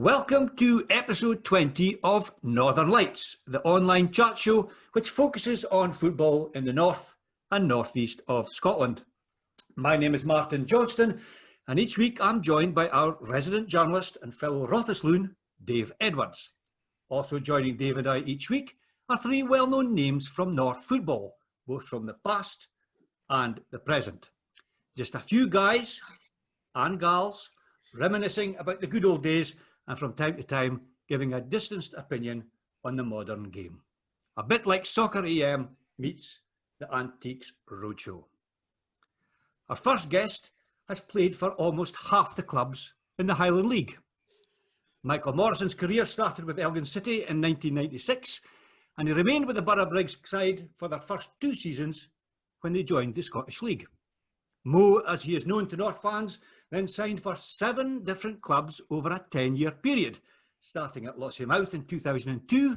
Welcome to episode 20 of Northern Lights, the online chat show which focuses on football in the north and northeast of Scotland. My name is Martin Johnston, and each week I'm joined by our resident journalist and fellow Rothisloon, Dave Edwards. Also joining Dave and I each week are three well-known names from North football, both from the past and the present. Just a few guys and gals reminiscing about the good old days and from time to time giving a distanced opinion on the modern game. A bit like Soccer AM meets the Antiques Roadshow. Our first guest has played for almost half the clubs in the Highland League. Michael Morrison's career started with Elgin City in 1996, and he remained with the Borough-Briggs side for their first two seasons when they joined the Scottish League. Mo, as he is known to North fans, then signed for 7 different clubs over a 10-year period, starting at Lossiemouth in 2002,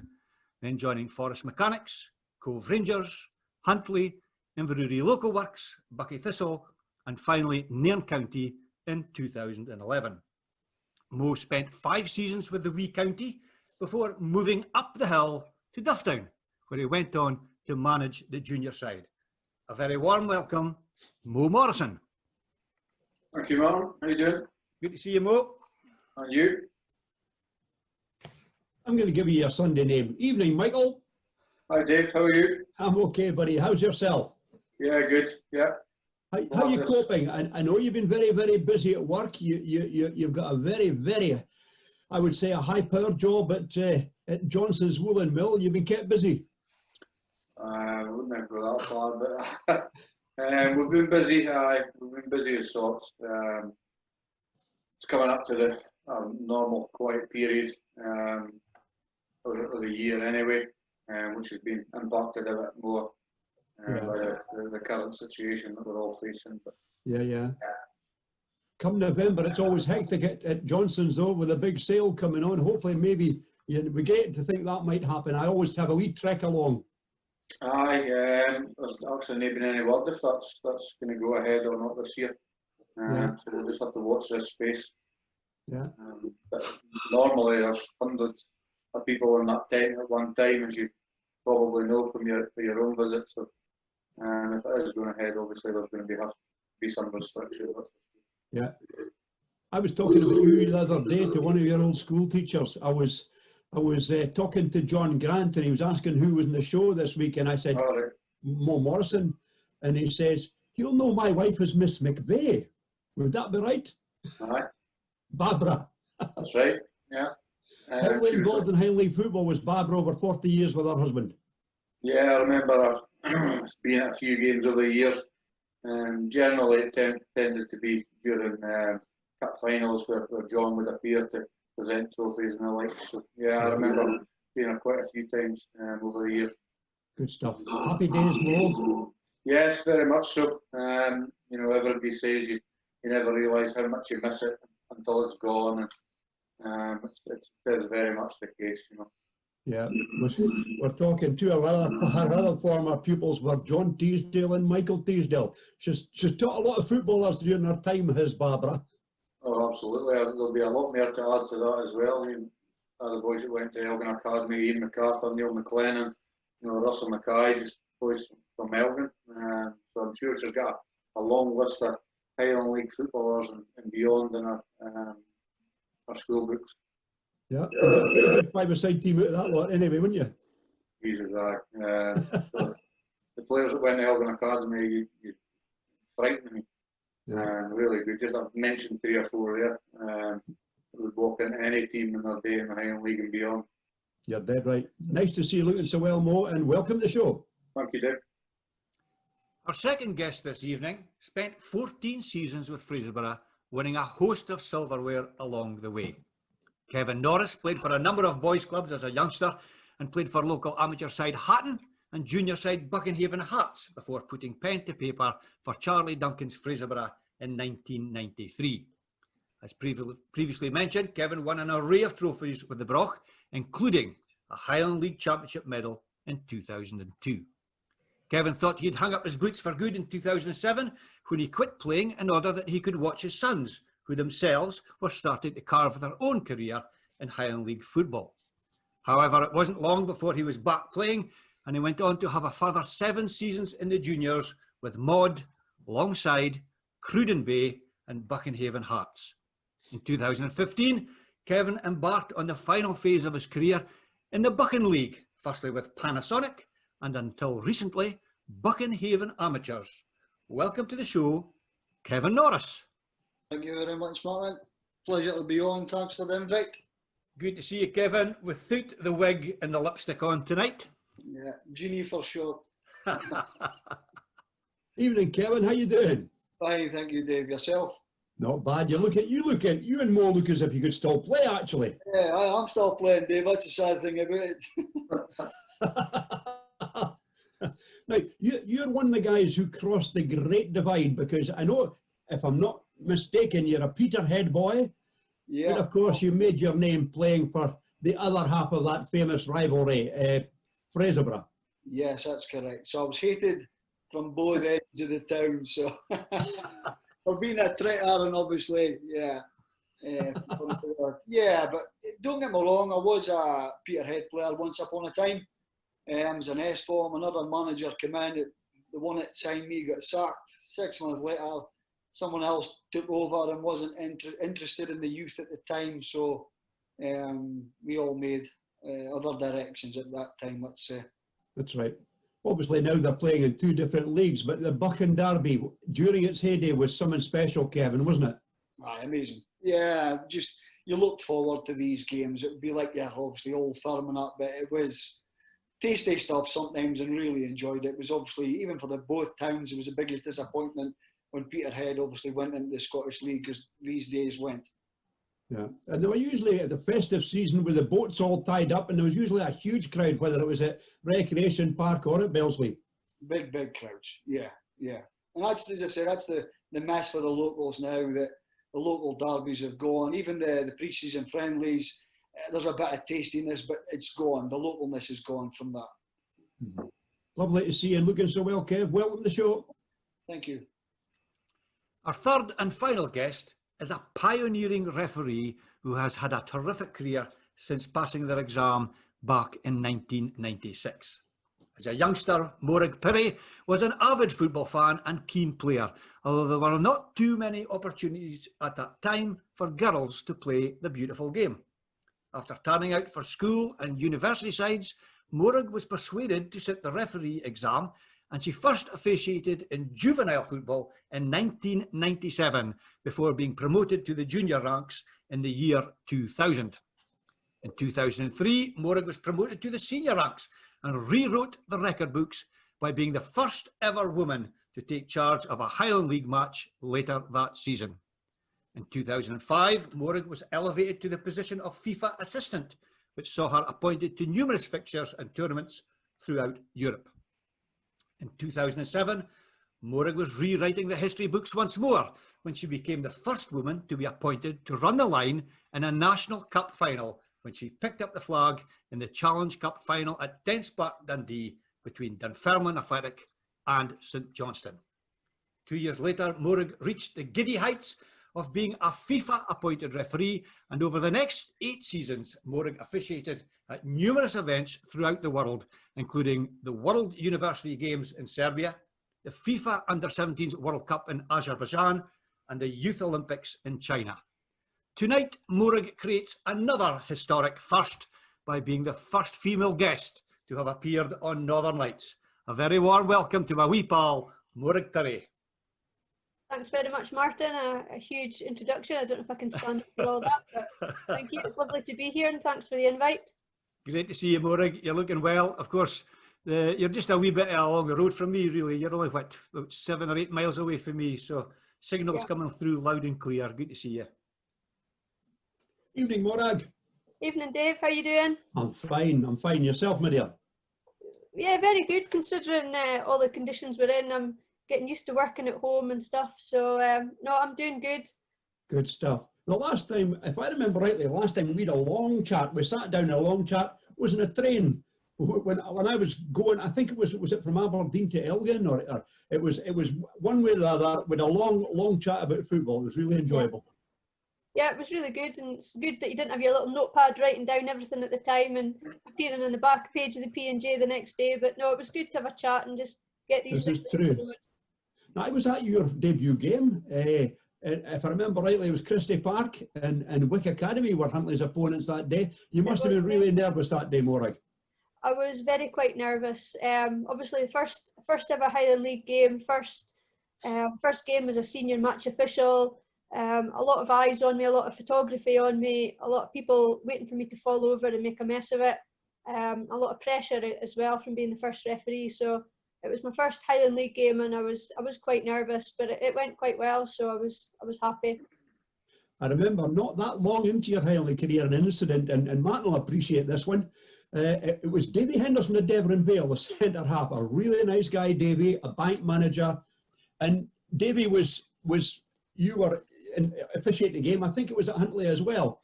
then joining Forest Mechanics, Cove Rangers, Huntly, Inverurie Local Works, Buckie Thistle, and finally Nairn County in 2011. Mo spent 5 seasons with the wee county before moving up the hill to Dufftown, where he went on to manage the junior side. A very warm welcome, Mo Morrison. Thank you, Martin. How you doing? Good to see you, Mo. And you? I'm going to give you your Sunday name. Evening, Michael. Hi, Dave. How are you? I'm okay, buddy. How's yourself? Yeah, good. Yeah. How are you coping? I know you've been very, very busy at work. You've got a very, I would say, a high-powered job at Johnson's Woolen Mill. You've been kept busy. I wouldn't go that far, but we've been busy. We've been busy as sorts. It's coming up to the normal quiet period of the year anyway, which has been impacted a bit more by the current situation that we're all facing. But, yeah. Come November, it's always hectic at Johnson's though, with a big sale coming on. Hopefully, maybe we get to think that might happen. I always have a wee trek along. Aye, there's actually not been any word if that's going to go ahead or not this year. So we'll just have to watch this space. Yeah. But normally there's hundreds of people in that tent at one time, as you probably know from your own visits. So, if it is going ahead, obviously there's going to have to be some restrictions. Yeah. I was talking about you the other day to one of your old school teachers. I was talking to John Grant, and he was asking who was in the show this week, and I said, Mo Morrison, and he says, he'll know my wife is Miss McVeigh. Would that be right? Aye. Barbara. That's right, yeah. How involved in Highland League football was Barbara over 40 years with her husband? Yeah, I remember her being at a few games over the years. Generally, it tended to be during cup finals where John would appear to present trophies and the like. So yeah, I remember being there quite a few times over the years. Good stuff. Happy days, Mo. Yes, very much so. Everybody says you never realise how much you miss it until it's gone, and it is very much the case, Yeah, we're talking to her other former pupils were John Teasdale and Michael Teasdale. She's taught a lot of footballers during her time, has Barbara. Oh, absolutely. There'll be a lot more to add to that as well. I mean, the boys that went to Elgin Academy, Ian MacArthur, Neil McLennan, Russell Mackay, just boys from Elgin. So I'm sure she's got a long list of Highland League footballers and beyond in her school books. Yeah, a good 5-a-side team out of that lot anyway, wouldn't you? Jesus, so the players that went to Elgin Academy, you frighten me. Really good. Just I've mentioned 3 or 4 there. Would walk into any team in their day in the Highland League and beyond. You're dead right. Nice to see you looking so well, Mo, and welcome to the show. Thank you, Dave. Our second guest this evening spent 14 seasons with Fraserburgh, winning a host of silverware along the way. Kevin Norris played for a number of boys' clubs as a youngster and played for local amateur side Hatton and junior side Buckenhaven Hearts before putting pen to paper for Charlie Duncan's Fraserburgh in 1993. As previously mentioned, Kevin won an array of trophies with the Broch, including a Highland League Championship medal in 2002. Kevin thought he'd hung up his boots for good in 2007 when he quit playing in order that he could watch his sons, who themselves were starting to carve their own career in Highland League football. However, it wasn't long before he was back playing, and he went on to have a further 7 seasons in the juniors with Maud, Longside, Cruden Bay and Buckenhaven Hearts. In 2015, Kevin embarked on the final phase of his career in the Buchan League, firstly with Panasonic and until recently, Buckenhaven Amateurs. Welcome to the show, Kevin Norris. Thank you very much, Martin. Pleasure to be on. Thanks for the invite. Good to see you, Kevin, without the wig and the lipstick on tonight. Yeah, Genie for sure. Evening, Kevin. How you doing? Fine, thank you, Dave. Yourself? Not bad. You and Mo look as if you could still play, actually. Yeah, I'm still playing, Dave. That's the sad thing about it. Now, you're one of the guys who crossed the Great Divide, because I know, if I'm not mistaken, you're a Peterhead boy. Yeah. But of course, you made your name playing for the other half of that famous rivalry, Fraserburgh. Yes, that's correct. So I was hated from both ends of the town. So for being a traitor, and obviously, yeah. Yeah, but don't get me wrong, I was a Peterhead player once upon a time. I was an S-form, another manager came in, the one that signed me got sacked. 6 months later, someone else took over and wasn't interested in the youth at the time, so we all made other directions at that time, let's say. That's right. Obviously now they're playing in 2 different leagues, but the Buchan Derby, during its heyday, was something special, Kevin, wasn't it? Aye, amazing. Yeah, just you looked forward to these games. It would be like, yeah, obviously Old Firm and that, but it was tasty stuff sometimes and really enjoyed it. It was obviously, even for the both towns, it was the biggest disappointment when Peterhead obviously went into the Scottish League, as these days went. Yeah, and they were usually at the festive season with the boats all tied up, and there was usually a huge crowd, whether it was at Recreation Park or at Belsley. Big crowds, yeah. And that's, as I said, that's the mess for the locals now, that the local derbies have gone. Even the pre-season friendlies, there's a bit of tastiness, but it's gone. The localness is gone from that. Mm-hmm. Lovely to see you looking so well, Kev. Welcome to the show. Thank you. Our third and final guest is a pioneering referee who has had a terrific career since passing their exam back in 1996. As a youngster, Morag Pirie was an avid football fan and keen player, although there were not too many opportunities at that time for girls to play the beautiful game. After turning out for school and university sides, Morag was persuaded to sit the referee exam, and she first officiated in juvenile football in 1997 before being promoted to the junior ranks in the year 2000. In 2003, Morag was promoted to the senior ranks and rewrote the record books by being the first ever woman to take charge of a Highland League match later that season. In 2005, Morag was elevated to the position of FIFA assistant, which saw her appointed to numerous fixtures and tournaments throughout Europe. In 2007, Morag was rewriting the history books once more when she became the first woman to be appointed to run the line in a National Cup final, when she picked up the flag in the Challenge Cup final at Dents Park, Dundee, between Dunfermline Athletic and St Johnstone. 2 years later, Morag reached the giddy heights of being a FIFA-appointed referee, and over the next 8 seasons, Morag officiated at numerous events throughout the world, including the World University Games in Serbia, the FIFA Under-17s World Cup in Azerbaijan, and the Youth Olympics in China. Tonight, Morag creates another historic first by being the first female guest to have appeared on Northern Lights. A very warm welcome to my wee pal, Morag Pirie. Thanks very much, Martin. A huge introduction. I don't know if I can stand up for all that, but thank you. It's lovely to be here, and thanks for the invite. Great to see you, Morag. You're looking well. Of course, you're just a wee bit along the road from me, really. You're only, what, about 7 or 8 miles away from me, so signal's coming through loud and clear. Good to see you. Evening, Morag. Evening, Dave. How you doing? I'm fine. Yourself, my dear? Yeah, very good, considering all the conditions we're in. I'm getting used to working at home and stuff, so no, I'm doing good. Good stuff. The last time, if I remember rightly, last time we had a long chat, we sat down in a long chat, was in a train. When I was going, I think it was it from Aberdeen to Elgin, or it was one way or the other, with a long chat about football. It was really enjoyable. Yeah, it was really good, and it's good that you didn't have your little notepad writing down everything at the time and appearing on the back page of the P&J the next day. But no, it was good to have a chat and just get these This things is on the true. road. I was at your debut game. If I remember rightly, it was Christie Park and Wick Academy were Huntly's opponents that day. You must have been really nervous that day, Morag. I was quite nervous. Obviously, the first ever Highland League game, first game as a senior match official. A lot of eyes on me, a lot of photography on me, a lot of people waiting for me to fall over and make a mess of it. A lot of pressure as well from being the first referee. So it was my first Highland League game, and I was quite nervous, but it went quite well. So I was happy. I remember not that long into your Highland League career, an incident, and Martin will appreciate this one. It was Davy Henderson of Devon Vale, the centre half, a really nice guy, Davy, a bank manager, and Davy you were officiating the game. I think it was at Huntly as well.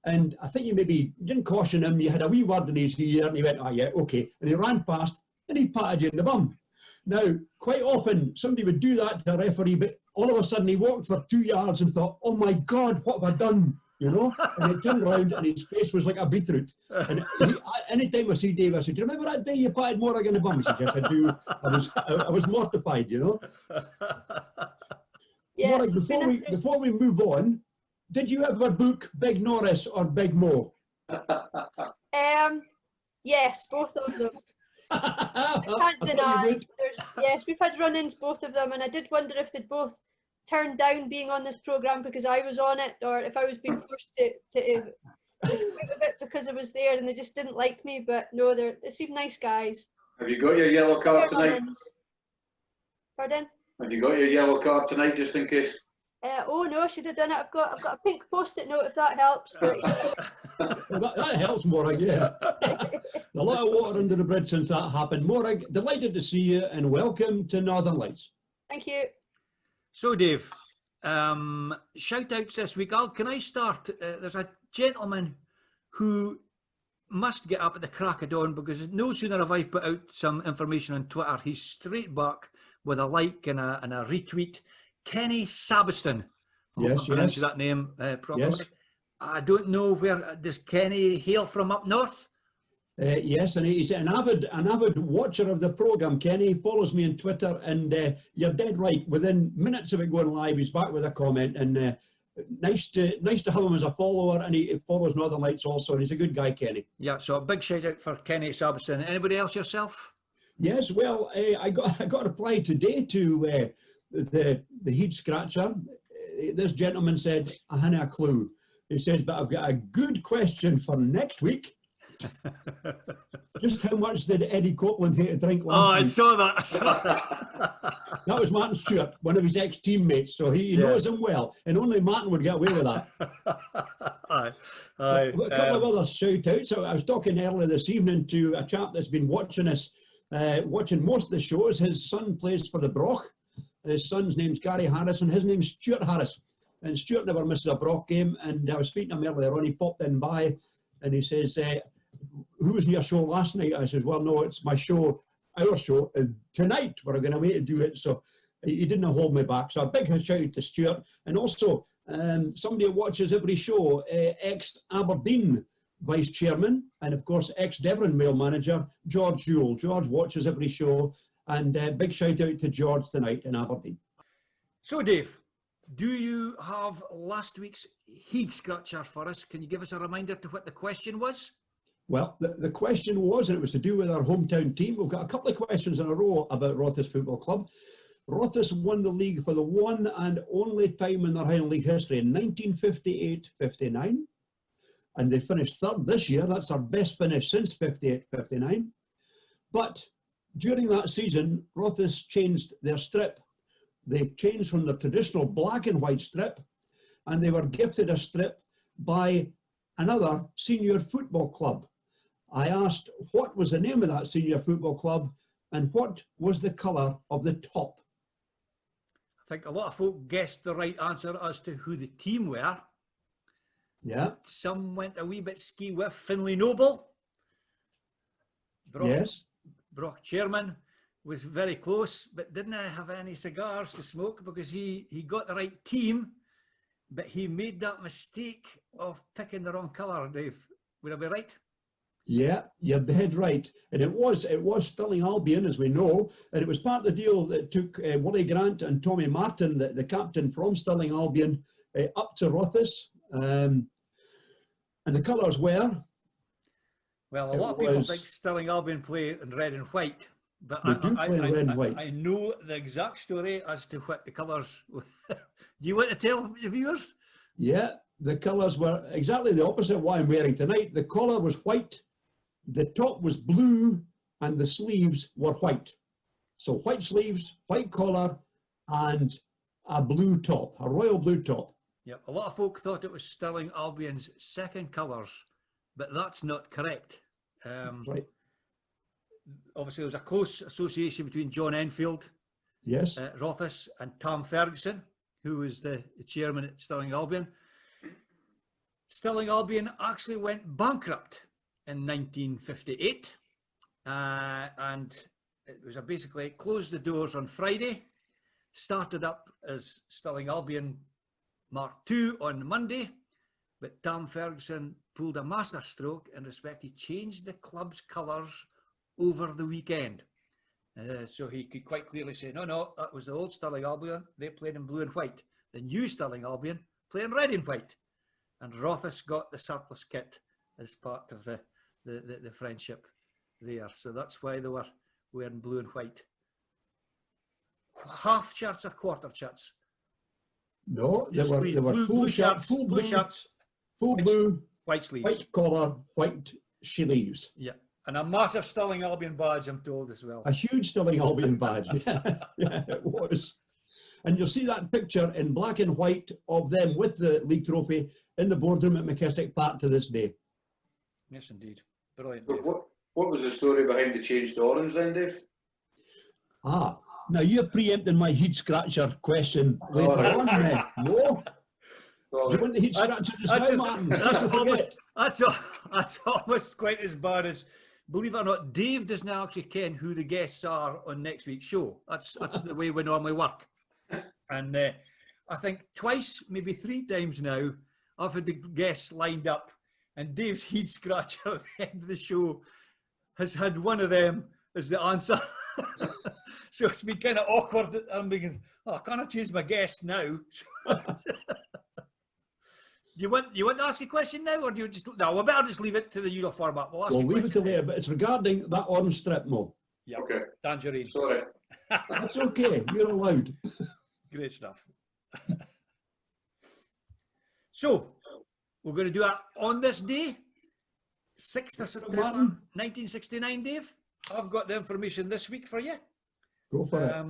And I think you didn't caution him. You had a wee word in his ear and he went, "Ah, yeah, okay." And he ran past and he patted you in the bum. Now, quite often somebody would do that to a referee, but all of a sudden he walked for 2 yards and thought, "Oh my God, what have I done?" You know? And he turned around and his face was like a beetroot. And anytime I see Dave, I said, "Do you remember that day you patted Morag in the bum?" He said, "Yes, I do." I was mortified, you know? Yeah, Morag, before we move on, did you ever book Big Norris or Big Mo? Yes, both of them. I can't deny. Yes, we've had run-ins, both of them, and I did wonder if they'd both turned down being on this programme because I was on it, or if I was being forced to quit of it because I was there and they just didn't like me. But no, they seem nice guys. Have you got your yellow card tonight? Pardon? Have you got your yellow card tonight, just in case? Oh no, should have done it. I've got a pink post-it note if that helps. But Well, that helps, Morag, yeah. A lot of water under the bridge since that happened. Morag, delighted to see you and welcome to Northern Lights. Thank you. So, Dave, shout outs this week. Can I start? There's a gentleman who must get up at the crack of dawn because no sooner have I put out some information on Twitter, he's straight back with a like and a retweet. Kenny Sabiston. Yes, I pronounced that name properly. Yes. I don't know where does Kenny hail from, up north? Yes, and he's an avid watcher of the programme. Kenny follows me on Twitter, and you're dead right. Within minutes of it going live, he's back with a comment, and nice to have him as a follower, and he follows Northern Lights also, and he's a good guy, Kenny. Yeah, so a big shout out for Kenny Sabiston. Anybody else yourself? Yes, well, I got a reply today to the heat scratcher. This gentleman said, "I hadn't a clue." He says, "But I've got a good question for next week." Just how much did Eddie Copeland hate to drink last week? I saw that. That was Martin Stewart, one of his ex-teammates, so he knows him well, and only Martin would get away with that. A couple of other shout-outs. So I was talking earlier this evening to a chap that's been watching us, watching most of the shows. His son plays for the Broch. His son's name's Gary Harris, and his name's Stuart Harris. And Stuart never misses a Broch game, and I was speaking to him earlier on. He popped in by, and he says, "Who was in your show last night?" I said, "Well, no, it's my show, our show, and tonight we're going to wait to do it." So he didn't hold me back. So a big shout out to Stuart, and also somebody who watches every show, ex-Aberdeen vice chairman, and of course ex-Devon Mail manager, George Ewell. George watches every show, and big shout out to George tonight in Aberdeen. So, Dave, do you have last week's heat scratcher for us? Can you give us a reminder to what the question was? Well, the question was, and it was to do with our hometown team. We've got a couple of questions in a row about Rothes Football Club. Rothes won the league for the one and only time in their Highland League history in 1958-59. And they finished third this year. That's our best finish since 58-59. But during that season, Rothes changed their strip. They changed from the traditional black and white strip, and they were gifted a strip by another senior football club. I asked what was the name of that senior football club and what was the colour of the top. I think a lot of folk guessed the right answer as to who the team were. Yeah. Some went a wee bit ski with Finlay Noble. Yes. Broch chairman was very close, but didn't have any cigars to smoke because he got the right team, but he made that mistake of picking the wrong colour, Dave. Would I be right? Yeah, you're dead right. And it was Stirling Albion, as we know, and it was part of the deal that took Willie Grant and Tommy Martin, the captain from Stirling Albion, up to Rothes. And the colours were... Well, a lot of people think Stirling Albion play in red and white, but They do play in red and white. I know the exact story as to what the colours were. Do you want to tell the viewers? Yeah, the colours were exactly the opposite of what I'm wearing tonight. The collar was white, the top was blue, and the sleeves were white. So white sleeves, white collar, and a blue top, a royal blue top. Yeah, a lot of folk thought it was Stirling Albion's second colours, but that's not correct. Right. Obviously, there was a close association between John Enfield, Yes. Rothes, and Tom Ferguson, who was the chairman at Stirling Albion. Stirling Albion actually went bankrupt in 1958, and it was basically closed the doors on Friday, started up as Stirling Albion Mark II on Monday, but Tom Ferguson pulled a masterstroke in respect. He changed the club's colours over the weekend. So he could quite clearly say, no, that was the old Stirling Albion. They played in blue and white. The new Stirling Albion playing red and white. And Rothes got the surplus kit as part of the friendship there. So that's why they were wearing blue and white. Half shirts or quarter shirts? No, they were full shirts, full blue, white sleeves, white collar, white sleeves. Yeah, and a massive Stirling Albion badge, I'm told, as well. A huge Stirling Albion badge. Yeah, it was. And you'll see that picture in black and white of them with the league trophy in the boardroom at McKissick Park to this day. Yes, indeed. Brilliant. But what was the story behind the change to orange then, Dave? Now you're preempting my heat scratcher question later on, then. No? Do you want the heat scratcher just now, Martin? That's almost quite as bad as, believe it or not, Dave doesn't actually ken who the guests are on next week's show. That's the way we normally work. And I think twice, maybe 3 times now, I've had the guests lined up, and Dave's heat scratcher at the end of the show has had one of them as the answer. So it's been kind of awkward. I'm thinking, I can't change my guest now. Do you want to ask a question now, or do you just... No, we better just leave it to the usual format. We'll leave it to later, but it's regarding that orange strip, Mo. Yeah. Okay. Tangerine. Sorry. That's okay. You're allowed. Great stuff. So, we're going to do that on this day, 6th of September, 1969, Dave. I've got the information this week for you. Go for it.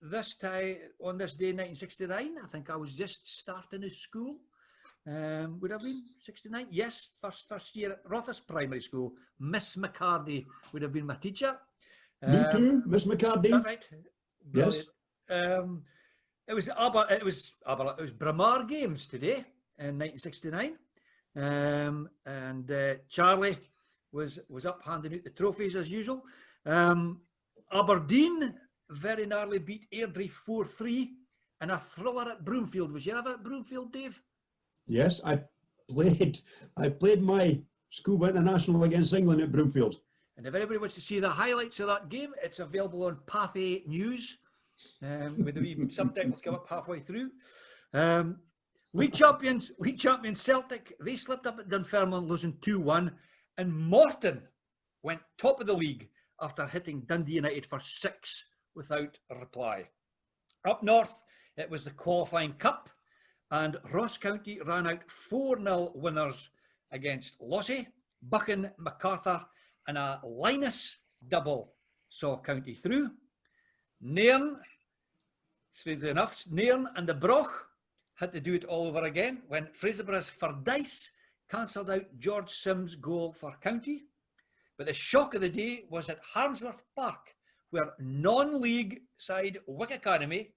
This time, on this day, 1969, I think I was just starting at school. Would have been 69? Yes, first year at Rothes Primary School. Miss McCarty would have been my teacher. Me too, Miss McCarty. Is that right? Brilliant. Yes. It was Bramar Games today in 1969, and Charlie was up handing out the trophies as usual. Aberdeen very narrowly beat Airdrie 4-3 in a thriller at Broomfield. Was you ever at Broomfield, Dave? Yes, I played my school international against England at Broomfield. And if anybody wants to see the highlights of that game, it's available on Pathé News, with the wee subtitles come up halfway through. League champions Celtic, they slipped up at Dunfermline, losing 2-1, and Morton went top of the league after hitting Dundee United for 6 without a reply. Up north, it was the qualifying cup, and Ross County ran out 4-0 winners against Lossy. Buchan, MacArthur, and a Linus double saw County through. Nairn, strangely enough, Nairn and the Broch had to do it all over again when Fraserborough's Fordyce cancelled out George Sims' goal for County. But the shock of the day was at Harmsworth Park, where non-league side Wick Academy,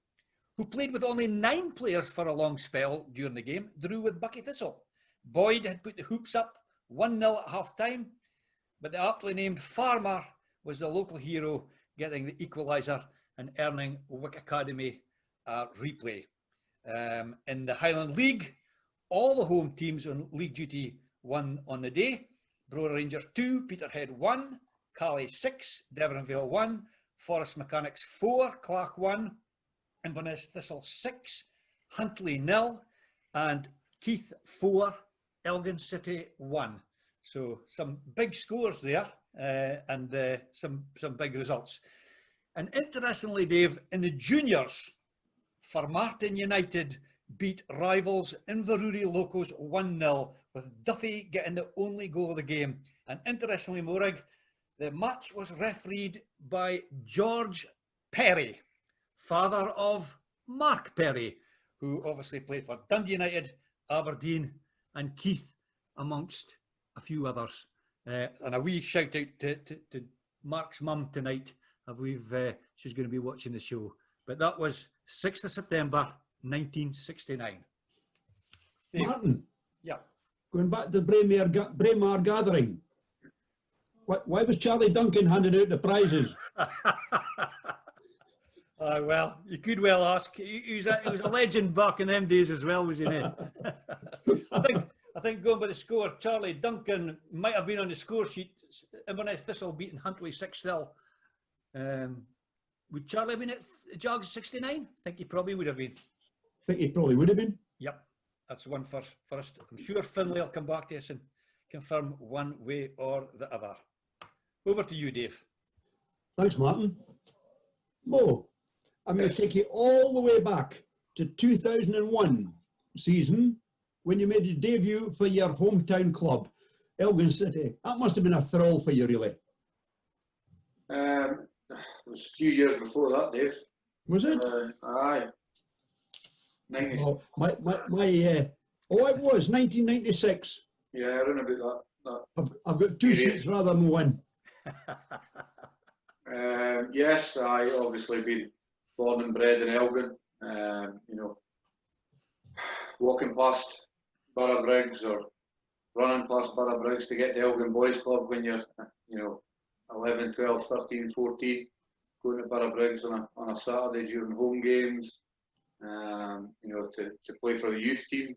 who played with only 9 players for a long spell during the game, drew with Bucky Thistle. Boyd had put the hoops up 1-0 at half-time, but the aptly named Farmer was the local hero, getting the equaliser and earning Wick Academy a replay. In the Highland League, all the home teams on league duty won on the day. Brora Rangers 2, Peterhead 1, Calais 6, Devonvale 1, Forest Mechanics 4, Clark 1, Inverness Thistle 6, Huntly 0, and Keith 4, Elgin City 1. So some big scores there, and some big results. And interestingly, Dave, in the juniors, Formartine United beat rivals Inverurie Locos 1-0, with Duffy getting the only goal of the game. And interestingly, Morag, the match was refereed by George Pirie, father of Mark Pirie, who obviously played for Dundee United, Aberdeen, and Keith, amongst a few others. And a wee shout out to Mark's mum tonight. I believe she's going to be watching the show. But that was 6th of September 1969. Dave. Martin. Yeah. Going back to the Braemar gathering. Why was Charlie Duncan handing out the prizes? Well, you could well ask. He was a legend back in them days as well, was he not? I think going by the score, Charlie Duncan might have been on the score sheet. Inverness Thistle beating Huntly 6-0. Would Charlie have been at Jogs 69? I think he probably would have been. I think he probably would have been. Yep, that's one for us. I'm sure Finlay will come back to us and confirm one way or the other. Over to you, Dave. Thanks, Martin. Mo, I'm going to take you all the way back to 2001 season when you made your debut for your hometown club, Elgin City. That must have been a thrill for you, really. It was a few years before that, Dave. Was it? Aye. 90s. Oh, it was 1996. Yeah, around about that. I've got two seats rather than one. Yes, I obviously been born and bred in Elgin. You know, walking past Barrabriggs or running past Barrabriggs to get to Elgin Boys Club when you're, 11, 12, 13, 14, going to Barrabriggs on a Saturday during home games. To play for the youth team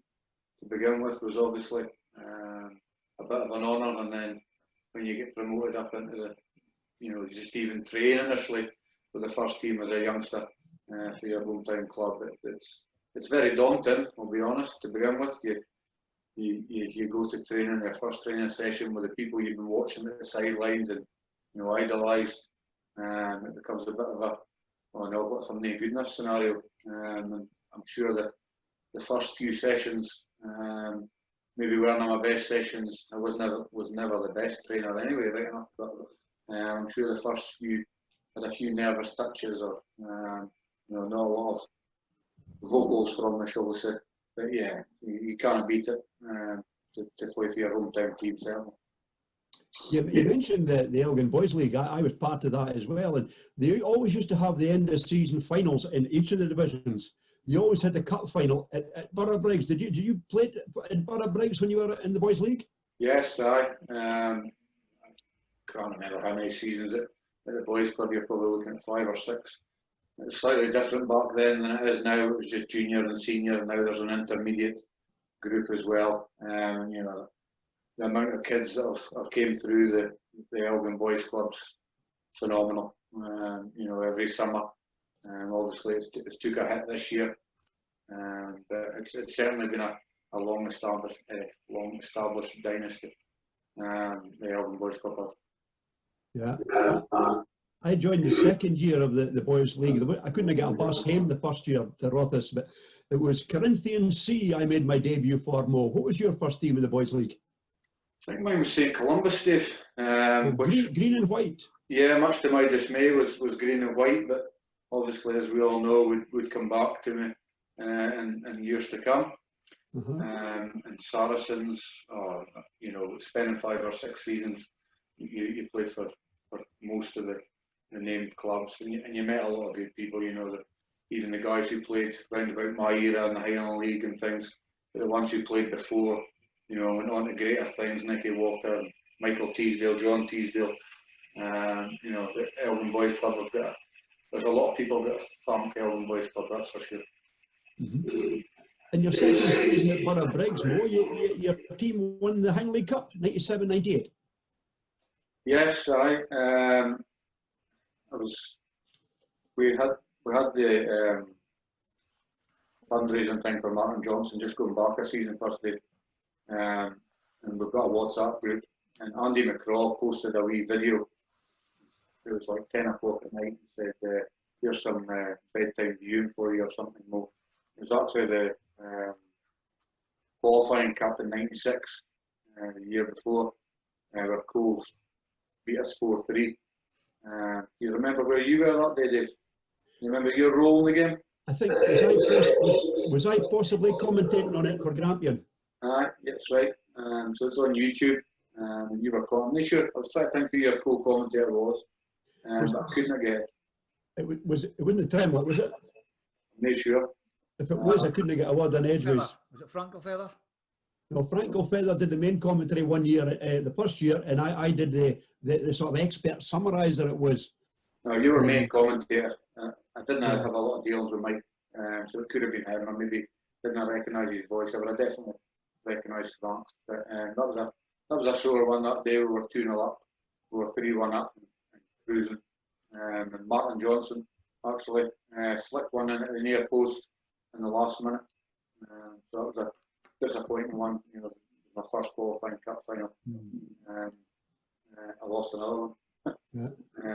to begin with was obviously a bit of an honour, and then when you get promoted up into the, just even train initially with the first team as a youngster for your hometown club, it's very daunting. I'll be honest. To begin with, you go to training, your first training session with the people you've been watching at the sidelines and idolised, and it becomes a bit of a what's from the goodness scenario. And I'm sure that the first few sessions maybe weren't my best sessions. I was never the best trainer anyway, right enough. But I'm sure the first few had a few nervous touches, or not a lot of vocals from me, shall we say. But yeah, you can't beat it to play for your hometown team, certainly. You mentioned the Elgin Boys League. I was part of that as well, and they always used to have the end of season finals in each of the divisions. You always had the cup final at Barrabriggs. Did you play in Barrabriggs when you were in the Boys League? Yes, I can't remember how many seasons at the Boys Club. You're probably looking at 5 or 6. It was slightly different back then than it is now. It was just junior and senior, and now there's an intermediate group as well. The amount of kids that have came through the Elgin Boys Club's phenomenal. Every summer. Obviously, it's took a hit this year, but it's certainly been a long established dynasty. The Elgin Boys Club have. Yeah. I joined the second year of the Boys League. I couldn't get a bus home the first year to Rothes, but it was Corinthians C I made my debut for, Mo. What was your first team in the Boys League? I think mine was St Columbus, Dave. Green and white. Yeah, much to my dismay was green and white, but obviously, as we all know, would come back to me in years to come. And Saracens, spending 5 or 6 seasons, you played for most of the named clubs, and you met a lot of good people. That even the guys who played round about my era in the Highland League and things, the ones who played before, went on to greater things. Nicky Walker, Michael Teasdale, John Teasdale. The Elgin Boys Club have there's a lot of people that thank Elgin Boys Club, that's for sure. In your second season at Borough Briggs, Mo, your team won the Hang League Cup, 97-98. Yes, we had the fundraising thing for Martin Johnson just going back a season first day, and we've got a WhatsApp group, and Andy McCraw posted a wee video. It was like 10 o'clock at night and said, here's some bedtime viewing for you or something more. It was actually the qualifying cup in '96, the year before, where Cove beat us 4-3. Do you remember where you were that day, Dave? You remember your role in the game? I think, was I possibly commentating on it for Grampian? Aye, that's right. So it's on YouTube. You were commentating. I was trying to think who your co-commentator was, but I couldn't get it. It wasn't a Tremlett, was it? I'm not sure. If it was, I couldn't get a word in edgeways. Was it Frankelfeather? No, Frankelfeather did the main commentary one year, the first year, and I did the sort of expert summariser it was. No, you were main commentator. I didn't have a lot of dealings with Mike, so it could have been him. I maybe didn't recognise his voice, but I definitely recognised Frank. But that was a sore one that day. We were 2-0 up, we were 3-1 up and cruising. And Martin Johnson actually flicked one in at the near post in the last minute. So that was a disappointing one. You know, my first qualifying cup final. I lost another one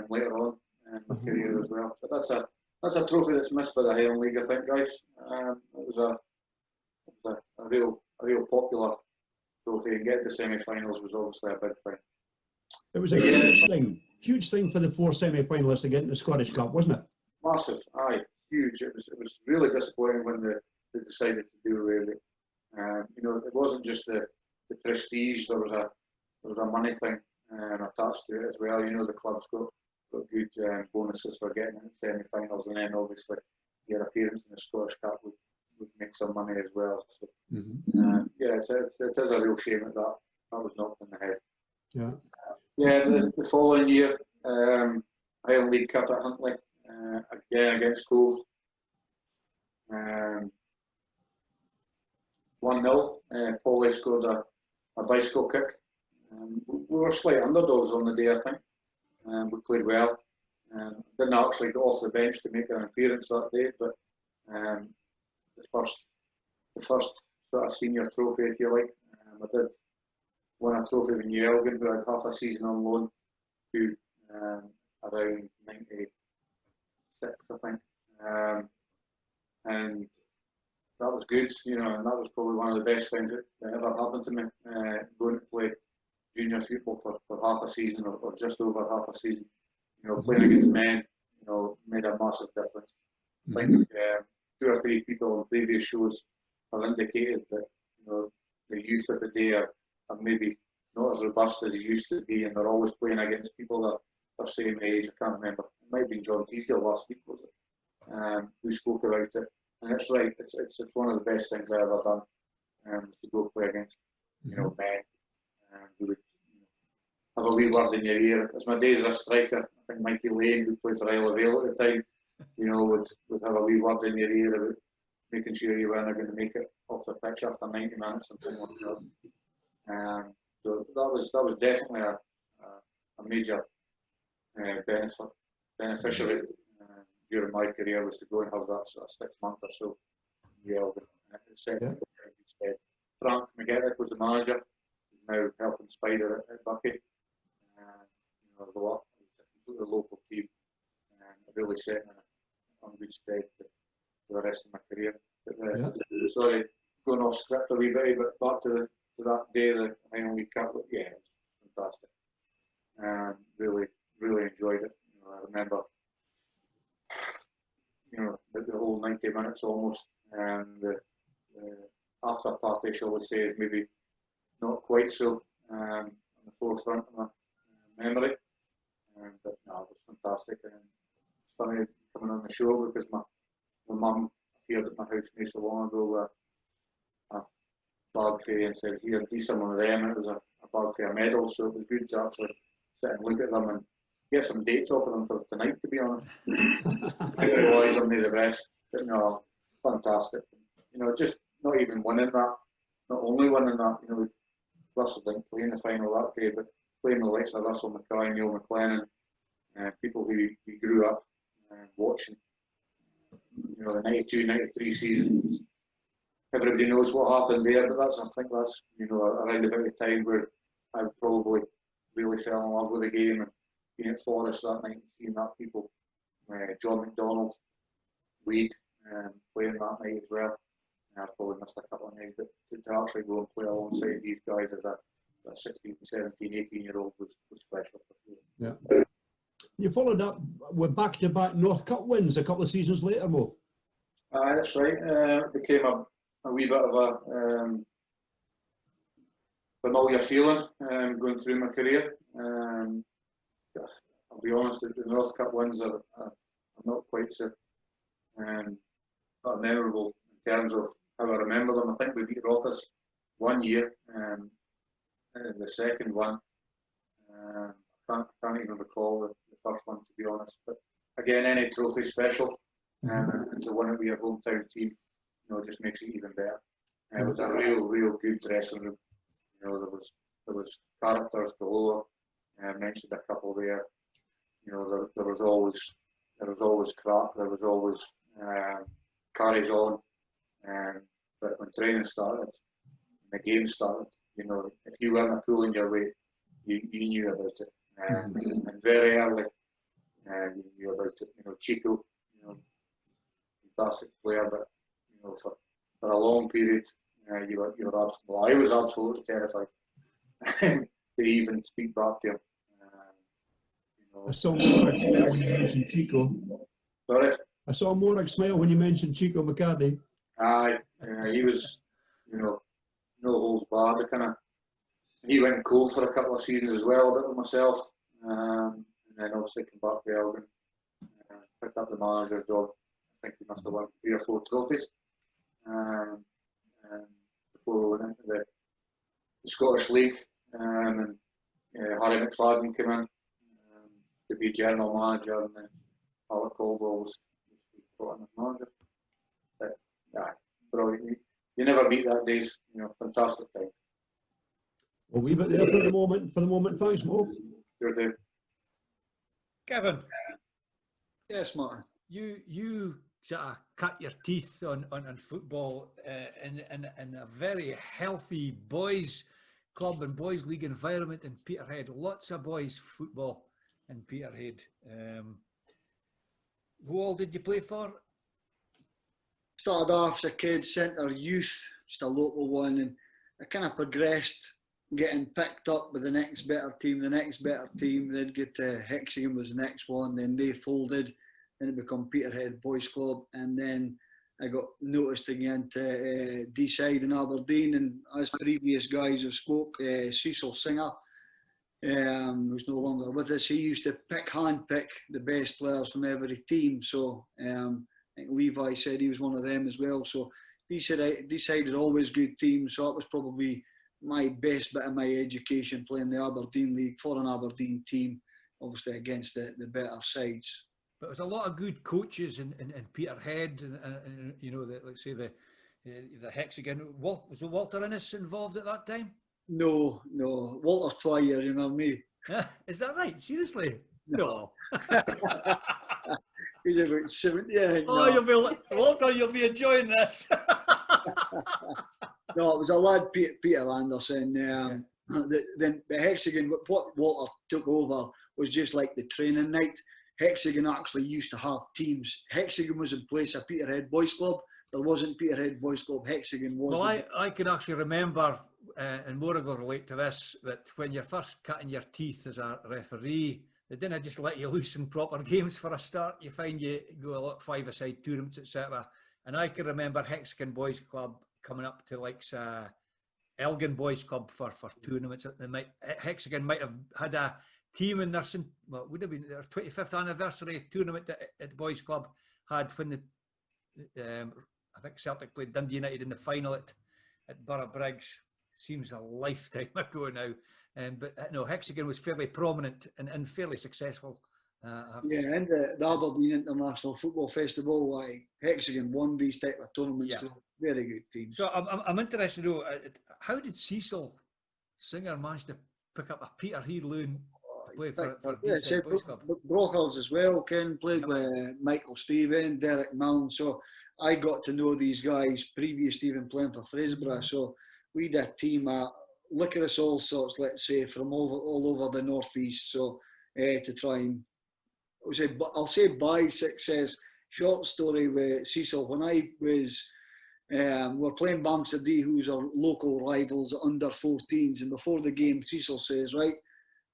later on in my career as well. But that's a trophy that's missed by the Highland League, I think, guys. It was a real popular trophy, and getting to semi-finals was obviously a big thing. It was a huge thing for the 4 semi-finalists to get in the Scottish Cup, wasn't it? Massive, aye, huge. It was really disappointing when they decided to do away with it. You know, it wasn't just the prestige. There was a money thing attached to it as well. You know, the club's got good bonuses for getting into semi-finals, and then obviously your appearance in the Scottish Cup would make some money as well. So, it is a real shame that was knocked in the head. Yeah. The following year, Highland League Cup at Huntly, again against Cove. 1-0. Paulie scored a bicycle kick. We were slight underdogs on the day, I think. We played well. Didn't actually get off the bench to make an appearance that day, but the first sort of senior trophy, if you like. I did won a trophy with New Elgin, who had half a season on loan to around 96, I think. And that was good, you know, and that was probably one of the best things that ever happened to me, going to play junior football for half a season or just over half a season. You know, playing against men, you know, made a massive difference. I think 2 or 3 people on previous shows have indicated that, you know, the youth of the day are maybe not as robust as they used to be, and they're always playing against people that are same age. I can't remember. It might have been John Teasdale last week, was it? Who spoke about it. And it's right. It's one of the best things I ever done. To go play against, you know, men who would have a wee word in your ear. As my days as a striker, I think Mikey Lane, who played for Isle of Vale at the time, you know, would have a wee word in your ear about making sure you weren't going to make it off the pitch after 90 minutes and things like that. So that was definitely a major beneficiary during my career, was to go and have that sort of 6 months or so. Frank McGettick was the manager. He's now helping Spider at Bucky. You know, the local team, really set me on good stead for the rest of my career. But, sorry, going off script a wee bit, but back to that day, the Highland League Cup. Yeah, it was fantastic. Really enjoyed it. You know, I remember, you know, the whole 90 minutes almost, and the after party, shall we say, is maybe not quite so on the forefront of my memory. But no, it was fantastic, and it's funny coming on the show because my mum appeared at my house not so long ago with a bag for and said, "Here, be some of them." And it was a bag for medals, so it was good to actually sit and look at them and get some dates off of them for tonight, to be honest. I didn't realise I'm near the best, but no, fantastic. You know, just not even winning that, not only winning that, you know, Russell didn't play in the final that day, but playing the likes of Russell Mackay, Neil McLennan, people who we grew up watching, you know, the 92, 93 seasons. Everybody knows what happened there, but I think that's, you know, around about the time where I probably really fell in love with the game, and being at Forest that night and seeing that people, John McDonald, Weed, playing that night as well. I probably missed a couple of nights, but to actually go and play alongside these guys as a 16, 17, 18-year-old was special for sure. Yeah. You followed up with back-to-back North Cup wins a couple of seasons later, Mo. That's right. It became a wee bit of a familiar feeling going through my career. I'll be honest, the North Cup wins are not quite so memorable in terms of how I remember them. I think we beat Rothes one year, the second one, I can't even recall the first one, to be honest. But again, any trophy special, and to win it with your hometown team, you know, just makes it even better. It was a real good dressing room. You know, there was characters galore. I mentioned a couple there. You know, there was always crack. There was always carries on. But when training started, the game started, you know, if you weren't pulling your weight, you knew about it. And very early, you knew about it. You know, Chico, you know, fantastic player, but you know, for a long period, you were absolutely. I was absolutely terrified to even speak back to him. You know, I saw Morag smile when you mentioned Chico. Sorry? I saw Morag smile when you mentioned Chico McCartney. Aye, he was, you know, no holds barred. He went cold for a couple of seasons as well, a bit with myself, and then obviously came back to Elgin, picked up the manager's job. I think he must have won 3 or 4 trophies before we went into the Scottish League, and Harry McFadden came in to be general manager, and then Alec Caldwell was brought in as manager. But yeah, brilliant. You never beat that days. You know, fantastic time. We'll leave it there for the moment. Thanks, Mo. Sure do. Kevin. Yes, Martin. You sort of cut your teeth on football in a very healthy boys club and boys league environment in Peterhead. Lots of boys football in Peterhead. Who all did you play for? Started off as a kid, centre youth, just a local one, and I kind of progressed, getting picked up with the next better team, then get to Hexham was the next one, then they folded, then it became Peterhead Boys Club, and then I got noticed again to D-side in Aberdeen, and as previous guys have spoke, Cecil Singer, who's no longer with us, he used to handpick the best players from every team, so I think Levi said he was one of them as well, so D-side had always good teams, so that was probably my best bit of my education, playing the Aberdeen League for an Aberdeen team, obviously against the better sides. But there's a lot of good coaches in Peterhead, and you know, let's say the Hexagon. Was Walter Innes involved at that time? No, Walter's 2 years younger than me. Is that right? Seriously? No. He's about 70. Yeah, oh, Walter, you'll be enjoying this. No, it was a lad, Peter Anderson. Then the Hexagon, what Walter took over was just like the training night. Hexagon actually used to have teams. Hexagon was in place of Peterhead Boys Club. There wasn't Peterhead Boys Club. Hexagon was. Well, I can actually remember, and Morag will relate to this, that when you're first cutting your teeth as a referee, they didn't just let you loose in proper games for a start. You find you go a lot 5-a-side tournaments, etc. And I can remember Hexagon Boys Club coming up to like Elgin Boys Club for tournaments. Hexagon might have had a team in their, well, it would have been their 25th anniversary tournament at Boys Club had when I think Celtic played Dundee United in the final at Borough Briggs. Seems a lifetime ago now. But no, Hexagon was fairly prominent and fairly successful. Yeah, and the Aberdeen International Football Festival, like Hexagon won these type of tournaments. Yeah. very good teams. So I'm interested to know, how did Cecil Singer manage to pick up a Pirie loan to play for Deeside Boys Club? Brochels as well, Ken played with Michael Stephen, Derek Milne, so I got to know these guys previous to even playing for Fraserburgh. So we had a team at Licorice all sorts, let's say, from all over the northeast. So to try and I'll say by success. Short story with Cecil. When I was we're playing Bamsadee, who's our local rivals at under 14s, and before the game, Cecil says, right,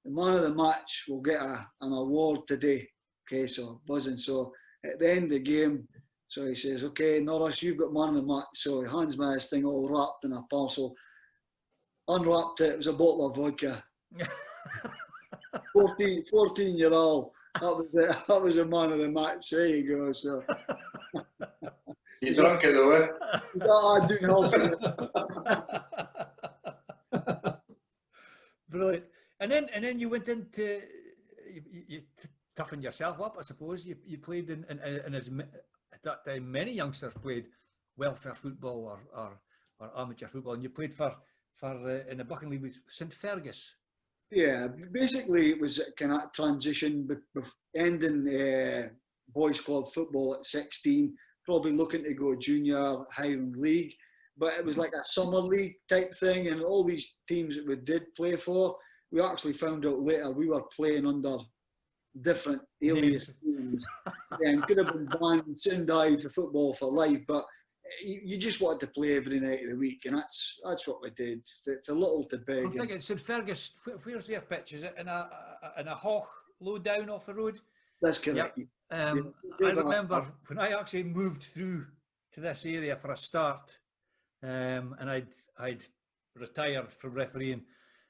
the man of the match will get an award today. Okay, so buzzing. So at the end of the game, so he says, okay, Norris, you've got man of the match. So he hands me this thing all wrapped in a parcel. Unwrapped it, it was a bottle of vodka. 14-year-old. That was a man of the match. There you go. So You drank it though, eh? I do know. Brilliant. And then you went into you toughened yourself up, I suppose. You played in as at that time many youngsters played welfare football or amateur football, and you played for in the Bucking League with St Fergus. Yeah, basically it was a kind of transition, ending boys club football at 16, probably looking to go junior Highland League, but it was like a summer league type thing, and all these teams that we did play for, we actually found out later we were playing under different alias teams, and could have been banned, soon died for football for life, but you just wanted to play every night of the week, and that's what we did, for little to big. I'm thinking St Fergus, where's their pitch? Is it in a Hoch low down off the road? That's correct. Yep. I remember when I actually moved through to this area for a start, and I'd retired from refereeing,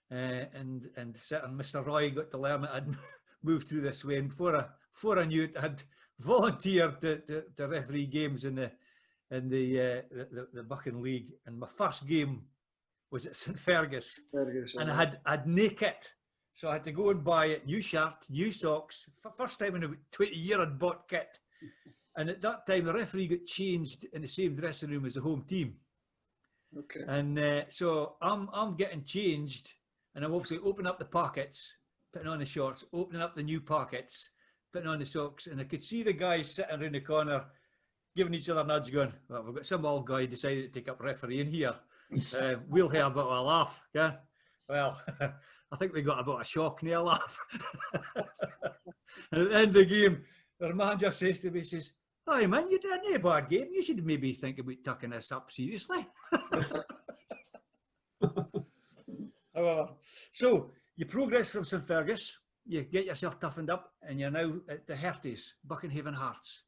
and certain Mr. Roy got to learn that I'd moved through this way, and before I knew it, I'd volunteered to referee games in the Bucking League, and my first game was at St Fergus, and I'd no kit, so I had to go and buy it, new shirt, new socks. For first time in about 20 years I'd bought kit, and at that time the referee got changed in the same dressing room as the home team. Okay. And so I'm getting changed, and I'm obviously opening up the pockets, putting on the shorts, opening up the new pockets, putting on the socks, and I could see the guys sitting around the corner giving each other a nudge, going, well, we've got some old guy decided to take up refereeing here. We'll have a bit of a laugh, yeah? Well, I think they got a bit of a shock near laugh. And at the end of the game, their manager says to me, he says, "Hi man, you did a bad game. You should maybe think about tucking this up seriously." However, so you progress from St Fergus, you get yourself toughened up, and you're now at the Herties, Buckenhaven Hearts.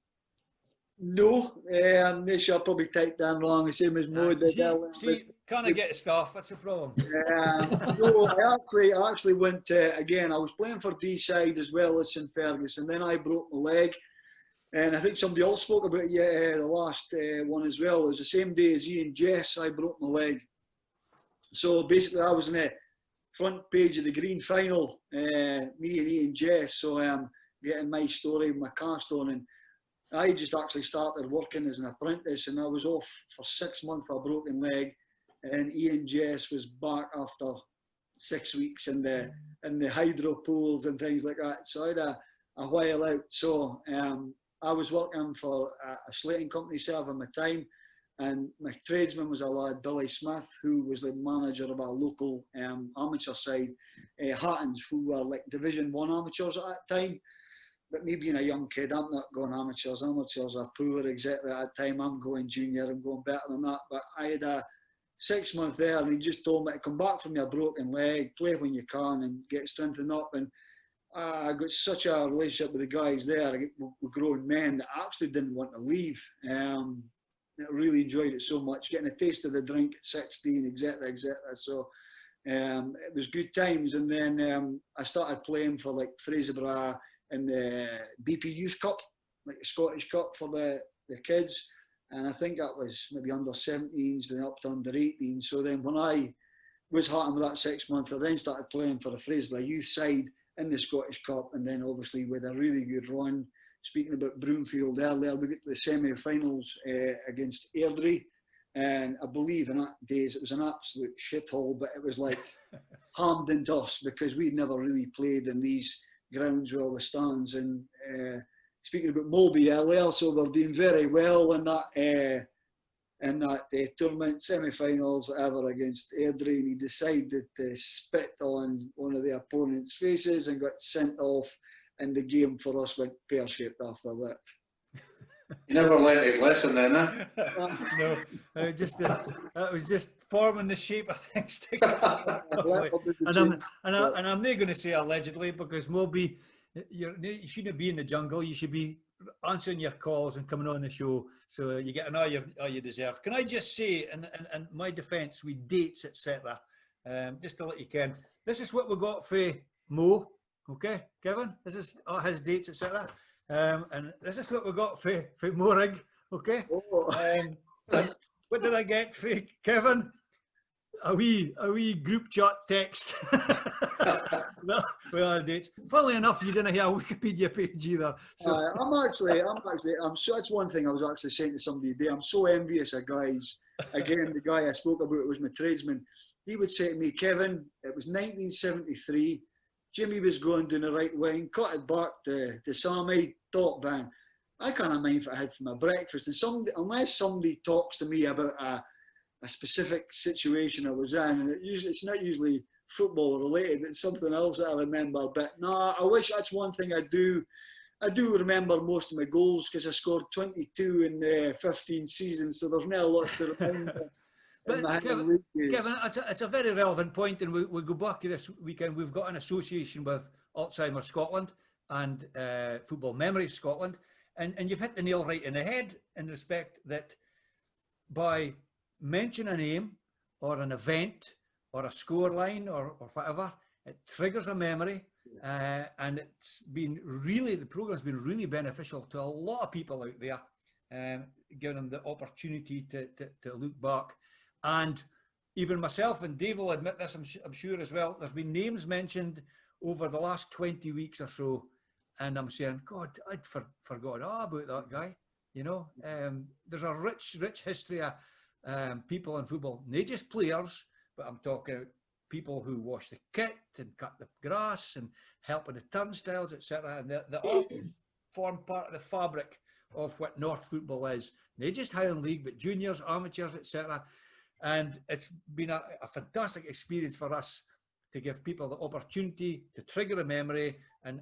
No, they should probably typed down wrong, the same as Mo did. See, can't I get the staff? That's the problem. No, I actually went to, again, I was playing for Deeside as well as St Fergus, and then I broke my leg. And I think somebody else spoke about it, the last one as well. It was the same day as Ian Jess, I broke my leg. So basically I was in the front page of the Green Final, me and Ian Jess, so getting my story, my cast on, and I just actually started working as an apprentice, and I was off for 6 months for a broken leg, and Ian Jess was back after 6 weeks in the hydro pools and things like that. So I had a while out. So I was working for a slating company serving my time, and my tradesman was a lad, Billy Smith, who was the manager of our local amateur side, Hattons, who were like Division 1 amateurs at that time. But me being a young kid, I'm not going amateurs. Amateurs are poor, etc. At that time, I'm going junior. I'm going better than that. But I had a 6 month there, and he just told me to come back from your broken leg, play when you can, and get strengthened up. And I got such a relationship with the guys there, with grown men, that I actually didn't want to leave. I really enjoyed it so much, getting a taste of the drink at 16, etc., etc. So it was good times. And then I started playing for like Fraserburgh in the BP Youth Cup, like the Scottish Cup for the kids, and I think that was maybe under 17s, then up to under 18s. So then when I was hot with that 6 months, I then started playing for the Fraserburgh youth side in the Scottish Cup, and then obviously with a really good run. Speaking about Broomfield earlier, we got to the semi-finals against Airdrie, And I believe in that days it was an absolute shithole, but it was like Hampden dust because we'd never really played in these grounds with all the stands. And speaking about Moby earlier, so we're doing very well in that tournament, semi-finals, whatever, against Airdrie, and he decided to spit on one of the opponent's faces and got sent off, and the game for us went pear-shaped after that. He never learnt his lesson then, eh? No, it was just forming the shape of things. And I'm not going to say allegedly, because Moby, you shouldn't be in the jungle. You should be answering your calls and coming on the show, so you get all you deserve. Can I just say, in my defence, with dates, etc., just to let you ken, this is what we got for Mo. Okay, Kevin, this is all his dates, etc. And this is what we got for Morag. Okay. And what did I get for Kevin? A wee group chat text. Well, dates. Funnily enough, you didn't hear a Wikipedia page either. So I'm so, that's one thing I was actually saying to somebody today. I'm so envious of guys. Again, the guy I spoke about was my tradesman. He would say to me, Kevin, it was 1973. Jimmy was going down the right wing, cut it back to Sammy, top bang. I can't mind if I had for my breakfast. And unless somebody talks to me about a specific situation I was in, and it's not usually football related, it's something else that I remember. But no, I wish that's one thing I do remember most of my goals, because I scored 22 in 15 seasons, so there's not a lot to remember. But Kevin, it's a very relevant point, and we go back to this weekend. We've got an association with Alzheimer's Scotland and Football Memories Scotland, and you've hit the nail right in the head in respect that by mentioning a name or an event or a scoreline or whatever, it triggers a memory, and it's been really, the programme's been really beneficial to a lot of people out there, giving them the opportunity to look back. And even myself, and Dave will admit this, I'm sure as well, there's been names mentioned over the last 20 weeks or so, and I'm saying, God, I'd forgotten all about that guy. You know, there's a rich history of people in football, not just players, but I'm talking people who wash the kit and cut the grass and help in the turnstiles, etc. And they all form part of the fabric of what North football is. Not just Highland League, but juniors, amateurs, etc. And it's been a fantastic experience for us to give people the opportunity to trigger a memory and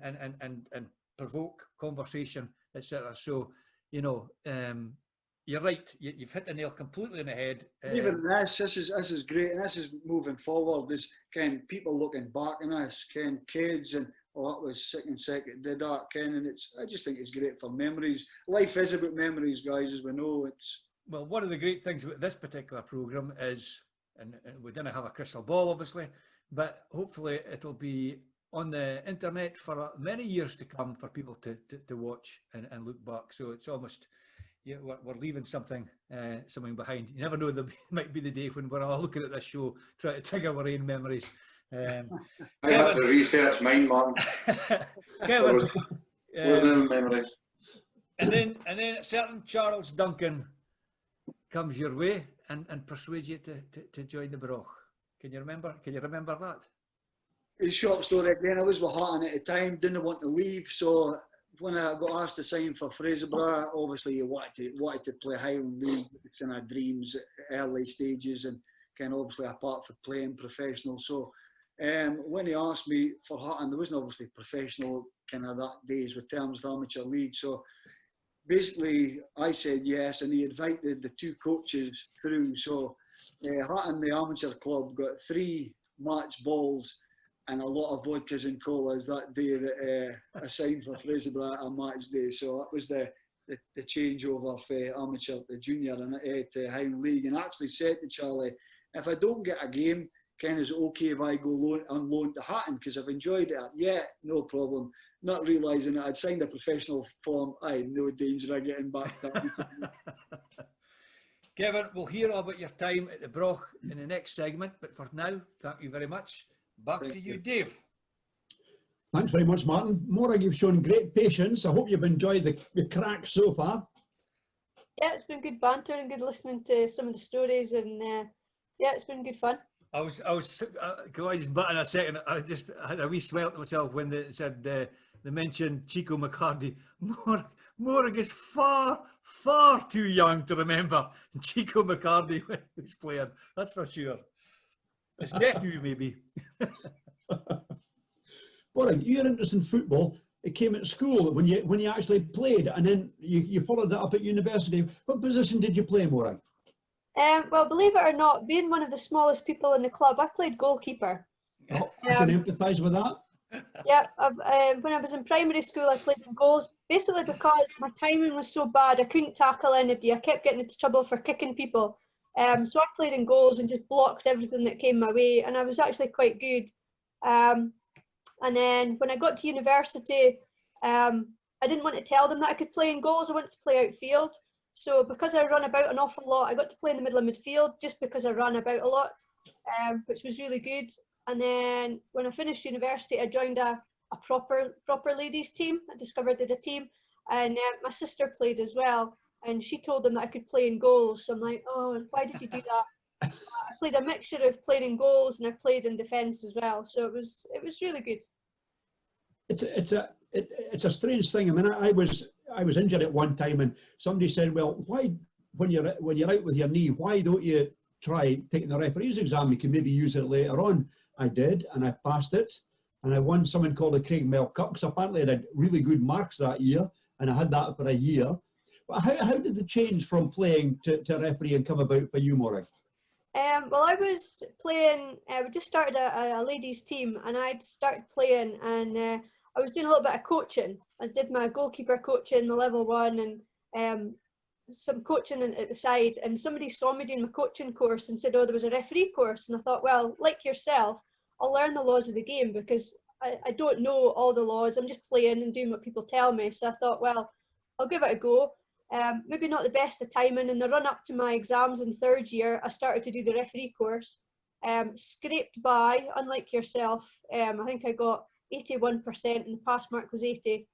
provoke conversation, etc. So, you know, you're right. You've hit the nail completely on the head. Even this is great, and this is moving forward. There's kind of people looking back on this, kind of kids, and that was sick and sick. It did that, Ken, and I just think it's great for memories. Life is about memories, guys, as we know. Well, one of the great things about this particular programme is, and we didn't have a crystal ball, obviously, but hopefully it'll be on the internet for many years to come for people to watch and look back. So it's almost, yeah, we're leaving something behind. You never know, there might be the day when we're all looking at this show, trying to trigger our own memories. I have to research mine, Martin. Kevin, wasn't in memories. And then a certain Charles Duncan comes your way and persuades you to join the Broch. Can you remember that? It's a short story again. I was with Hutton at the time, didn't want to leave, so when I got asked to sign for Fraserburgh, obviously you wanted to play Highland League, kind of dreams at early stages, and kind of obviously apart from playing professional. So when he asked me for Hutton, there wasn't obviously professional kind of that days with terms of amateur league. So basically I said yes, and he invited the two coaches through. So Hutton, the amateur club, got 3 match balls and a lot of vodkas and colas that day that I signed for Fraserburgh a match day. So that was the changeover for amateur to junior and to Highland League. And I actually said to Charlie, if I don't get a game, Ken, is it okay if I go on loan to Hutton, because I've enjoyed it? Yeah, no problem. Not realising that I'd signed a professional form, I had no danger of getting back that. Kevin, we'll hear all about your time at the Broch in the next segment, but for now, thank you very much. Back to you, Dave. Thanks very much, Martin. Morag, you've shown great patience. I hope you've enjoyed the crack so far. Yeah, it's been good banter and good listening to some of the stories, and yeah, it's been good fun. I was, go on, just button a second. I had a wee swell to myself when they said they mentioned Chico McCarthy. Morag is far too young to remember Chico McCarthy when he was playing. That's for sure. His nephew, maybe. Morag, your interest in football, it came at school when you actually played, and then you followed that up at university. What position did you play, Morag? Well, believe it or not, being one of the smallest people in the club, I played goalkeeper. Oh, I can empathise with that. Yeah, when I was in primary school, I played in goals, basically because my timing was so bad, I couldn't tackle anybody. I kept getting into trouble for kicking people. So I played in goals and just blocked everything that came my way, and I was actually quite good. And then when I got to university, I didn't want to tell them that I could play in goals. I wanted to play outfield. So because I run about an awful lot, I got to play in the middle of midfield just because I ran about a lot, which was really good. And then when I finished university, I joined a proper ladies team. I discovered that a team, and my sister played as well. And she told them that I could play in goals. So I'm like, oh, why did you do that? I played a mixture of playing in goals and I played in defence as well. So it was really good. It's a strange thing. I mean, I was injured at one time, and somebody said, well, why when you're out with your knee, why don't you try taking the referee's exam? You can maybe use it later on. I did, and I passed it, and I won something called the Craig Mell Cup, because apparently I had really good marks that year, and I had that for a year. But how did the change from playing to refereeing come about for you, Morag? Well, I was playing, we just started a ladies team, and I'd started playing, and I was doing a little bit of coaching. I did my goalkeeper coaching, the level 1, and some coaching at the side, and somebody saw me doing my coaching course and said, oh, there was a referee course, and I thought, well, like yourself, I'll learn the laws of the game, because I don't know all the laws. I'm just playing and doing what people tell me. So I thought, well, I'll give it a go. Maybe not the best of timing. In the run up to my exams in 3rd year, I started to do the referee course. Scraped by, unlike yourself. I think I got 81% and the pass mark was 80,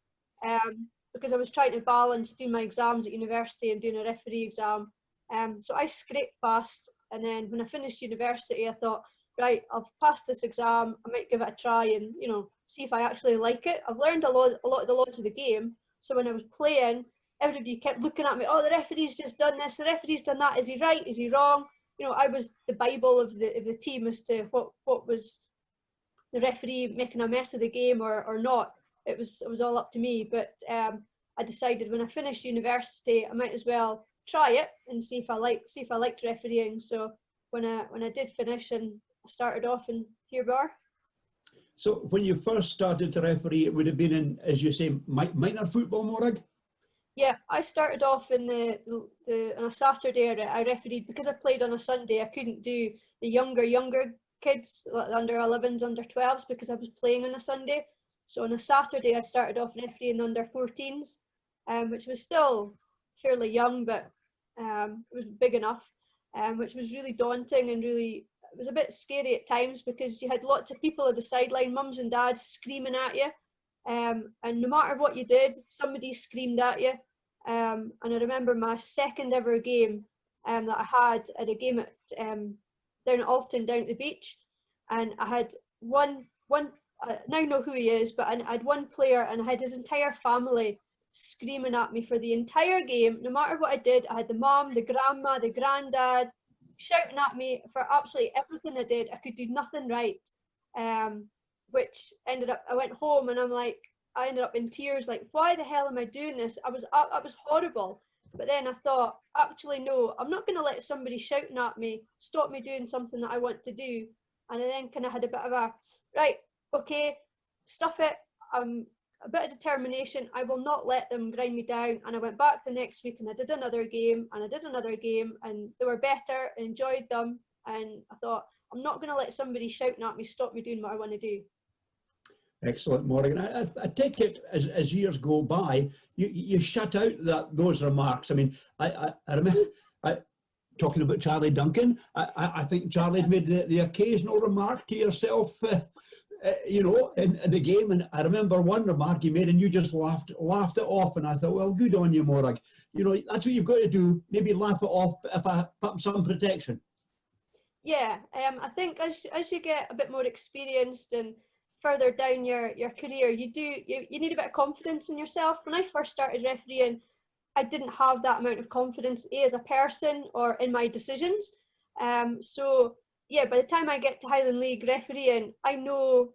because I was trying to balance doing my exams at university and doing a referee exam. So I scraped past, and then when I finished university, I thought, right, I've passed this exam, I might give it a try and, you know, see if I actually like it. I've learned a lot of the laws of the game, so when I was playing, everybody kept looking at me, oh, the referee's just done this, the referee's done that, is he right, is he wrong? You know, I was the Bible of the team as to what was the referee making a mess of the game or not. It was all up to me. But I decided when I finished university, I might as well try it and see if I liked refereeing. So when I did finish and I started off, and here we are. So when you first started to referee, it would have been in, as you say, minor football, Morag? Yeah, I started off in on a Saturday. I refereed because I played on a Sunday. I couldn't do the younger kids, under 11s, under 12s, because I was playing on a Sunday. So on a Saturday, I started off refereeing under 14s, which was still fairly young, but it was big enough, which was really daunting and really, it was a bit scary at times, because you had lots of people at the sideline, mums and dads, screaming at you. And no matter what you did, somebody screamed at you. And I remember my second ever game that I had at a game at down at Alton, down at the beach, and I had one I now know who he is, but I had one player, and I had his entire family screaming at me for the entire game. No matter what I did, I had the mom, the grandma, the granddad shouting at me for absolutely everything I did. I could do nothing right. Which ended up, I went home and I ended up in tears, like, why the hell am I doing this? I was horrible. But then I thought, actually, no, I'm not going to let somebody shouting at me stop me doing something that I want to do. And I then kind of had a bit of a, right, okay, stuff it. A bit of determination. I will not let them grind me down. And I went back the next week and I did another game and I did another game, and they were better, I enjoyed them. And I thought, I'm not going to let somebody shouting at me stop me doing what I want to do. Excellent, Morgan. I take it as years go by, you shut out those remarks. I mean, I remember talking about Charlie Duncan. I think Charlie made the occasional remark to yourself you know, in the game. And I remember one remark you made, and you just laughed it off. And I thought, well, good on you, Morag. You know, that's what you've got to do. Maybe laugh it off if I put some protection. Yeah, I think as you get a bit more experienced and further down your career, you need a bit of confidence in yourself. When I first started refereeing, I didn't have that amount of confidence as a person or in my decisions. So yeah, by the time I get to Highland League refereeing, I know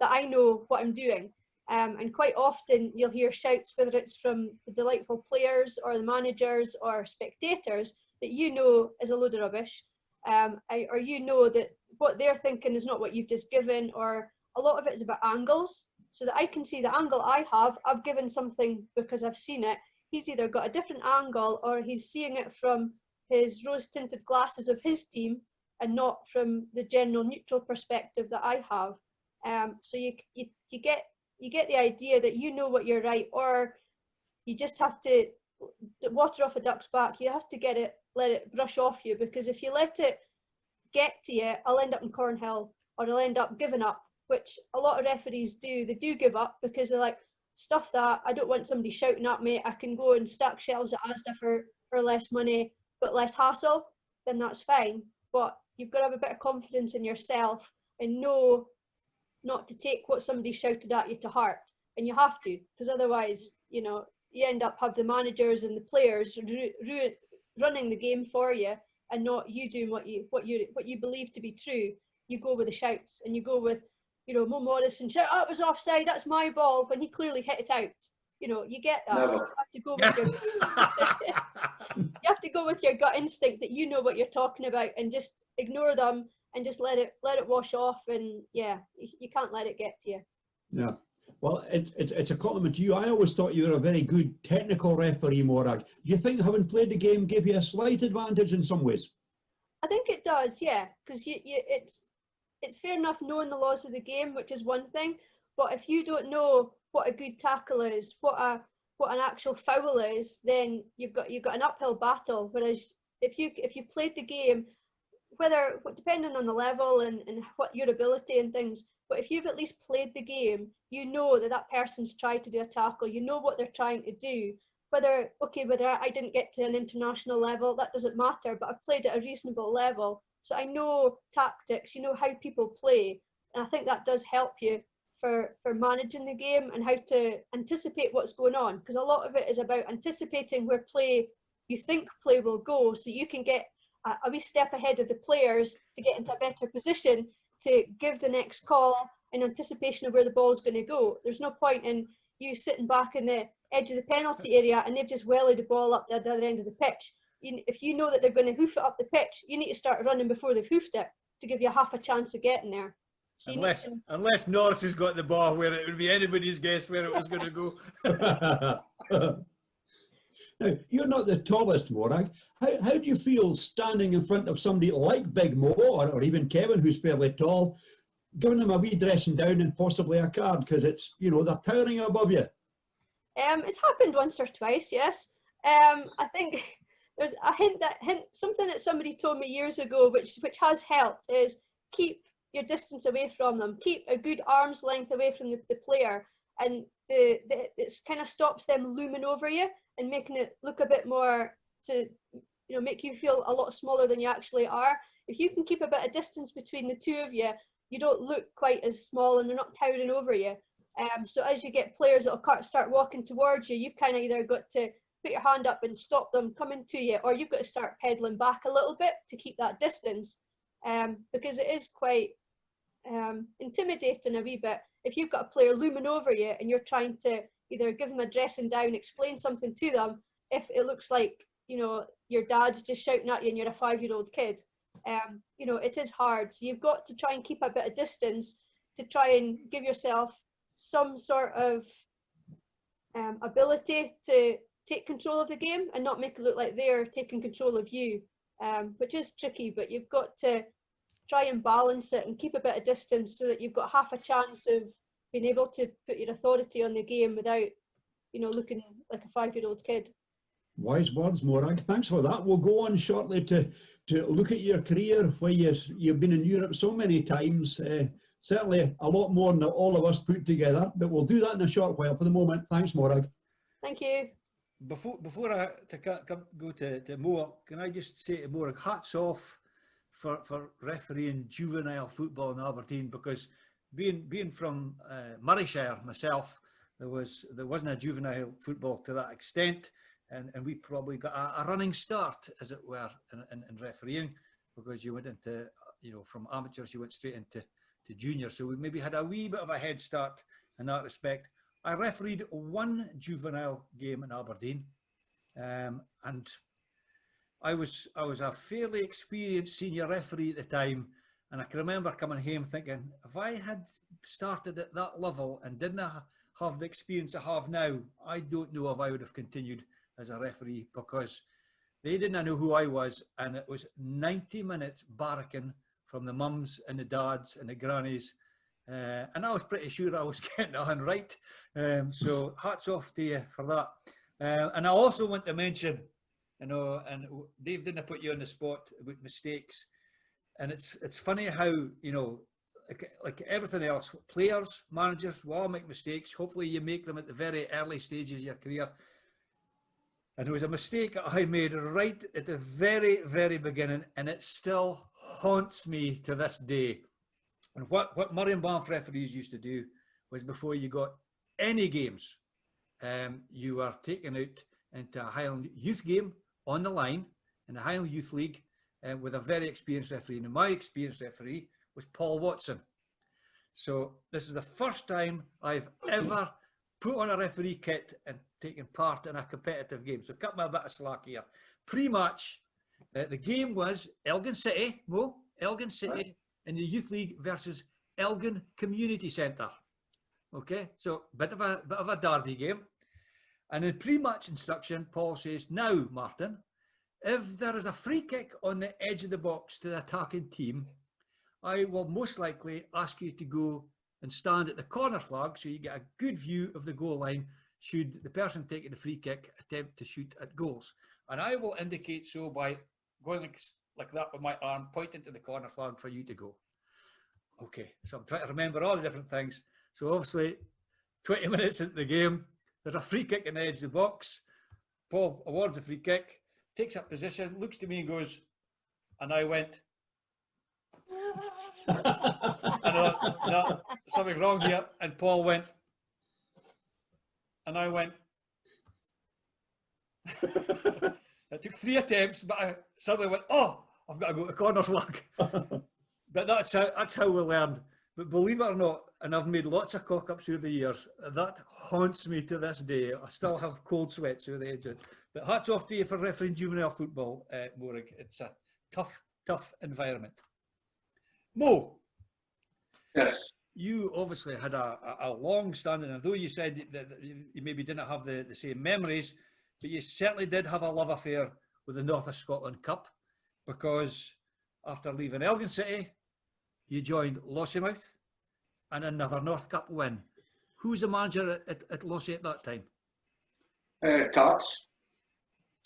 what I'm doing. And quite often you'll hear shouts, whether it's from the delightful players or the managers or spectators, that you know is a load of rubbish. Or you know that what they're thinking is not what you've just given, or a lot of it is about angles, so that I can see the angle I've given something because I've seen it. He's either got a different angle or he's seeing it from his rose-tinted glasses of his team and not from the general neutral perspective that I have. So you get the idea that you know what you're right, or you just have to water off a duck's back. You have to let it brush off you, because if you let it get to you, I'll end up in Cornhill, or I'll end up giving up, which a lot of referees do. They do give up because they're like, stuff that, I don't want somebody shouting at me. I can go and stack shelves at Asda for less money but less hassle. Then that's fine. But you've got to have a bit of confidence in yourself and know not to take what somebody shouted at you to heart. And you have to, because otherwise, you know, you end up have the managers and the players running the game for you, and not you doing what you believe to be true. You go with the shouts, and you go with, you know, Morrison shout, "Oh, it was offside, that's my ball," when he clearly hit it out. You know, you get that. Never. You have to go with your you have to go with your gut instinct that you know what you're talking about, and just ignore them and just let it wash off. And yeah, you can't let it get to you. Yeah. Well, it's a compliment to you. I always thought you were a very good technical referee, Morag. Do you think having played the game gave you a slight advantage in some ways? I think it does, yeah, because it's fair enough knowing the laws of the game, which is one thing, but if you don't know what a good tackle is, what an actual foul is, then you've got an uphill battle. Whereas if you've played the game, whether depending on the level and what your ability and things, but if you've at least played the game, you know that person's tried to do a tackle, you know what they're trying to do. Whether I didn't get to an international level, that doesn't matter, but I've played at a reasonable level. So I know tactics, you know how people play. And I think that does help you for managing the game and how to anticipate what's going on. Because a lot of it is about anticipating where you think play will go, so you can get a wee step ahead of the players to get into a better position to give the next call in anticipation of where the ball's going to go. There's no point in you sitting back in the edge of the penalty area and they've just wellied the ball up the other end of the pitch. If you know that they're going to hoof it up the pitch, you need to start running before they've hoofed it to give you half a chance of getting there. So unless Norris has got the ball, where it would be anybody's guess where it was going to go. Now, you're not the tallest, Morag. How do you feel standing in front of somebody like Big Mo, or even Kevin, who's fairly tall, giving them a wee dressing down and possibly a card, because it's, you know, they're towering above you? It's happened once or twice, yes. I think there's a hint something that somebody told me years ago, which has helped, is keep your distance away from them. Keep a good arm's length away from the player, and it kind of stops them looming over you and making it look a bit more to, you know, make you feel a lot smaller than you actually are. If you can keep a bit of distance between the two of you, you don't look quite as small and they're not towering over you. So as you get players that will start walking towards you, you've kind of either got to put your hand up and stop them coming to you, or you've got to start pedaling back a little bit to keep that distance, because it is quite intimidating a wee bit if you've got a player looming over you and you're trying to either give them a dressing down, explain something to them, if it looks like, you know, your dad's just shouting at you and you're a 5-year-old kid. You know, it is hard. So you've got to try and keep a bit of distance to try and give yourself some sort of ability to take control of the game and not make it look like they're taking control of you, which is tricky, but you've got to try and balance it and keep a bit of distance so that you've got half a chance of being able to put your authority on the game without, you know, looking like a 5-year-old kid. Wise words, Morag. Thanks for that. We'll go on shortly to look at your career, where you've been in Europe so many times, certainly a lot more than all of us put together, but we'll do that in a short while. For the moment, thanks, Morag. Thank you. Before I go to Mo, can I just say to Morag, hats off for refereeing juvenile football in Aberdeen, because being from Murrayshire myself, there wasn't a juvenile football to that extent, and we probably got a running start, as it were, in refereeing, because you went into, from amateurs you went straight into junior, so we maybe had a wee bit of a head start in that respect. I refereed one juvenile game in Aberdeen, and I was a fairly experienced senior referee at the time, and I can remember coming home thinking, if I had started at that level and didn't have the experience I have now, I don't know if I would have continued as a referee, because they didn't know who I was, and it was 90 minutes barracking from the mums and the dads and the grannies, and I was pretty sure I was getting it on right. So hats off to you for that. And I also want to mention, and Dave didn't put you on the spot with mistakes, and it's funny how, like everything else, players, managers, we all make mistakes. Hopefully you make them at the very early stages of your career. And there was a mistake I made right at the very, very beginning, and it still haunts me to this day. And what Murray and Banff referees used to do was, before you got any games, you were taken out into a Highland youth game on the line in the Highland Youth League with a very experienced referee. And my experienced referee was Paul Watson. So this is the first time I've ever put on a referee kit and taken part in a competitive game. So cut me a bit of slack here. Pre-match, the game was Elgin City, Elgin City in the Youth League versus Elgin Community Centre. Okay, so bit of a derby game. And in pre-match instruction, Paul says, now, Martin, if there is a free kick on the edge of the box to the attacking team, I will most likely ask you to go and stand at the corner flag so you get a good view of the goal line should the person taking the free kick attempt to shoot at goals. And I will indicate so by going like that with my arm, pointing to the corner flag for you to go. Okay, so I'm trying to remember all the different things. So obviously, 20 minutes into the game, there's a free kick in the edge of the box. Paul awards a free kick, takes up position, looks to me and goes, and I went, and I thought, no, something wrong here. And Paul went, and I went. It took 3 attempts, but I suddenly went, oh, I've got to go to corner flag. But that's how we learned. But believe it or not, and I've made lots of cock-ups over the years, that haunts me to this day. I still have cold sweats over the edge of it. But hats off to you for refereeing juvenile football, Morag. It's a tough environment. Mo. Yes. You obviously had a long standing, although you said that you maybe didn't have the same memories, but you certainly did have a love affair with the North of Scotland Cup, because after leaving Elgin City, you joined Lossiemouth and another North Cup win. Who was the manager at Lossie at that time? Tarts.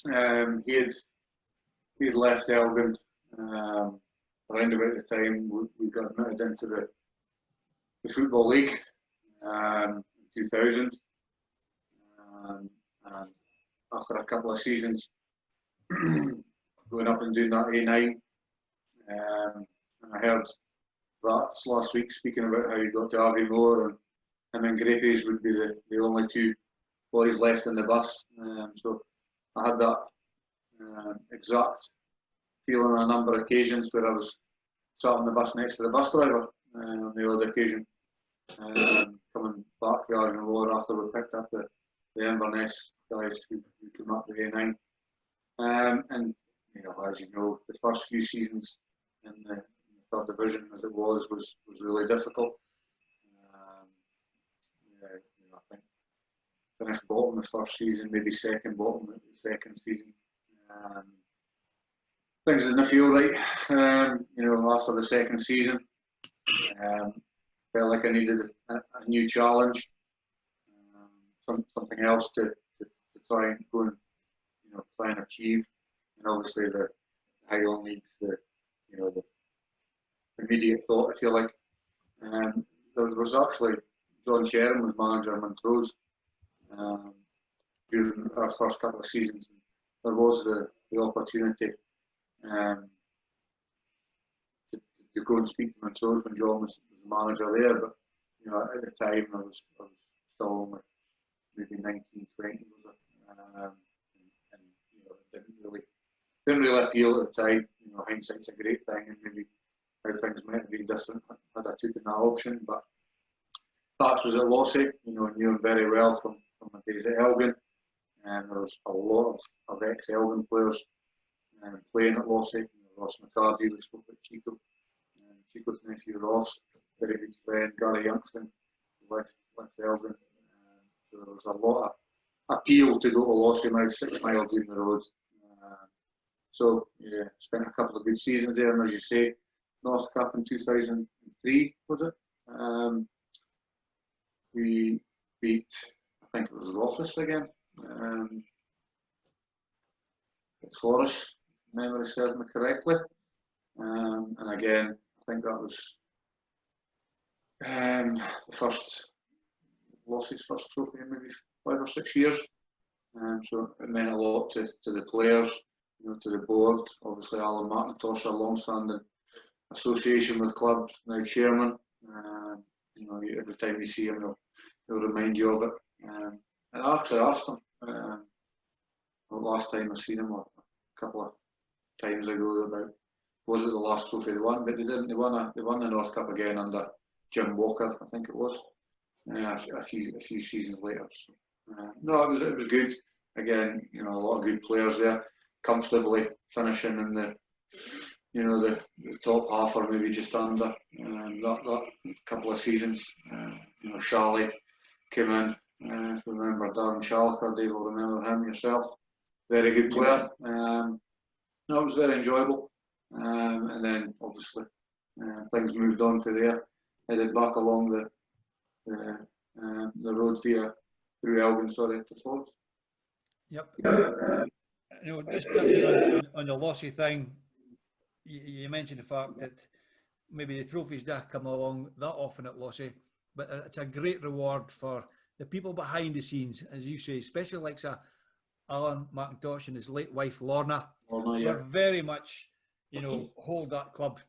He had left Elgin around about the time we got admitted into the Football League in 2000. And after a couple of seasons going up and doing that A9, and I heard Rats last week speaking about how he got to Aviemore, and him and Grapies would be the only 2 boys left in the bus. So I had that exact feeling on a number of occasions where I was sat on the bus next to the bus driver on the odd occasion, coming back to Aviemore after we picked up the Inverness guys who came up the A9. And as you know, the first few seasons in the 3rd division, as it was really difficult. I think finished bottom the first season, maybe second bottom the second season. Things didn't feel right, after the second season. Felt like I needed a new challenge, something else to try and go and try and achieve. And obviously the Highland League's the immediate thought, if you like. There was actually, John Sherrin was manager of Montrose during our first couple of seasons. There was the opportunity to go and speak to Montrose when John was the manager there, but you know, at the time I was still only maybe 19, 20, was it? And you know, it didn't really appeal at the time. You know, hindsight's a great thing, and maybe how things might have been different had I taken that option. But Pax was at Lossy, you know, knew him very well from my days at Elgin, and there was a lot of ex-Elgin players playing at Lossy. You know, Ross McCarty, we spoke about Chico, Chico's nephew Ross, very good friend, Gary Youngston, left Elgin. So there was a lot of appeal to go to Lossy now, 6 miles down the road. So yeah, spent a couple of good seasons there, and as you say, North Cup in 2003, was it? We beat, I think it was Rothes again. It's Forest, if memory serves me correctly. And again, I think that was Lossy's first trophy in maybe 5 or 6 years. So it meant a lot to the players, you know, to the board. Obviously, Alan McIntosh, a long-standing association with clubs, now chairman. You know, every time you see him, he'll remind you of it. And I actually asked him the last time I seen him, a couple of times ago, about was it the last trophy they won, but they didn't. They won the North Cup again under Jim Walker, I think it was, a few seasons later. So, no, it was good. Again, you know, a lot of good players there, comfortably finishing in the top half or maybe just under. That couple of seasons, you know, Charlie came in. If you remember Darren Schalker, Dave will remember him yourself. Very good player. No, it was very enjoyable. And then obviously things moved on from there. Headed back along the road through Elgin, to Forest. Yep. You know, just touching on the Lossy thing, you mentioned the fact that maybe the trophies don't come along that often at Lossy, but it's a great reward for the people behind the scenes, as you say, especially like Alan McIntosh and his late wife Lorna. Yeah. We're very much, you know, hold that club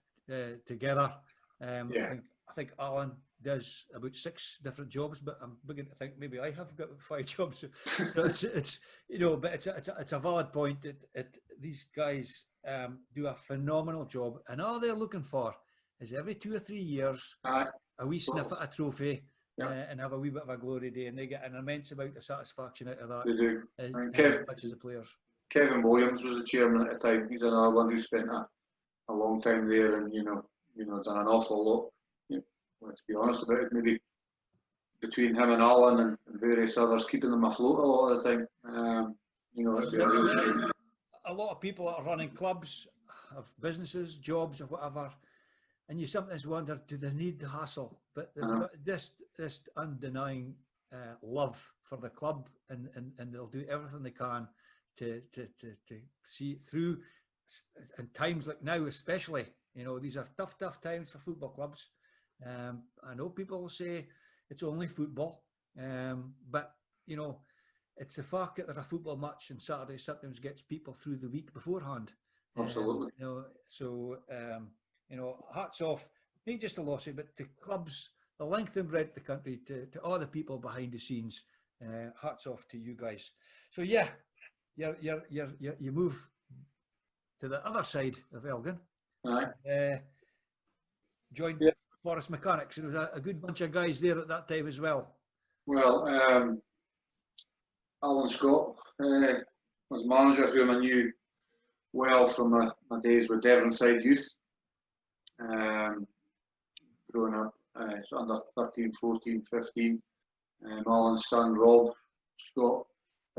together. I think Alan does about 6 different jobs, but I'm beginning to think maybe I have got 5 jobs. So it's you know, but it's a valid point that these guys do a phenomenal job, and all they're looking for is every 2 or 3 years a wee sniff at a trophy. And have a wee bit of a glory day, and they get an immense amount of satisfaction out of that. They do. As much as the players. Kevin Williams was the chairman at the time. He's another one who spent a long time there, and you know, done an awful lot. You know, let's be honest about it. Maybe between him and Alan and various others, keeping them afloat a lot of the time. You know, it'd be a real shame. A lot of people that are running clubs, have businesses, jobs, or whatever. And you sometimes wonder, do they need the hassle? But they've got this undenying love for the club, and they'll do everything they can to see it through. In times like now, especially, you know, these are tough times for football clubs. I know people will say it's only football, but you know, it's the fact that there's a football match on Saturday sometimes gets people through the week beforehand. Absolutely. You know, so. You know, hats off, not just to Lossy, but to clubs, the length and breadth of the country, to all the people behind the scenes. Hats off to you guys. So yeah, you move to the other side of Elgin. Joined Forest Mechanics, and there was a good bunch of guys there at that time as well. Well, Alan Scott was manager, whom I knew well from my days with Devonside Youth. Growing up, so under 13, 14, 15. Alan's son Rob Scott,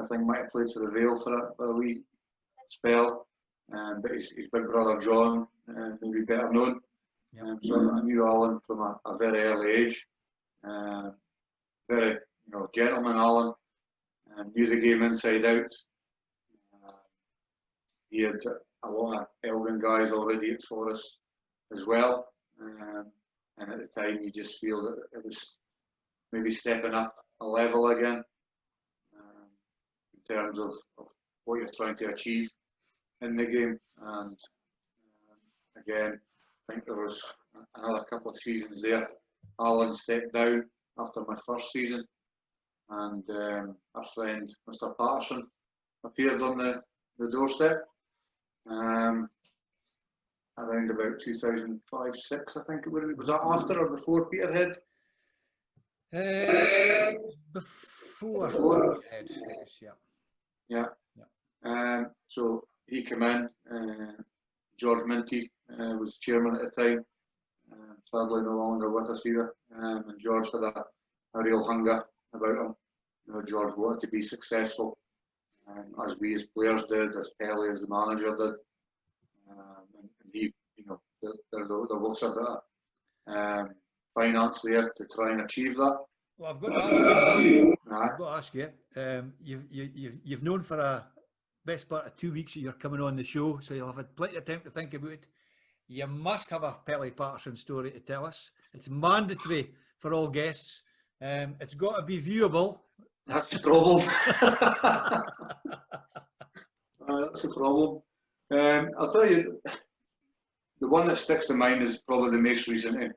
I think, might have played for the Vale for a wee spell, but his big brother John, maybe better known. So I knew Alan from a very early age. Very, you know, gentleman Alan, knew the game inside out. He had a lot of Elgin guys already at Forest as well. and at the time you just feel that it was maybe stepping up a level again in terms of what you're trying to achieve in the game. And again, I think there was another couple of seasons there. Alan stepped down after my first season, and our friend Mr. Patterson appeared on the doorstep around about 2005-06, I think it would have been. Was that after or before Peterhead? It was before. Peterhead, I think it's, Yeah. So he came in. George Minty was chairman at the time. Sadly, no longer with us either. And George had a real hunger about him. You know, George wanted to be successful, as we as players did, as Pelly as the manager did. And he, you know, there was a bit of finance there to try and achieve that. Well, I've got to ask you. I've got to ask you. You've known for a best part of 2 weeks that you're coming on the show, so you'll have had plenty of time to think about it. You must have a Pelly Patterson story to tell us. It's mandatory for all guests. It's got to be viewable. That's the problem. That's the problem. I'll tell you, the one that sticks to mind is probably the most recent one.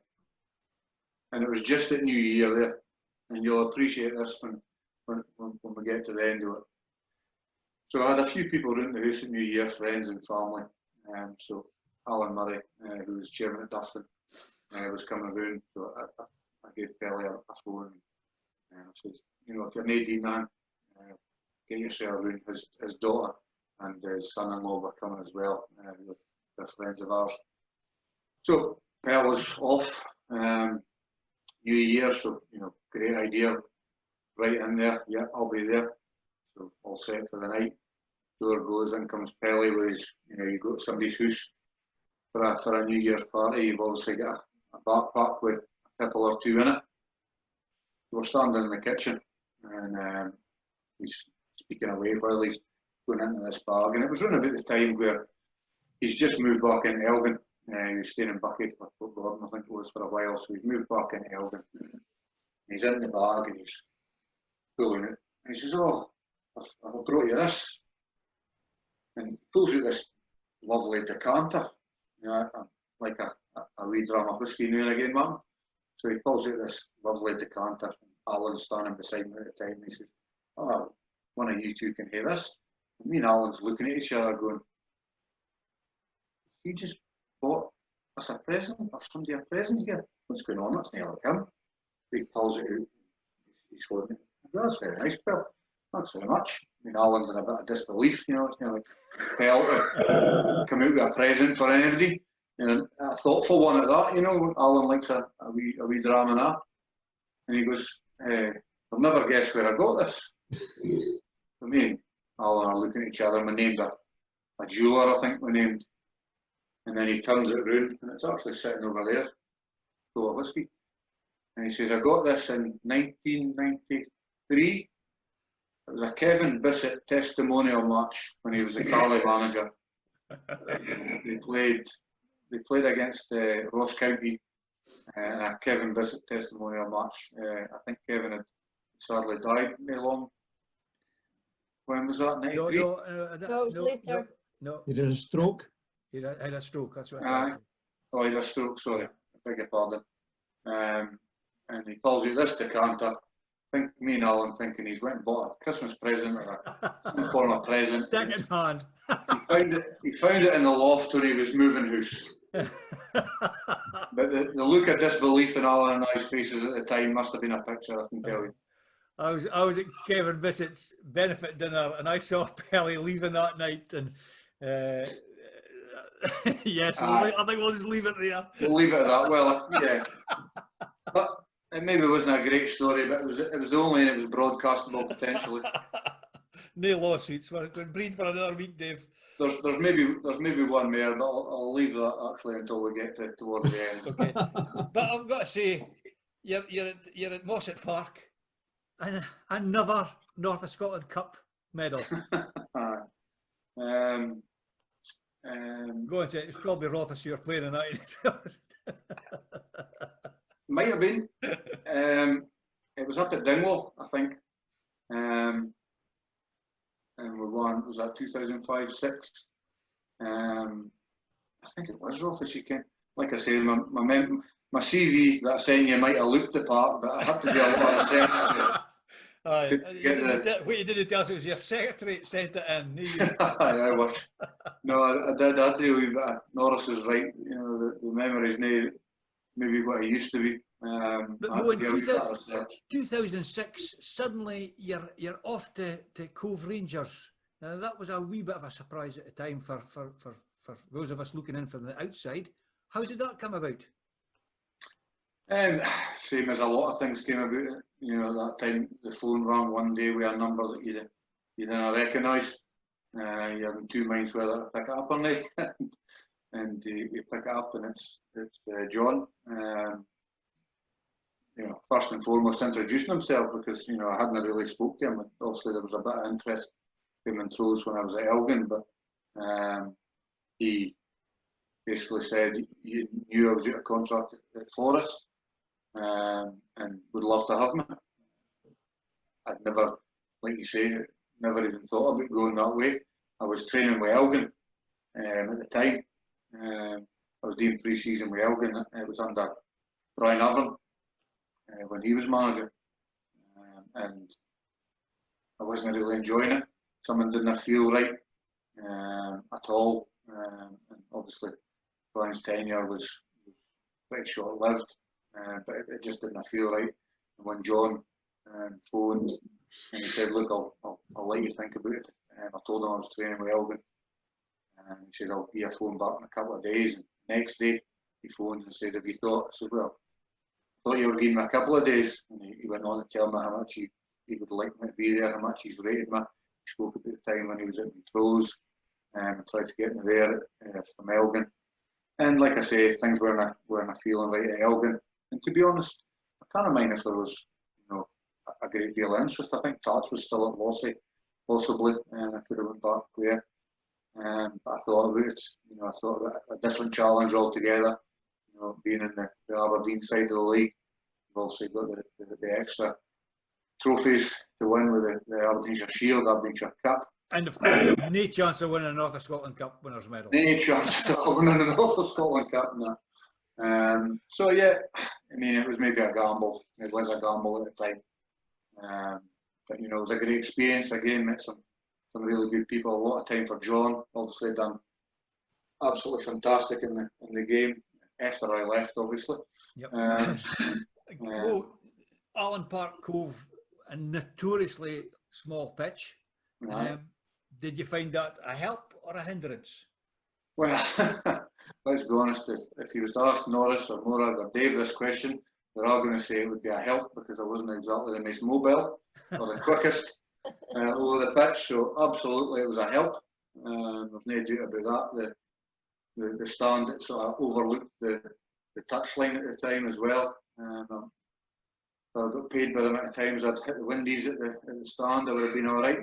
And it was just at New Year there. And you'll appreciate this when we get to the end of it. So I had a few people around the house at New Year, friends and family. So Alan Murray, who was chairman at Dufton, was coming around. So I gave Pelly a phone. And I says, you know, if you're Nadine, man, get yourself around. His daughter and his son-in-law were coming as well. They're friends of ours. So Pelly was off. New Year, so, you know, great idea. Right in there, yeah, I'll be there. So all set for the night. Door goes, in comes Pelly with his, you know, you go to somebody's house for a New Year's party, you've obviously got a backpack with a tipple or two in it. We're standing in the kitchen, and he's speaking away while he's going into this bag. And it was around about the time where he's just moved back into Elgin. He was staying in Bucket with Gordon, I think it was, for a while. So he's moved back into Elgin. He's in the bag and he's pulling it. And he says, "Oh, I've brought you this." And he pulls out this lovely decanter. You know, like a wee dram of whiskey now and again, Martin. So he pulls out this lovely decanter. Alan's standing beside me at the time. And he says, "Oh, one of you two can have this." And me and Alan's looking at each other going, "He just bought us a present, or somebody a present here. What's going on? That's not like him." He pulls it out. He's holding it. "That's very nice, Bill. Thanks very much." I mean, Alan's in a bit of disbelief, you know, it's not like Bill to come out with a present for anybody. And a thoughtful one at that, you know. Alan likes a wee drama and that. And he goes, "I'll never guess where I got this." For me and Alan are looking at each other, and we named a jeweller, I think we named. And then he turns it round, and it's actually sitting over there, full of whiskey. And he says, "I got this in 1993. It was a Kevin Bissett testimonial match when he was the Carley manager. They played against Ross County in a Kevin Bissett testimonial match. I think Kevin had sadly died not long. When was that? 93? No, it was later. No. He did a stroke. He had a stroke, that's what Oh, he had a stroke, sorry. I beg your pardon. And he pulls out this decanter. I think me and Alan thinking he's went and bought a Christmas present or some form of present. Second hand. He found it in the loft when he was moving house. But the look of disbelief in Alan and I's faces at the time must have been a picture, I can tell you. I was at Kevin Bissett's benefit dinner and I saw Pelly leaving that night, and yes, I think we'll just leave it there. We'll leave it at that. Well, yeah. But it maybe wasn't a great story, but it was the only, and it was broadcastable potentially. No lawsuits. We're going to breathe for another week, Dave. There's maybe one more, but I'll leave that actually until we get towards the end. Okay. But I've got to say, you're at Mossett Park, and another North of Scotland Cup medal. Go on, say it's probably Rothes you're playing tonight. might have been. It was up at Dingwall, I think. And we won, was that 2005-06? I think it was Rough as you can. Like I say, my CV that I sent you might have looked the part, but I had to do a lot of research to get the... What you didn't tell us, it was your secretary that sent it in. I was. No, I did do a wee bit of Norris is right, you know, the memory's maybe what it used to be. But I had to do a wee bit of research. 2006, suddenly you're off to Cove Rangers. That was a wee bit of a surprise at the time for those of us looking in from the outside. How did that come about? Same as a lot of things came about. You know, that time the phone rang one day with a number that you didn't recognise. You're in two minds whether to pick it up or not. And you pick it up and it's John. You know, first and foremost introducing himself because, you know, I hadn't really spoke to him. Obviously there was a bit of interest in him in throws when I was at Elgin, but he basically said he knew I was out of contract at Forest and would love to have me. I'd never, like you say, never even thought about going that way. I was training with Elgin at the time. I was doing pre-season with Elgin. It was under Brian Irvine when he was manager, and I wasn't really enjoying it. Something didn't feel right at all, and obviously Brian's tenure was pretty short-lived, but it just didn't feel right. And when John phoned and he said, "Look, I'll let you think about it," I told him I was training with Elgin, and he said, "I'll give you a phone back in a couple of days." And next day he phoned and said, "Have you thought?" I said, "Well, I thought you were giving me a couple of days." And he went on to tell me how much he would like me to be there, how much he's rated me. He spoke about the time when he was at throws and tried to get me there from Elgin. And like I say, things weren't feeling right at Elgin. And to be honest, I can't mind if there was, you know, a great deal of interest. I think Tats was still at Lossy, possibly, and I could have went back there. But I thought about it, you know, I thought about a different challenge altogether. You know, being in the Aberdeen side of the league, you've also got the extra trophies to win with the Aberdeenshire Shield, Aberdeenshire Cup. And of course, no chance of winning a North of Scotland Cup winners' medal. No chance of winning the North of Scotland Cup, no. So yeah, I mean, it was maybe a gamble. It was a gamble at the time. But you know, it was a great experience. Again, met some really good people. A lot of time for John. Obviously done absolutely fantastic in the game after I left, obviously. Yep. Well, Allen Park Cove, a notoriously small pitch. Right. Did you find that a help or a hindrance? Well, let's be honest, if you was to ask Norris or Morag or Dave this question, they're all going to say it would be a help because I wasn't exactly the most mobile or the quickest over the pitch, so absolutely it was a help. There's no doubt about that. The stand it sort of overlooked the touchline at the time as well. If I got paid by the amount of times I'd hit the windies at the stand, I would have been all right.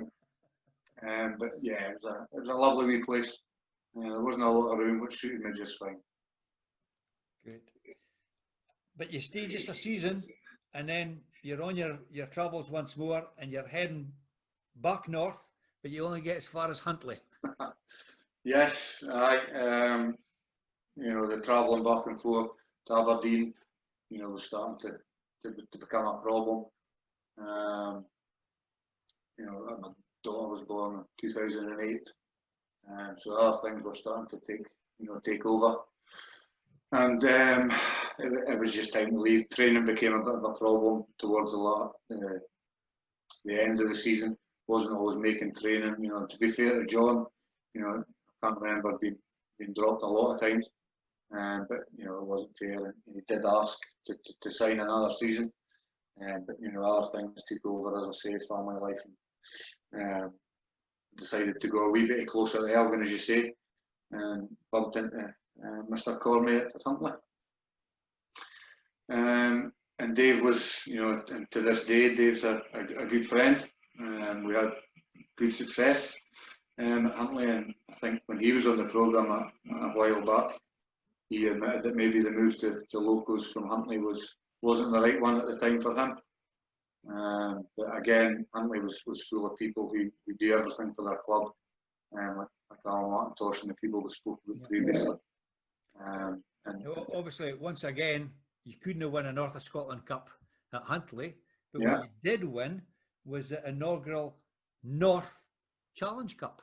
But yeah, it was a lovely wee place. There wasn't a lot of room, which suited me just fine. Good. But you stayed just a season, and then you're on your travels once more, and you're heading back north, but you only get as far as Huntly. Yes, you know, the travelling back and forth to Aberdeen, you know, was starting to become a problem. You know, my daughter was born in 2008, so other things were starting to take over, and it was just time to leave. Training became a bit of a problem towards the end of the season. Wasn't always making training. You know, to be fair to John, you know, I can't remember being dropped a lot of times, but you know, it wasn't fair. And he did ask to sign another season, but you know, other things took over, as I say, family life, and decided to go a wee bit closer to Elgin, as you say, and bumped into Mr. Cormier at Huntly. And Dave was, you know, and to this day, Dave's a good friend. We had good success at Huntly, and I think when he was on the programme a while back, he admitted that maybe the move to locals from Huntly was wasn't the right one at the time for him. But again, Huntly was full of people who do everything for their club, like Alan Martintosh and the people we spoke about previously. And obviously, once again, you couldn't have won a North of Scotland Cup at Huntly, but Yeah. what you did win was the inaugural North Challenge Cup.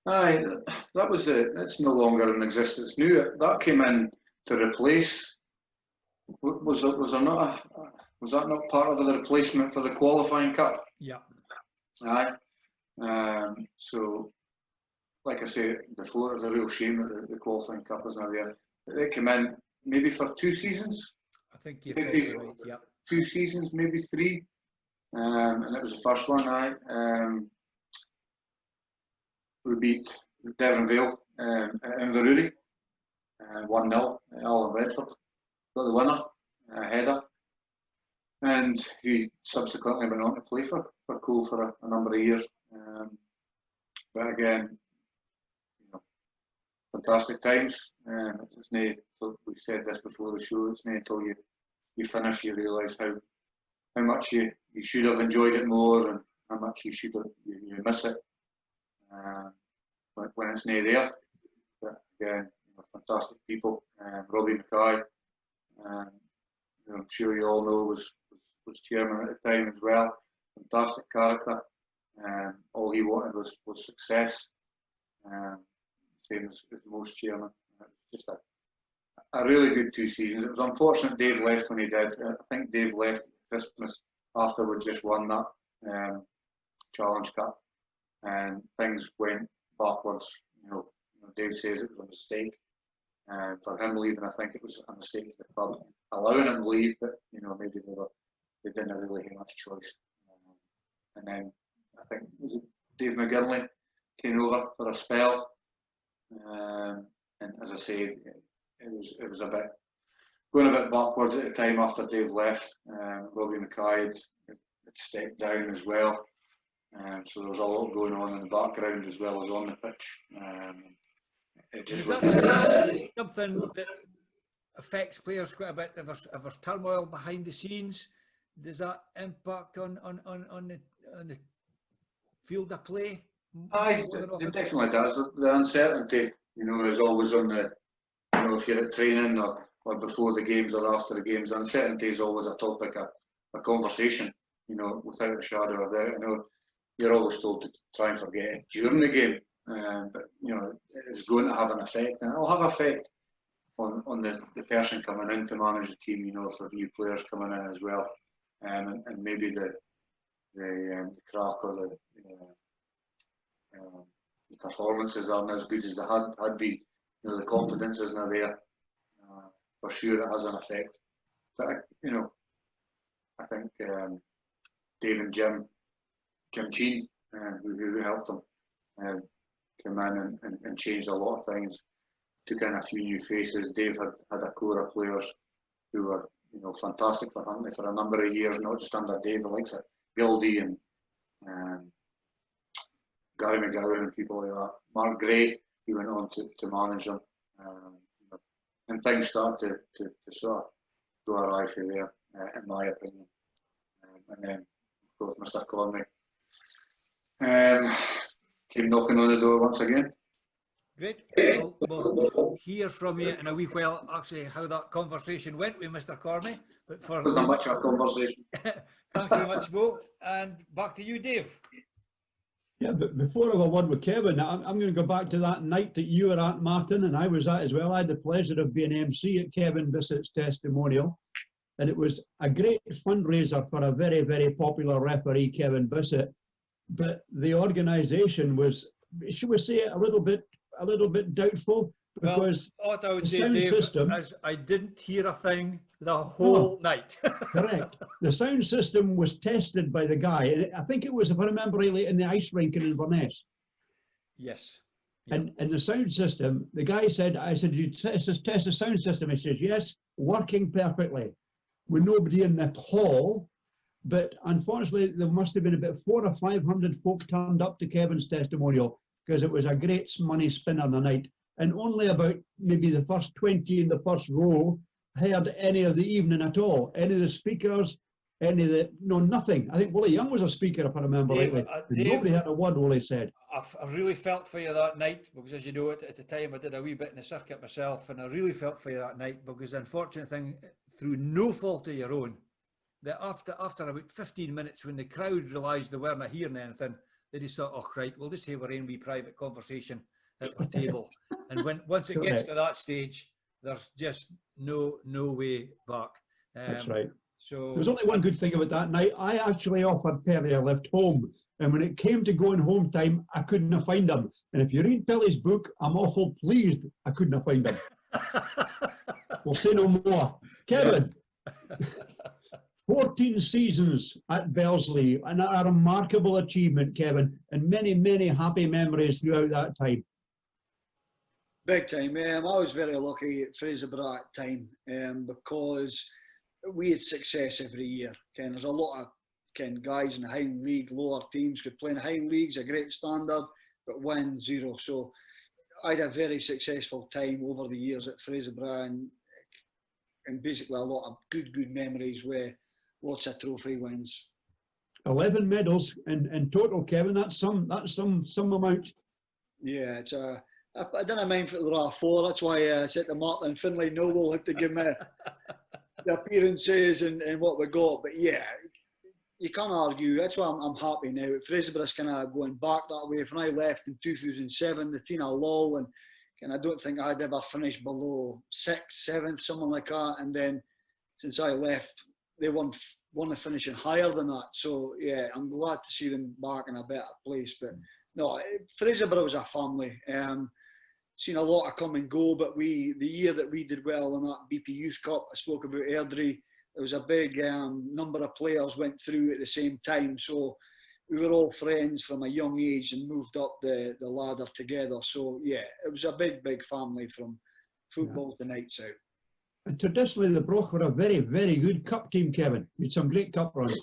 Aye, that was it's no longer in existence now. That came in to replace. Was that not part of the replacement for the qualifying cup? Yeah. Aye. So, like I say before, it's a real shame that the qualifying cup is not there. It came in maybe for 2 seasons. I think you're probably right. Yeah. 2 seasons, maybe 3. And it was the first one. We beat Devon Vale in Inverurie 1-0. Alan Redford got the winner, header, and he subsequently went on to play for Cole for a number of years. But again, fantastic times. It's not, so we said this before the show, it's not until you finish you realise how much you should have enjoyed it more, and how much you miss it when it's not there. But again, fantastic people. Robbie Mackay, I'm sure you all know, was chairman at the time as well. Fantastic character. All he wanted was success. Same as most chairman. Just a really good 2 seasons. It was unfortunate Dave left when he did. I think Dave left Christmas after we just won that Challenge Cup, and things went backwards. Dave says it was a mistake. For him leaving, I think it was a mistake for the club allowing him to leave, but maybe they didn't really have much choice. And then I think was it Dave McGinley came over for a spell, and as I said, it was going a bit backwards at the time after Dave left. Robbie Mackay had stepped down as well, so there was a lot going on in the background as well as on the pitch. It just Is that something that affects players quite a bit? If there's turmoil behind the scenes, does that impact on the field of play? Aye, it definitely does. The uncertainty, is always on the, if you're at training or before the games or after the games, uncertainty is always a topic of conversation, without a shadow of doubt. I know you're always told to try and forget it during the game, but it's going to have an effect, and it'll have effect on the person coming in to manage the team. If there's new players coming in as well, and maybe the crack or the performances aren't as good as they had been. The confidence isn't there. For sure, it has an effect. But I think Dave and Jim Cheen, who helped them, came in and changed a lot of things. Took in a few new faces. Dave had a core of players who were fantastic for Huntly for a number of years, not just under Dave, the likes of Gildy and Gary McGowan and people like that. Mark Gray, he went on to manage them, and things started to sort of go awry from there, in my opinion. And then, of course, Mr. Conley came knocking on the door once again. Great. We'll hear from you in a wee while, actually, how that conversation went with Mr. Corney. But for wasn't much of a conversation. Thanks very much, Mo. And back to you, Dave. Yeah, but before I have a word with Kevin, I'm going to go back to that night that you were at, Martin, and I was at as well. I had the pleasure of being MC at Kevin Bissett's testimonial, and it was a great fundraiser for a very, very popular referee, Kevin Bissett. But the organisation was, should we say, a little bit doubtful, because what I would the say, sound Dave, system, is I didn't hear a thing the whole night. Correct. The sound system was tested by the guy, and I think it was, if I remember rightly, in the ice rink in Inverness. Yes. And the sound system, the guy said, I said, you test the sound system? He says, yes, working perfectly. With nobody in the hall, but unfortunately there must have been about 400 or 500 folk turned up to Kevin's testimonial, because it was a great money spinner on the night. And only about maybe the first 20 in the first row heard any of the evening at all. Any of the speakers, any of the, no, nothing. I think Willie Young was a speaker, if I remember Dave, rightly. Dave, Nobody heard a word Willie said. I really felt for you that night because, as you know, at the time I did a wee bit in the circuit myself, and I really felt for you that night because the unfortunate thing, through no fault of your own, that after about 15 minutes, when the crowd realised they weren't hearing anything, they just thought, oh, right, we'll just have our own wee private conversation at our table. And once it gets to that stage, there's just no way back. That's right. So there was only one good thing about that night. I actually offered Pirie a lift home, and when it came to going home time, I couldn't find him. And if you read Billy's book, I'm awful pleased I couldn't find him. We'll say no more. Kevin, yes. 14 seasons at Belsley, and a remarkable achievement, Kevin, and many, many happy memories throughout that time. Big time. I was very lucky at Fraserburgh at the time because we had success every year. There's a lot of guys in the Highland League, lower teams could play in the Highland League's a great standard, but win zero. So I had a very successful time over the years at Fraserburgh, and basically a lot of good memories with lots of trophy wins. 11 medals in total, Kevin. That's some amount. Yeah, it's I didn't mind if there are 4. That's why I said to Martin Finlay, no, we'll have to give me the appearances and what we got. But yeah, you can't argue. That's why I'm happy now. Fraserburgh's kind of going back that way. When I left in 2007, the team of lull, and I don't think I'd ever finished below 6th, 7th, something like that. And then since I left, they won to finishing higher than that. So yeah, I'm glad to see them back in a better place. But no, Fraserburgh was a family. Seen a lot of come and go, but the year that we did well in that BP Youth Cup, I spoke about Airdrie, there was a big number of players went through at the same time. So we were all friends from a young age and moved up the ladder together. So yeah, it was a big family from football to nights out. And traditionally, the Broch were a very, very good cup team, Kevin. You had some great cup runs.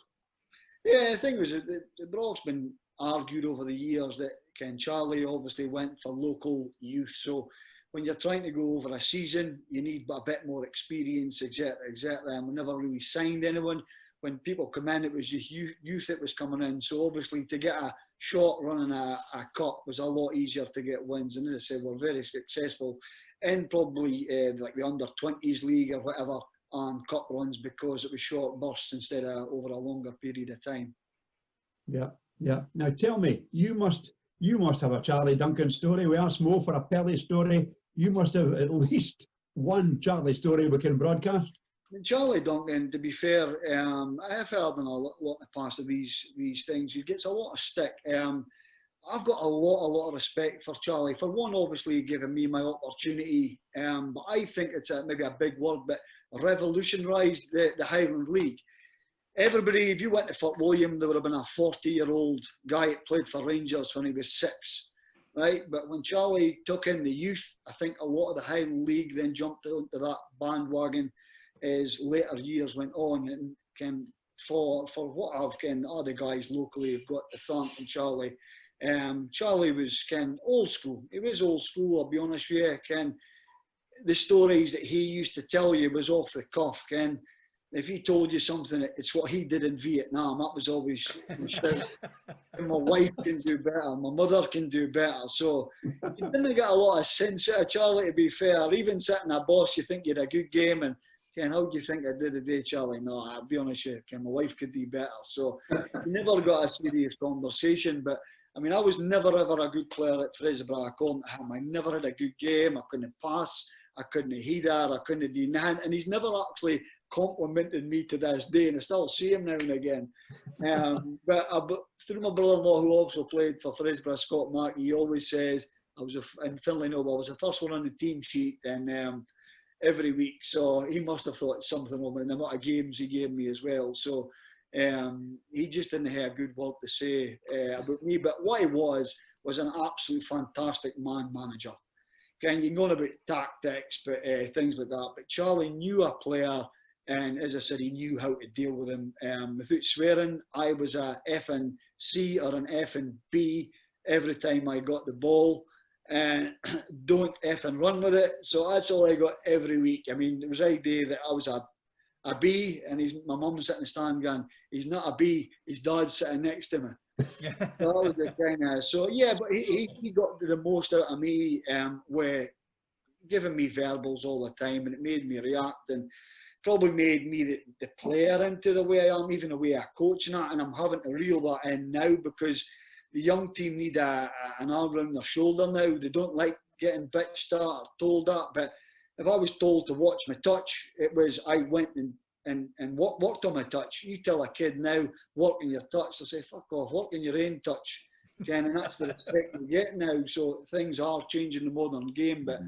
Yeah, the thing was, the Broch's been argued over the years that Charlie obviously went for local youth. So when you're trying to go over a season, you need a bit more experience, etc. And we never really signed anyone. When people come in, it was just youth that was coming in. So obviously to get a short run in a cup was a lot easier to get wins. And as I said, we're very successful in probably like the under-20s league or whatever, and cup runs because it was short bursts instead of over a longer period of time. Yeah. Now tell me, you must have a Charlie Duncan story. We asked Mo for a Pelly story. You must have at least one Charlie story we can broadcast. Charlie Duncan, to be fair, I have heard in a lot of the past of these things. He gets a lot of stick. I've got a lot of respect for Charlie. For one, obviously giving me my opportunity, but I think it's maybe a big word, but revolutionised the Highland League. Everybody, if you went to Fort William, there would have been a 40-year-old guy that played for Rangers when he was 6, right? But when Charlie took in the youth, I think a lot of the Highland League then jumped into that bandwagon as later years went on. And for what I've other guys locally have got to thank and Charlie. Charlie was old school. He was old school, I'll be honest with you. The stories that he used to tell you was off the cuff. If he told you something, it's what he did in Vietnam. That was always my wife can do better, my mother can do better. So you didn't get a lot of sense out of Charlie, to be fair. Even sitting a boss, you think you had a good game, and how do you think I did today, Charlie? No, I'll be honest with you, my wife could do better. So you never got a serious conversation. But I mean, I was never ever a good player at Fraserburgh, according to him. I never had a good game. I couldn't pass. I couldn't header. I couldn't do nothing. And he's never actually complimented me to this day, and I still see him now and again. But through my brother-in-law, who also played for Fraserburgh, Scott Mack, he always says, in Finlay Noble, I was the first one on the team sheet and every week. So he must have thought something of me, and the amount of games he gave me as well. So he just didn't have a good word to say about me. But what he was an absolute fantastic manager. You can go on about tactics, but things like that. But Charlie knew a player, and as I said, he knew how to deal with him. Without swearing, I was a F and C or an F and B every time I got the ball. don't effing run with it. So that's all I got every week. I mean, there was a day that I was a B, and my mum sitting in the stand going, he's not a B, his dad's sitting next to me. So that was the kind of, so yeah, but he got the most out of me with giving me verbals all the time, and it made me react, and probably made me the player into the way I am, even the way I coach and that, and I'm having to reel that in now because the young team need an arm around their shoulder now. They don't like getting bitched at or told that, but if I was told to watch my touch, it was I went and worked on my touch. You tell a kid now, work on your touch, they'll say, fuck off, work on your own touch. Ken, and that's the respect you get now. So things are changing in the modern game, but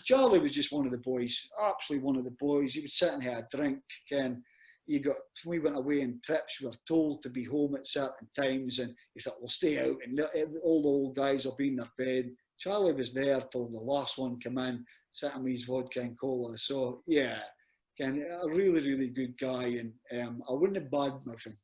Charlie was just one of the boys, absolutely one of the boys. He would sit and have a drink. Ken, we went away on trips, we were told to be home at certain times, and he thought, we'll stay out, and all the old guys will be in their bed. Charlie was there till the last one came in, sitting with his vodka and cola. So yeah, Ken, a really, really good guy, and I wouldn't have badmouthed him.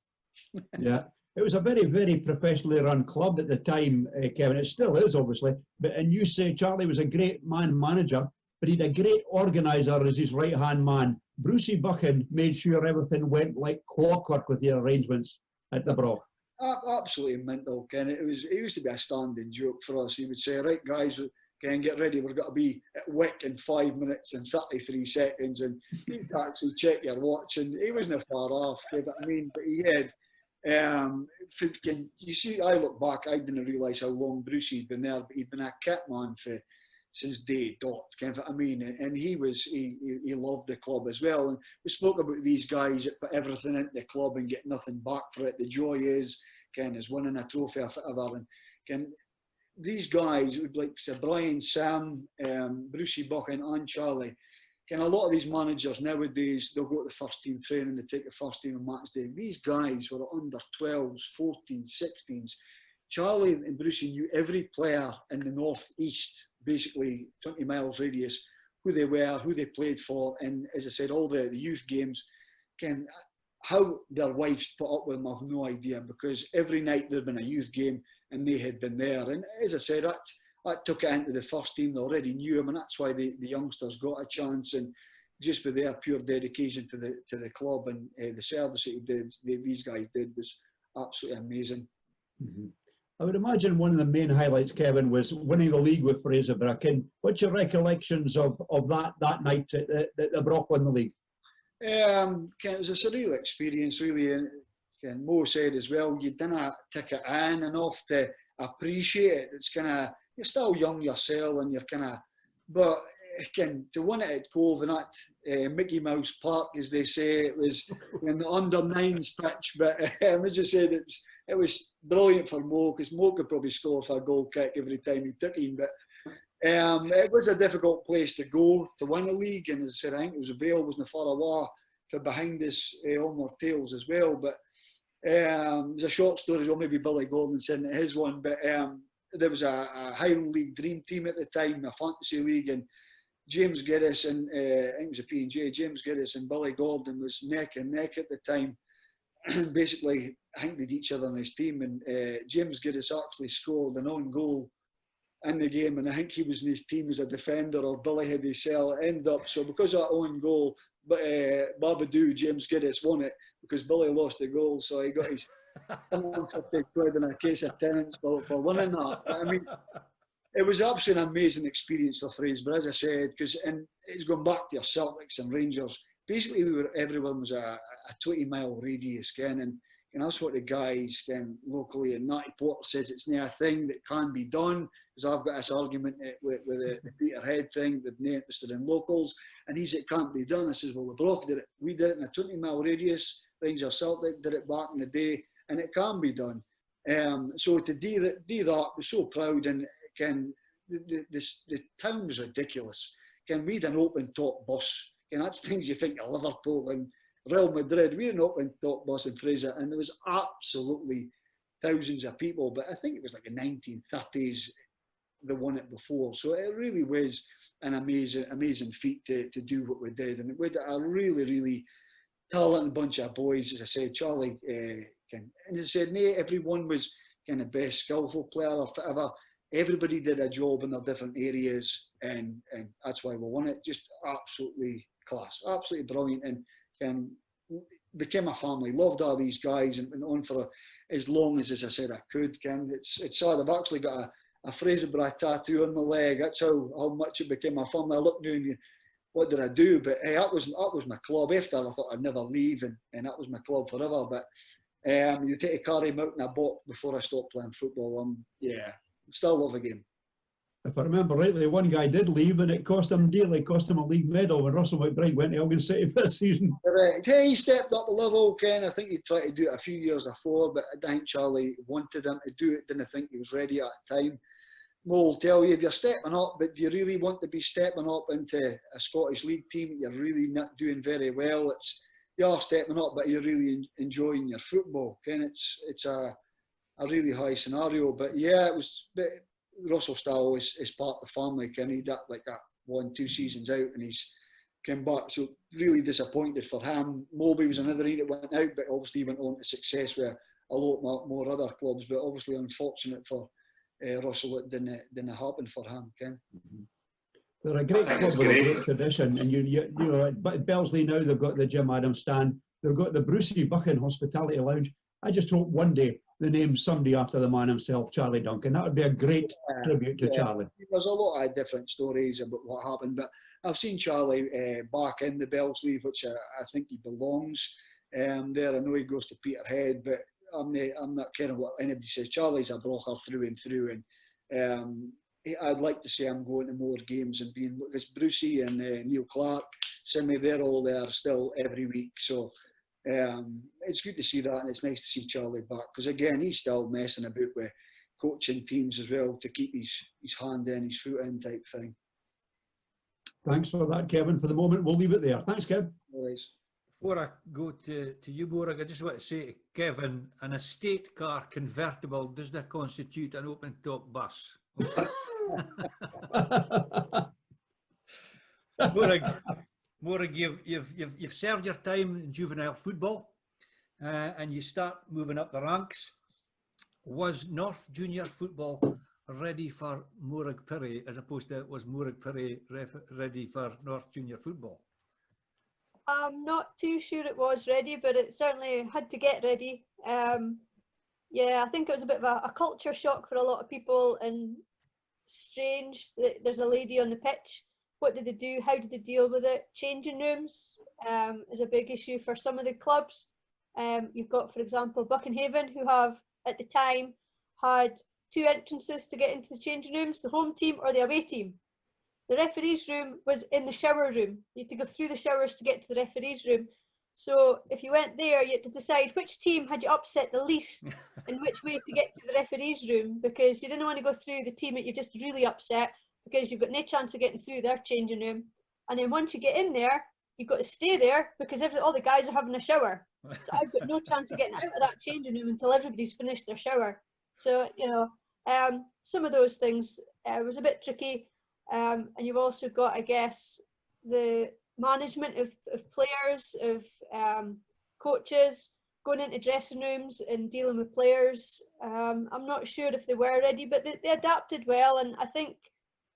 Yeah. It was a very, very professionally run club at the time, Kevin. It still is, obviously. And you say Charlie was a great manager, but he had a great organiser as his right-hand man. Brucey Buchan made sure everything went like clockwork with the arrangements at the Broch. Absolutely mental, Ken. It used to be a standing joke for us. He would say, right, guys, Ken, get ready. We're going to be at Wick in 5 minutes and 33 seconds. And he'd actually check your watch. And he wasn't far off, you know what I mean? But he had... you see, I look back, I didn't realise how long Brucey had been there, but he'd been a kit man since day dot, you know what I mean? And he loved the club as well. And we spoke about these guys that put everything into the club and get nothing back for it. The joy is winning a trophy or whatever. And these guys, like say Brian, Sam, Brucey Buchan and Charlie, and a lot of these managers nowadays, they'll go to the first team training, they take the first team on match day. These guys were under 12s, 14s, 16s. Charlie and Brucey knew every player in the North East, basically 20 miles radius, who they were, who they played for, and as I said, all the youth games. Again, how their wives put up with them, I've no idea, because every night there'd been a youth game and they had been there. And as I said, that took it into the first team. They already knew him, and that's why the youngsters got a chance. And just with their pure dedication to the club and the service that these guys did was absolutely amazing. Mm-hmm. I would imagine one of the main highlights, Kevin, was winning the league with Fraserburgh. And what's your recollections of that night that the Broch won the league? It was a surreal experience, really. And Mo said as well, you didn't take it in enough to appreciate it. It's you're still young yourself, and you're but again, to win it at Cove and at Mickey Mouse Park, as they say, it was in the under-9s pitch. But as I said, it was brilliant for Mo, because Mo could probably score for a goal kick every time he took him. But it was a difficult place to go to win a league, and as I said, I think it was Vale wasn't far away from behind us on our tails as well. But there's a short story, or maybe Billy Gordon said it his one, but there was a Highland League dream team at the time, a fantasy league, and James Geddes and I think it was a P&J, James Geddes and Billy Gordon was neck and neck at the time. Basically, I think they'd each other on his team, and James Geddes actually scored an own goal in the game, and I think he was in his team as a defender, or Billy had his cell. End up, so because of that own goal, but Babadoo, James Geddes won it because Billy lost the goal, so he got his 150 quid in a case of tenants for winning that. I mean, it was absolutely an amazing experience for Fraser, as I said, because it's going back to your Celtics and Rangers. Basically, everyone was a 20-mile radius, Ken, and that's what the guys locally, and Natty Porter says it's not a thing that can be done, because I've got this argument with the Peterhead thing, that they're interested in locals, and he said it can't be done. I says, well, the Broch did it. We did it in a 20-mile radius. Rangers Celtic did it back in the day, and it can be done. So to do that, we're so proud, and the town was ridiculous. We had an open top bus, and that's things you think of Liverpool and Real Madrid. We had an open top bus in Fraser, and there was absolutely thousands of people. But I think it was like the 1930s they won it before, so it really was an amazing feat to do what we did, and we had a really, really talented bunch of boys. As I said, Charlie, and as I said, everyone was best skillful player or whatever. everybody did a job in their different areas, and that's why we won it. Just absolutely class, absolutely brilliant, and became a family. Loved all these guys, and went on for as long as I said I could. Ken, it's sad. I've actually got a Fraserburgh tattoo on my leg. That's how much it became my family. I looked now and what did I do? But hey, that was my club. After I thought I'd never leave, and that was my club forever. But you take a carry him out in a box before I stopped playing football. Yeah, still love a game. If I remember rightly, one guy did leave, and it cost him dearly, cost him a league medal when Russell McBride went to Elgin City for the season. Correct. Hey, he stepped up a level, Ken. I think he tried to do it a few years before, but I think Charlie wanted him to do it. Didn't think he was ready at the time. Mo will tell you, if you're stepping up, but do you really want to be stepping up into a Scottish League team? You're really not doing very well. You are stepping up, but you're really enjoying your football. Ken, it's a really high scenario. But yeah, it was. Russell Style is part of the family. Ken, he did like that 1-2 seasons out, and he's came back. So really disappointed for him. Moby was another that went out, but obviously he went on to success with a lot more other clubs. But obviously unfortunate for Russell, it didn't happen for him, Ken. They're a great club with a great tradition, and you know, at Belsley now they've got the Jim Adams stand, they've got the Brucey Buchan Hospitality Lounge. I just hope one day they name somebody after the man himself, Charlie Duncan. That would be a great tribute to Charlie. There's a lot of different stories about what happened, but I've seen Charlie back in the Belsley, which I think he belongs there. I know he goes to Peterhead, but I'm not caring what anybody says. Charlie's a broker through and through, and I'd like to see him going to more games and being, because Brucey and Neil Clark, Simi, they're all there still every week. So it's good to see that, and it's nice to see Charlie back, because again, he's still messing about with coaching teams as well to keep his hand in, his foot in type thing. Thanks for that, Kevin. For the moment, we'll leave it there. Thanks, Kev. Always. Before I go to you, Morag, I just want to say to Kevin, an estate car convertible does not constitute an open-top bus. Okay? Morag, you've served your time in juvenile football, and you start moving up the ranks. Was North Junior football ready for Morag Pirie, as opposed to was Morag Pirie ready for North Junior football? I'm not too sure it was ready, but it certainly had to get ready. Yeah, I think it was a bit of a culture shock for a lot of people, and strange that there's a lady on the pitch. What did they do? How did they deal with it? Changing rooms is a big issue for some of the clubs. You've got, for example, Buckenhaven, who have, at the time, had 2 entrances to get into the changing rooms, the home team or the away team. The referee's room was in the shower room. You had to go through the showers to get to the referee's room. So if you went there, you had to decide which team had you upset the least and which way to get to the referee's room, because you didn't want to go through the team that you just really upset, because you've got no chance of getting through their changing room. And then once you get in there, you've got to stay there because all the guys are having a shower. So I've got no chance of getting out of that changing room until everybody's finished their shower. So, you know, some of those things was a bit tricky. And you've also got, I guess, the management of players, of coaches, going into dressing rooms and dealing with players. I'm not sure if they were ready, but they adapted well. And I think,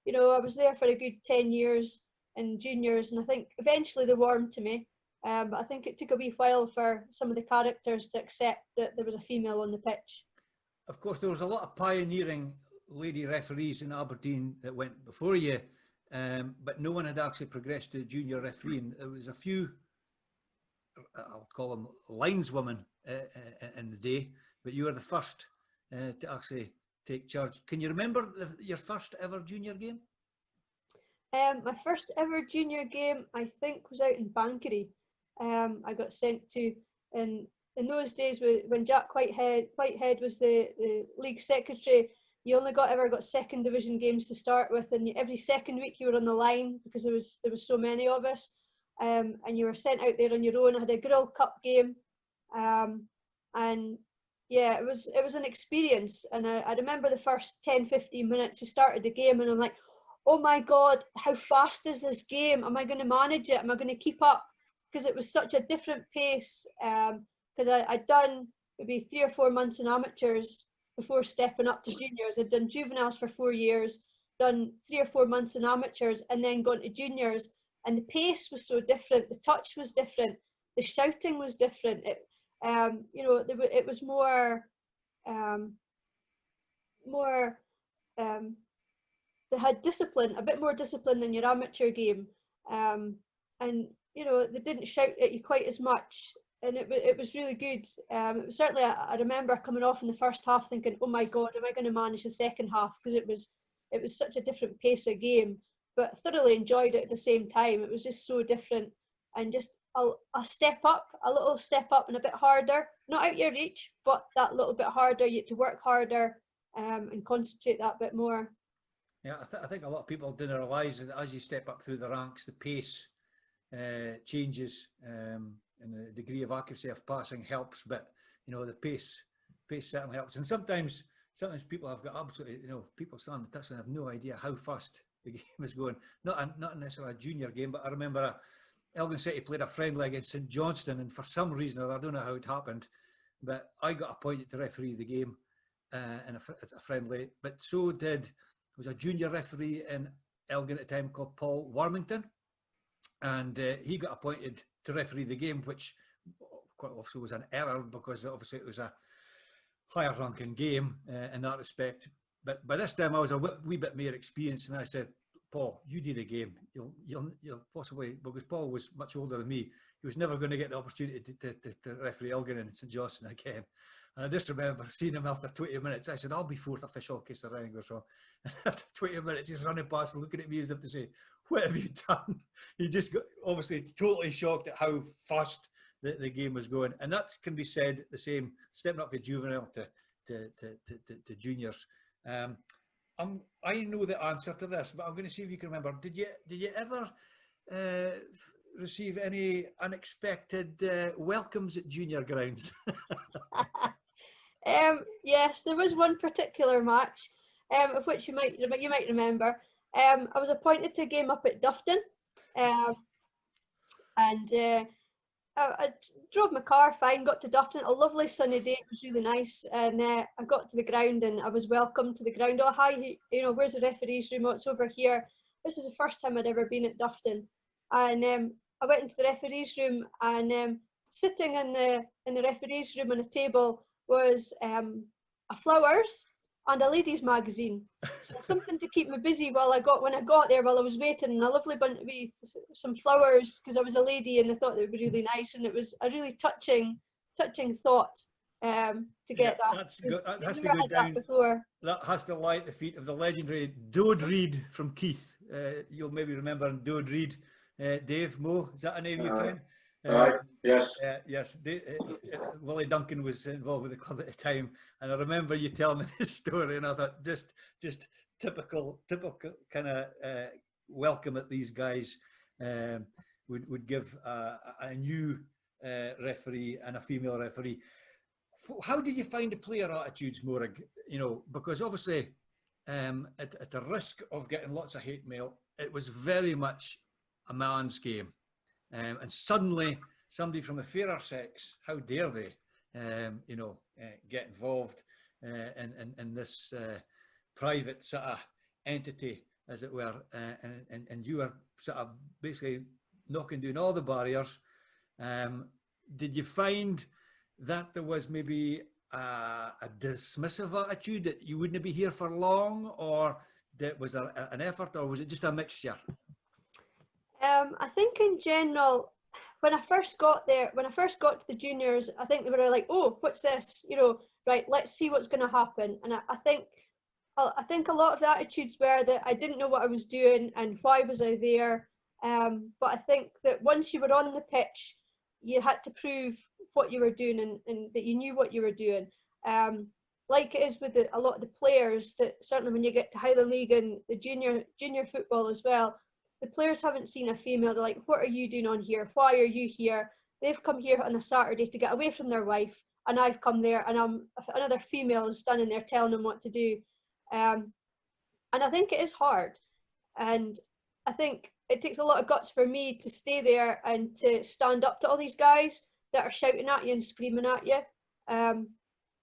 you know, I was there for a good 10 years in juniors, and I think eventually they warmed to me. But I think it took a wee while for some of the characters to accept that there was a female on the pitch. Of course, there was a lot of pioneering lady referees in Aberdeen that went before you, but no one had actually progressed to junior refereeing. There was a few, I'll call them lineswomen in the day, but you were the first to actually take charge. Can you remember your first ever junior game? My first ever junior game, I think, was out in Bankery. I got sent to, and in those days when Jack Whitehead was the league secretary, you only ever got second division games to start with, and every second week you were on the line because there was so many of us, and you were sent out there on your own. I had a Grill Cup game, and yeah, it was an experience. And I remember the first 10-15 minutes we started the game, and I'm like, oh my God, how fast is this game? Am I going to manage it? Am I going to keep up? Because it was such a different pace. Because I'd done maybe 3 or 4 months in amateurs, before stepping up to juniors. I'd done juveniles for 4 years, done 3 or 4 months in amateurs, and then gone to juniors. And the pace was so different, the touch was different, the shouting was different. It was more, they had discipline, a bit more discipline than your amateur game, and they didn't shout at you quite as much, and it was really good. It was certainly, I remember coming off in the first half thinking, oh my God, am I going to manage the second half, because it was such a different pace of game, but thoroughly enjoyed it at the same time. It was just so different, and just a little step up and a bit harder, not out your reach, but that little bit harder. You had to work harder and concentrate that bit more. Yeah, I think a lot of people didn't realise that as you step up through the ranks, the pace changes, and the degree of accuracy of passing helps. But the pace certainly helps. And sometimes people have got absolutely, people stand the touch and have no idea how fast the game is going. Not necessarily a junior game, but I remember Elgin City played a friendly against St Johnstone, and for some reason, I don't know how it happened, but I got appointed to referee the game in a friendly. But so did. There was a junior referee in Elgin at the time called Paul Warmington, and he got appointed to referee the game, which quite obviously was an error, because obviously it was a higher ranking game in that respect. But by this time I was a wee bit more experienced, and I said, Paul, you do the game. You'll possibly, because Paul was much older than me, he was never going to get the opportunity to referee Elgin and St Johnstone again. And I just remember seeing him after 20 minutes. I said, I'll be fourth official in case there's anything goes wrong. And after 20 minutes, he's running past and looking at me as if to say, what have you done? He just got obviously totally shocked at how fast the game was going. And that can be said the same, stepping up from juvenile to juniors. I know the answer to this, but I'm going to see if you can remember. Did you ever receive any unexpected welcomes at junior grounds? Yes, there was one particular match, of which you might remember. I was appointed to a game up at Dufton, and I drove my car fine, got to Dufton, a lovely sunny day, it was really nice, and I got to the ground and I was welcomed to the ground. Oh, hi, where's the referee's room? Oh, it's over here. This is the first time I'd ever been at Dufton, and I went into the referee's room, and sitting in the referee's room on a table was a flowers and a ladies' magazine. So something to keep me busy when I got there, while I was waiting, and a lovely bunch of some flowers, because I was a lady and I thought it would be really nice, and it was a really touching thought to get that. That has to go down. That has to lie at the feet of the legendary Dode Reid from Keith. You'll maybe remember Dode Reid. Dave, Mo, is that a name you can? Right, yes. Yes. Willie Duncan was involved with the club at the time, and I remember you telling me this story, and I thought just typical kind of welcome that these guys would give a new referee and a female referee. How did you find the player attitudes, Morag? Because obviously, at the risk of getting lots of hate mail, it was very much a man's game. And suddenly, somebody from the fairer sex, how dare they, get involved in this private sort of entity, as it were, and you were sort of basically knocking down all the barriers. Did you find that there was maybe a dismissive attitude, that you wouldn't be here for long, or that was an effort, or was it just a mixture? I think in general, when I first got to the juniors, I think they were like, oh, what's this? Right, let's see what's going to happen. And I think a lot of the attitudes were that I didn't know what I was doing and why was I there. But I think that once you were on the pitch, you had to prove what you were doing, and that you knew what you were doing. Like it is with a lot of the players, that certainly when you get to Highland League and the junior football as well, the players haven't seen a female. They're like, what are you doing on here? Why are you here? They've come here on a Saturday to get away from their wife, and I've come there and another female is standing there telling them what to do. And I think it is hard. And I think it takes a lot of guts for me to stay there and to stand up to all these guys that are shouting at you and screaming at you.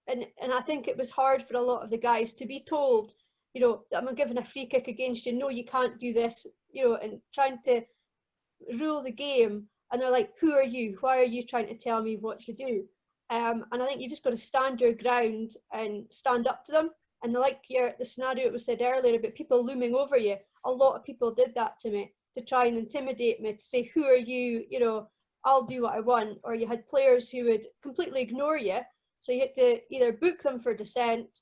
and I think it was hard for a lot of the guys to be told, you know, I'm giving a free kick against you, no, you can't do this, you know, and trying to rule the game. And they're like, who are you? Why are you trying to tell me what to do? And I think you just got to stand your ground and stand up to them. And like the scenario it was said earlier about people looming over you, a lot of people did that to me to try and intimidate me, to say, who are you? You know, I'll do what I want. Or you had players who would completely ignore you. So you had to either book them for dissent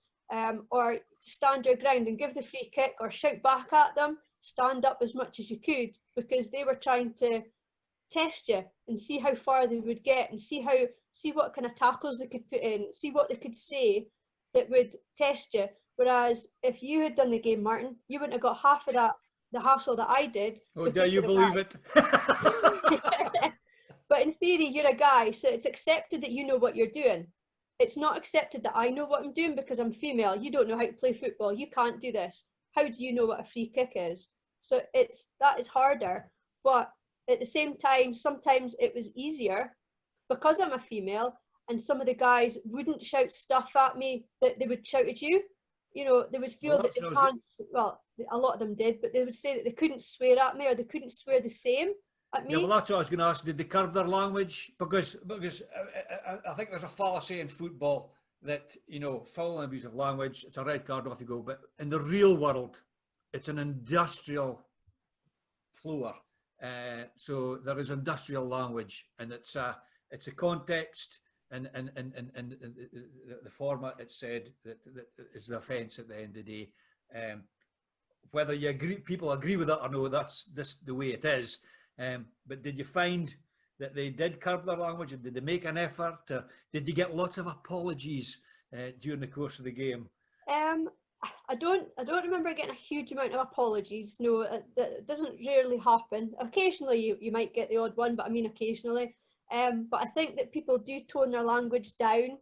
or stand your ground and give the free kick or shout back at them, stand up as much as you could, because they were trying to test you and see how far they would get and see what kind of tackles they could put in, see what they could say that would test you. Whereas if you had done the game, Martin, you wouldn't have got half of that, the hassle that I did. Oh, do you believe it? But in theory, you're a guy, so it's accepted that you know what you're doing. It's not accepted that I know what I'm doing because I'm female. You don't know how to play football. You can't do this. How do you know what a free kick is? So that is harder. But at the same time, sometimes it was easier because I'm a female, and some of the guys wouldn't shout stuff at me that they would shout at you. You know, they would feel that they can't, well, a lot of them did, but they would say that they couldn't swear at me or they couldn't swear the same at me. Yeah, well, that's what I was going to ask. Did they curb their language? Because I think there's a fallacy in football that, you know, foul and abusive language, it's a red card, off you go. But in the real world, it's an industrial floor. So there is industrial language, and it's a context and the format it's said that is the offence at the end of the day. Whether you agree, people agree with it or no, that's the way it is. But did you find that they did curb their language, and did they make an effort? Did you get lots of apologies during the course of the game? I don't remember getting a huge amount of apologies. No, that doesn't rarely happen. Occasionally you might get the odd one, but I mean occasionally. But I think that people do tone their language down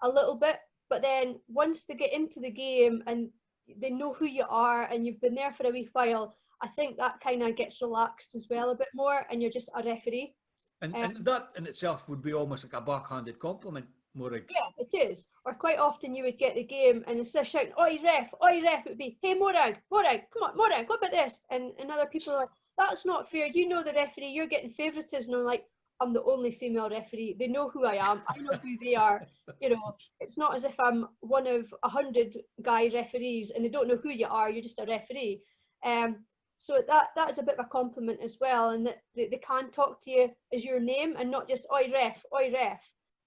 a little bit. But then once they get into the game and they know who you are and you've been there for a wee while, I think that kind of gets relaxed as well a bit more, and you're just a referee. And that in itself would be almost like a backhanded compliment, Morag. Yeah, it is. Or quite often you would get the game, and instead of shouting, oi ref, it would be, hey Morag, come on, Morag, what about this? And other people are like, that's not fair, you know the referee, you're getting favouritism. And I'm like, I'm the only female referee. They know who I am. I know who they are. You know, it's not as if I'm one of 100 guy referees and they don't know who you are. You're just a referee. So that is a bit of a compliment as well, and that they can talk to you as your name and not just oi ref, oi ref.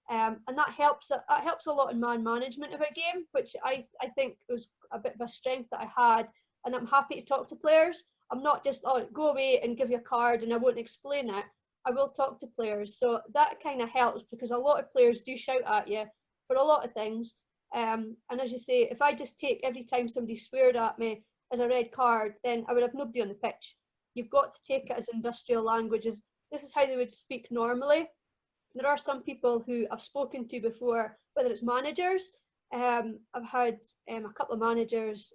And that helps a lot in man management of a game, which I think was a bit of a strength that I had. And I'm happy to talk to players. I'm not just, oh, go away and give you a card and I won't explain it. I will talk to players. So that kind of helps, because a lot of players do shout at you for a lot of things. And as you say, if I just take every time somebody sweared at me as a red card, then I would have nobody on the pitch. You've got to take it as industrial languages. This is how they would speak normally. There are some people who I've spoken to before, whether it's managers. I've had a couple of managers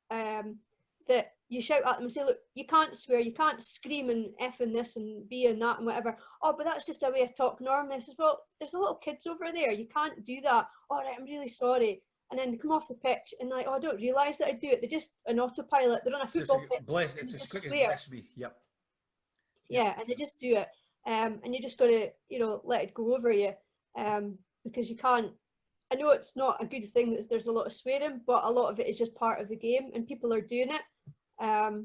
that you shout at them and say, look, you can't swear, you can't scream and F in this and B in that and whatever. Oh, but that's just a way of talking normally. I says, well, there's a little kids over there. You can't do that. All right, I'm really sorry. And then they come off the pitch and like, oh, I don't realise that I do it. They're just an autopilot. They're on a football pitch. It's as quick as bless me. Yep. Yeah, and they just do it. And you just got to, let it go over you, because you can't. I know it's not a good thing that there's a lot of swearing, but a lot of it is just part of the game, and people are doing it. So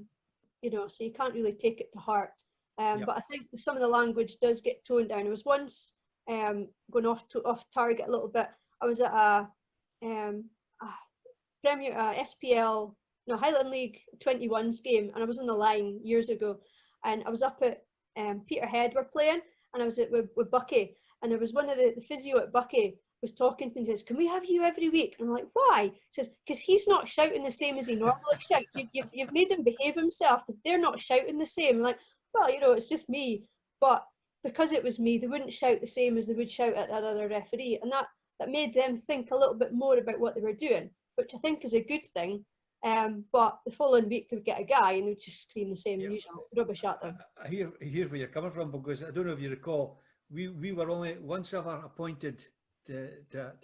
you can't really take it to heart. But I think some of the language does get toned down. I was once going off target a little bit. I was at a SPL, Highland League 21s game, and I was on the line years ago, and I was up at Peterhead were playing, and I was with Bucky, and there was one of the physio at Bucky was talking to me and says, can we have you every week? And I'm like, why? He says, because he's not shouting the same as he normally shouts. You've made him behave himself. They're not shouting the same. I'm like, well, it's just me. But because it was me, they wouldn't shout the same as they would shout at that other referee. And that made them think a little bit more about what they were doing, which I think is a good thing. But the following week they would get a guy and they would just scream the same usual rubbish at them. I hear where you're coming from, because I don't know if you recall, we were only once ever appointed to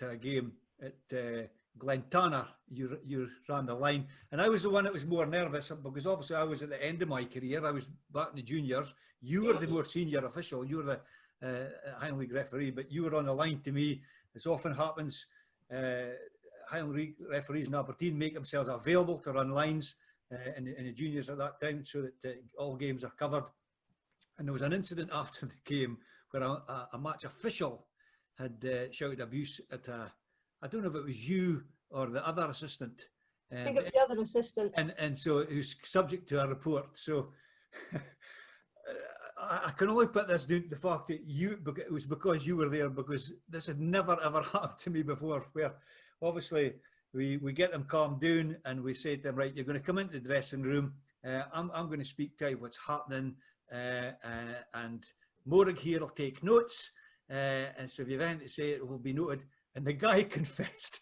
a game at Glentana, you ran the line, and I was the one that was more nervous because obviously I was at the end of my career. I was back in the juniors. You were the more senior official. You were the Highland League referee, but you were on the line to me. As often happens, Highland League referees in Aberdeen make themselves available to run lines in the juniors at that time, so that all games are covered. And there was an incident after the game where a match official had shouted abuse at I don't know if it was you or the other assistant. I think it was the other assistant. And so it was subject to a report. So I can only put this down to the fact that it was because you were there, because this had never ever happened to me before, where obviously we get them calmed down and we say to them, right, you're going to come into the dressing room. I'm going to speak to you what's happening, and Morag here will take notes. And so if you have anything to say, it will be noted. And the guy confessed.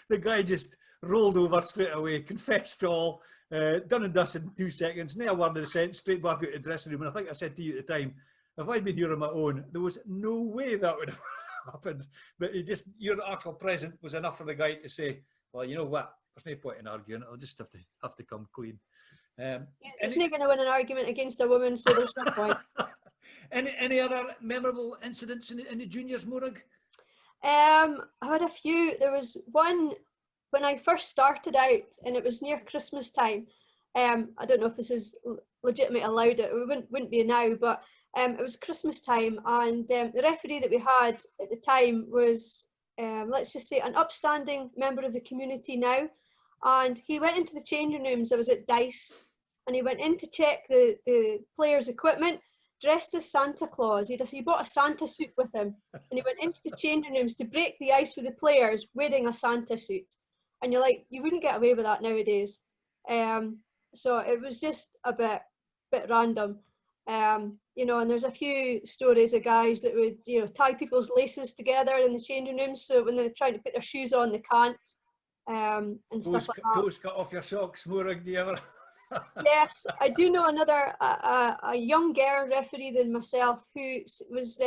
The guy just rolled over straight away, confessed all, done and dusted in 2 seconds. No word of the sentence, straight back out of the dressing room. And I think I said to you at the time, if I'd been here on my own, there was no way that would have happened. But your actual presence was enough for the guy to say, well, you know what? There's no point in arguing. I'll just have to come clean. He's not going to win an argument against a woman, so there's no point. Any other memorable incidents in the juniors, Morag? I had a few. There was one when I first started out, and it was near Christmas time. I don't know if this is legitimately allowed. It wouldn't be now, but it was Christmas time, and the referee that we had at the time was, let's just say, an upstanding member of the community now. And he went into the changing rooms. I was at Dice, and he went in to check the players' equipment, dressed as Santa Claus. He bought a Santa suit with him, and he went into the changing rooms to break the ice with the players wearing a Santa suit. And you're like, you wouldn't get away with that nowadays. So it was just a bit random. You know, and there's a few stories of guys that would, you know, tie people's laces together in the changing rooms, so when they're trying to put their shoes on, they can't, and stuff like that. Toes cut off your socks, Morag, do you ever? Yes, I do know another, a younger referee than myself who was,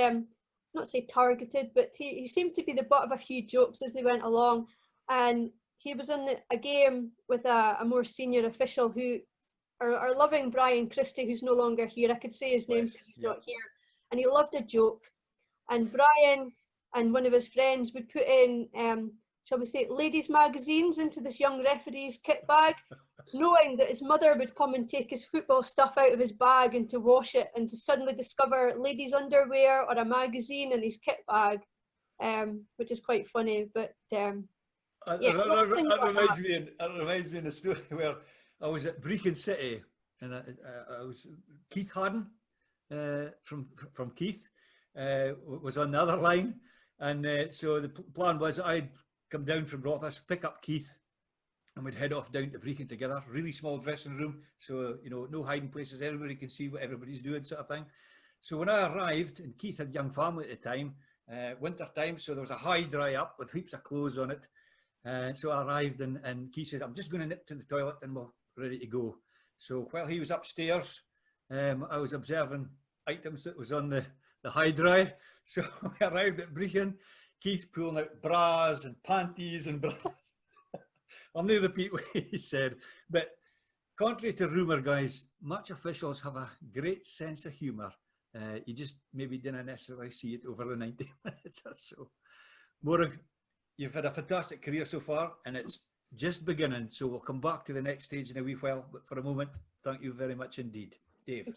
not say targeted, but he seemed to be the butt of a few jokes as they went along. And he was in a game with a more senior official who, our loving Brian Christie, who's no longer here. I could say his name because he's not here. And he loved a joke. And Brian and one of his friends would put in, shall we say, ladies' magazines into this young referee's kit bag, knowing that his mother would come and take his football stuff out of his bag and to wash it, and to suddenly discover ladies' underwear or a magazine in his kit bag, which is quite funny. But yeah, that reminds me of a story where I was at Brecon City, and I was Keith Harden from Keith was on the other line, and so the plan was I'd come down from Rothas, pick up Keith, and we'd head off down to Brecon together. Really small dressing room, so you know, no hiding places. Everybody can see what everybody's doing, sort of thing. So when I arrived, and Keith had a young family at the time, winter time, so there was a high dry up with heaps of clothes on it. So I arrived, and Keith says, "I'm just going to nip to the toilet, and we're ready to go." So while he was upstairs, I was observing items that was on the high dry. So we arrived at Brecon, Keith pulling out bras and panties and bras. I'll not repeat what he said, but contrary to rumour, guys, match officials have a great sense of humour. You just maybe didn't necessarily see it over the 90 minutes or so. Morag, you've had a fantastic career so far, and it's just beginning, so we'll come back to the next stage in a wee while, but for a moment, thank you very much indeed. Dave.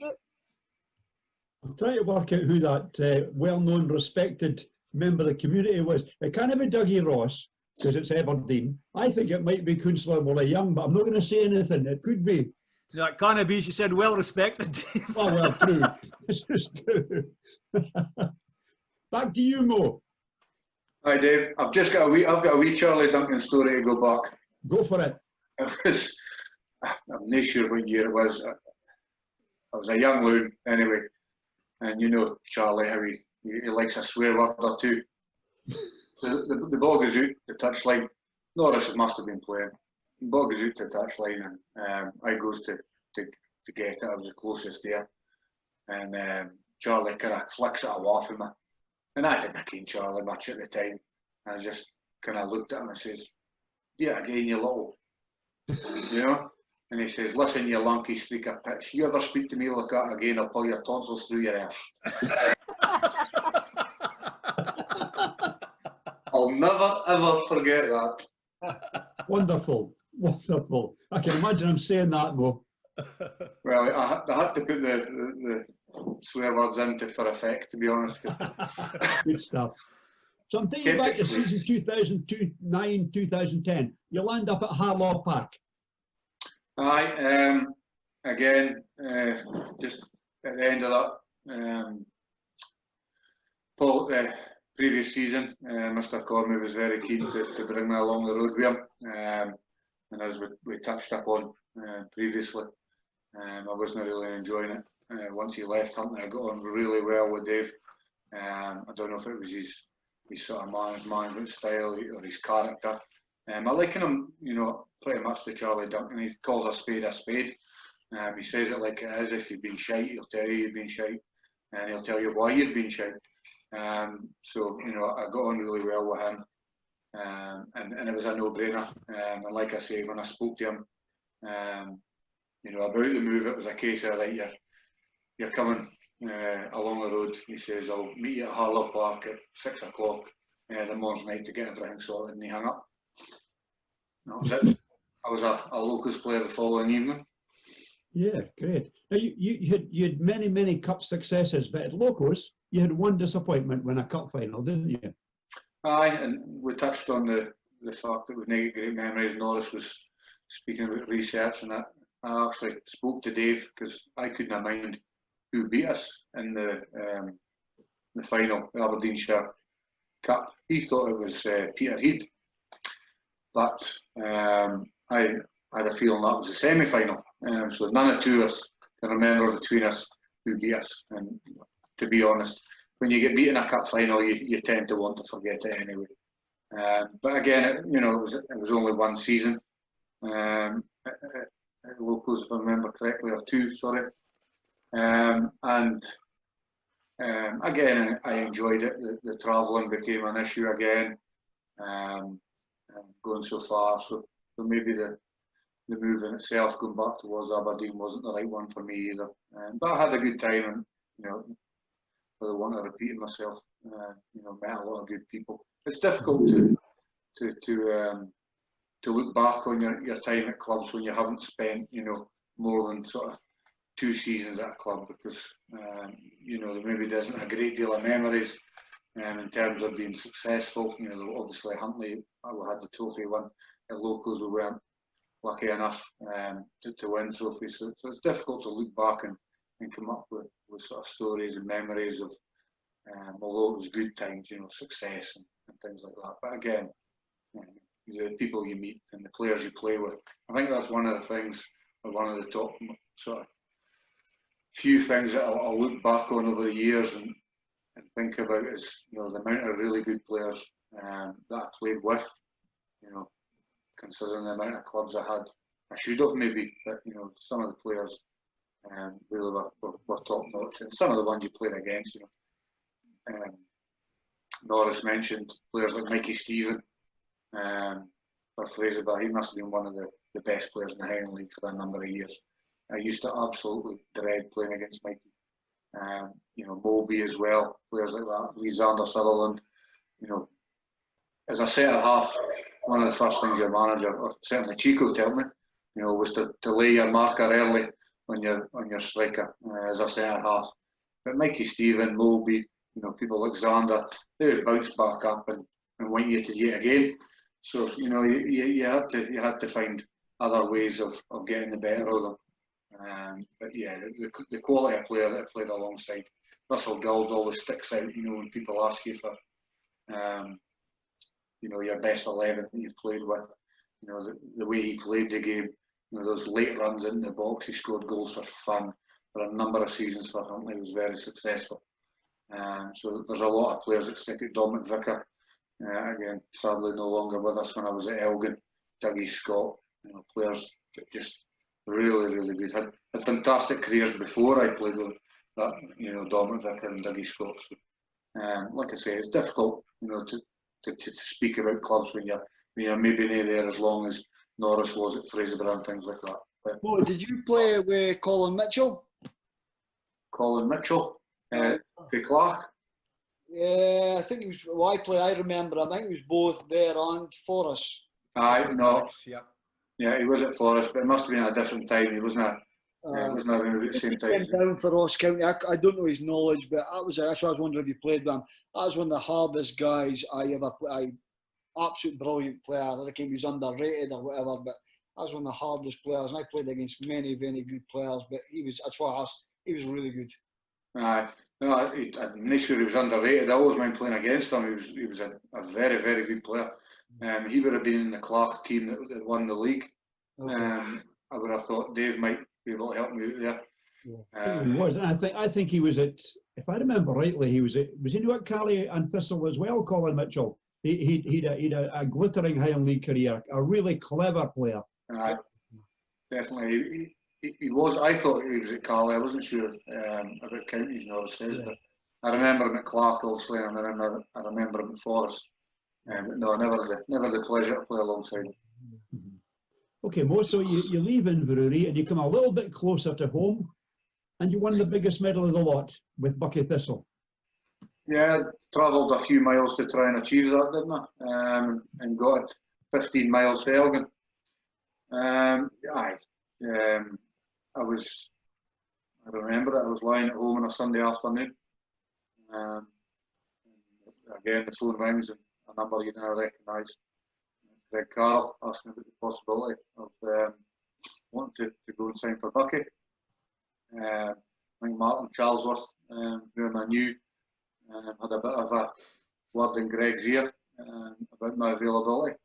I'm trying to work out who that well-known, respected member of the community was. It can't be Dougie Ross, because it's Aberdeen. I think it might be Councillor Willie Young, but I'm not going to say anything. It could be. No, it can't be. She said well respected. Oh, well, true. This is true. Back to you, Mo. Hi, Dave. I've got a wee Charlie Duncan story to go back. Go for it. I'm not sure what year it was. I was a young loon anyway, and you know Charlie, how he likes a swear word or two. The ball goes out the touchline. Norris must have been playing. The ball goes out to the touchline, and I goes to get it. I was the closest there, and Charlie kind of flicks it away from me. And I didn't ken Charlie much at the time. I just kind of looked at him and says, "Yeah, again, you little," you know. And he says, "Listen, you lanky streak of pitch. You ever speak to me like that again, I'll pull your tonsils through your arse." I'll never ever forget that. Wonderful, wonderful. I can imagine him saying that, Mo. Well, I had to put the swear words into for effect, to be honest. Good stuff. So I'm taking you back to season 2009, 2010. You land up at Harlaw Park. Aye, again, just at the end of that previous season, Mr. Cormie was very keen to bring me along the road with him. And as we touched upon previously, I wasn't really enjoying it. Once he left Huntly, I got on really well with Dave. I don't know if it was his sort of management style or his character. I liken him, you know, pretty much to Charlie Duncan. He calls a spade a spade. He says it like it is. If you've been shite, he'll tell you you've been shite, and he'll tell you why you've been shite. So, you know, I got on really well with him, and it was a no-brainer. And like I say, when I spoke to him, you know, about the move, it was a case of, right, you're coming along the road. He says, "I'll meet you at Harlow Park at 6 o'clock the morning night to get everything sorted," and he hung up. That was it. I was a Locals player the following evening. Yeah, great. Now you had many cup successes, but at Locals you had one disappointment when a cup final, didn't you? Aye, and we touched on the fact that we've not got great memories. Norris was speaking about research, and I actually spoke to Dave because I couldn't mind who beat us in the final, the Aberdeenshire Cup. He thought it was Pirie, but I had a feeling that was the semi-final. So none of the two of us can remember between us who beat us. And to be honest, when you get beaten in a cup final, you tend to want to forget it anyway. But again, you know, it was only one season. At Locals, if I remember correctly, or two, sorry. And again, I enjoyed it. The travelling became an issue again, going so far. So maybe the move in itself, going back towards Aberdeen, wasn't the right one for me either. But I had a good time, and you know, I want to repeat myself. You know, met a lot of good people. It's difficult to look back on your time at clubs when you haven't spent, you know, more than sort of 2 seasons at a club, because you know, there maybe isn't a great deal of memories in terms of being successful. You know, obviously Huntly, we had the trophy win. At Locals, we weren't lucky enough to win trophies, so it's difficult to look back and come up with sort of stories and memories of, although it was good times, you know, success and things like that. But again, the people you meet and the players you play with, I think that's one of the things, or one of the top sort of few things that I'll look back on over the years and think about is, you know, the amount of really good players that I played with, you know, considering the amount of clubs I had. I should have maybe, but you know, some of the players really were top notch, and some of the ones you played against, you know. Norris mentioned players like Mikey Stephen, or Fraser, but he must have been one of the best players in the Highland League for a number of years. I used to absolutely dread playing against Mikey. You know, Moby as well, players like that, Lysander Sutherland. You know, as a centre half, one of the first things your manager, or certainly Chico, told me, you know, was to lay your marker early on your striker as a centre half. But Mikey Stephen, Moby, you know, people like Xander, they would bounce back up and want you to do it again. So you know, you had to find other ways of getting the better of them. But yeah, the quality of player that I played alongside, Russell Gould always sticks out. You know, when people ask you for, you know, your best 11 that you've played with, you know, the way he played the game, you know, those late runs in the box, he scored goals for fun. For a number of seasons for Huntly, he was very successful. So there's a lot of players that stick out. Dominic Vicker, again, sadly no longer with us when I was at Elgin. Dougie Scott, you know, players that just really good. Had fantastic careers before I played with that, you know, Dominic Vicker and Dougie Scott. So, like I say, it's difficult, you know, to speak about clubs when you're maybe not there as long as Norris was at Fraserburgh and things like that. But Well, did you play with Colin Mitchell? Colin Mitchell, the Clark. Yeah, I think he was. Well, I remember. I think he was both there and Forest. Aye, no, Yeah. yeah, he was at Forest, but it must have been a different time. He wasn't. It wasn't around at the same He time. came down for Ross County. I don't know his knowledge, but that's why I was wondering if you played with him. That was one of the hardest guys I ever played. Absolute brilliant player. I think he was underrated or whatever, but that was one of the hardest players. And I played against many, very good players, but he was. That's why he was really good. Aye, no, I'm not sure he was underrated. I always mind playing against him. He was a very, very good player. He would have been in the Clark team that won the league. Okay. I would have thought Dave might be able to help me out there. I think he was. And I think he was at, if I remember rightly, was he new at Cali and Thistle as well, Colin Mitchell? He'd a glittering Highland League career, a really clever player. Definitely. He was. I thought he was at Cali. I wasn't sure about counties, Norris says, but I remember him at Clark, obviously, and I remember him at Forest. But no, never the pleasure to play alongside him. Okay, Mo, so you leave Inverurie and you come a little bit closer to home, and you won the biggest medal of the lot with Buckie Thistle. Yeah, travelled a few miles to try and achieve that, didn't I? And got it 15 miles to Elgin. I remember it, I was lying at home on a Sunday afternoon. Again, the phone rings and a number you didn't recognise. Greg Carroll asking about the possibility of wanting to go and sign for Buckie. I think Martin Charlesworth, whom I knew, had a bit of a word in Greg's ear about my availability.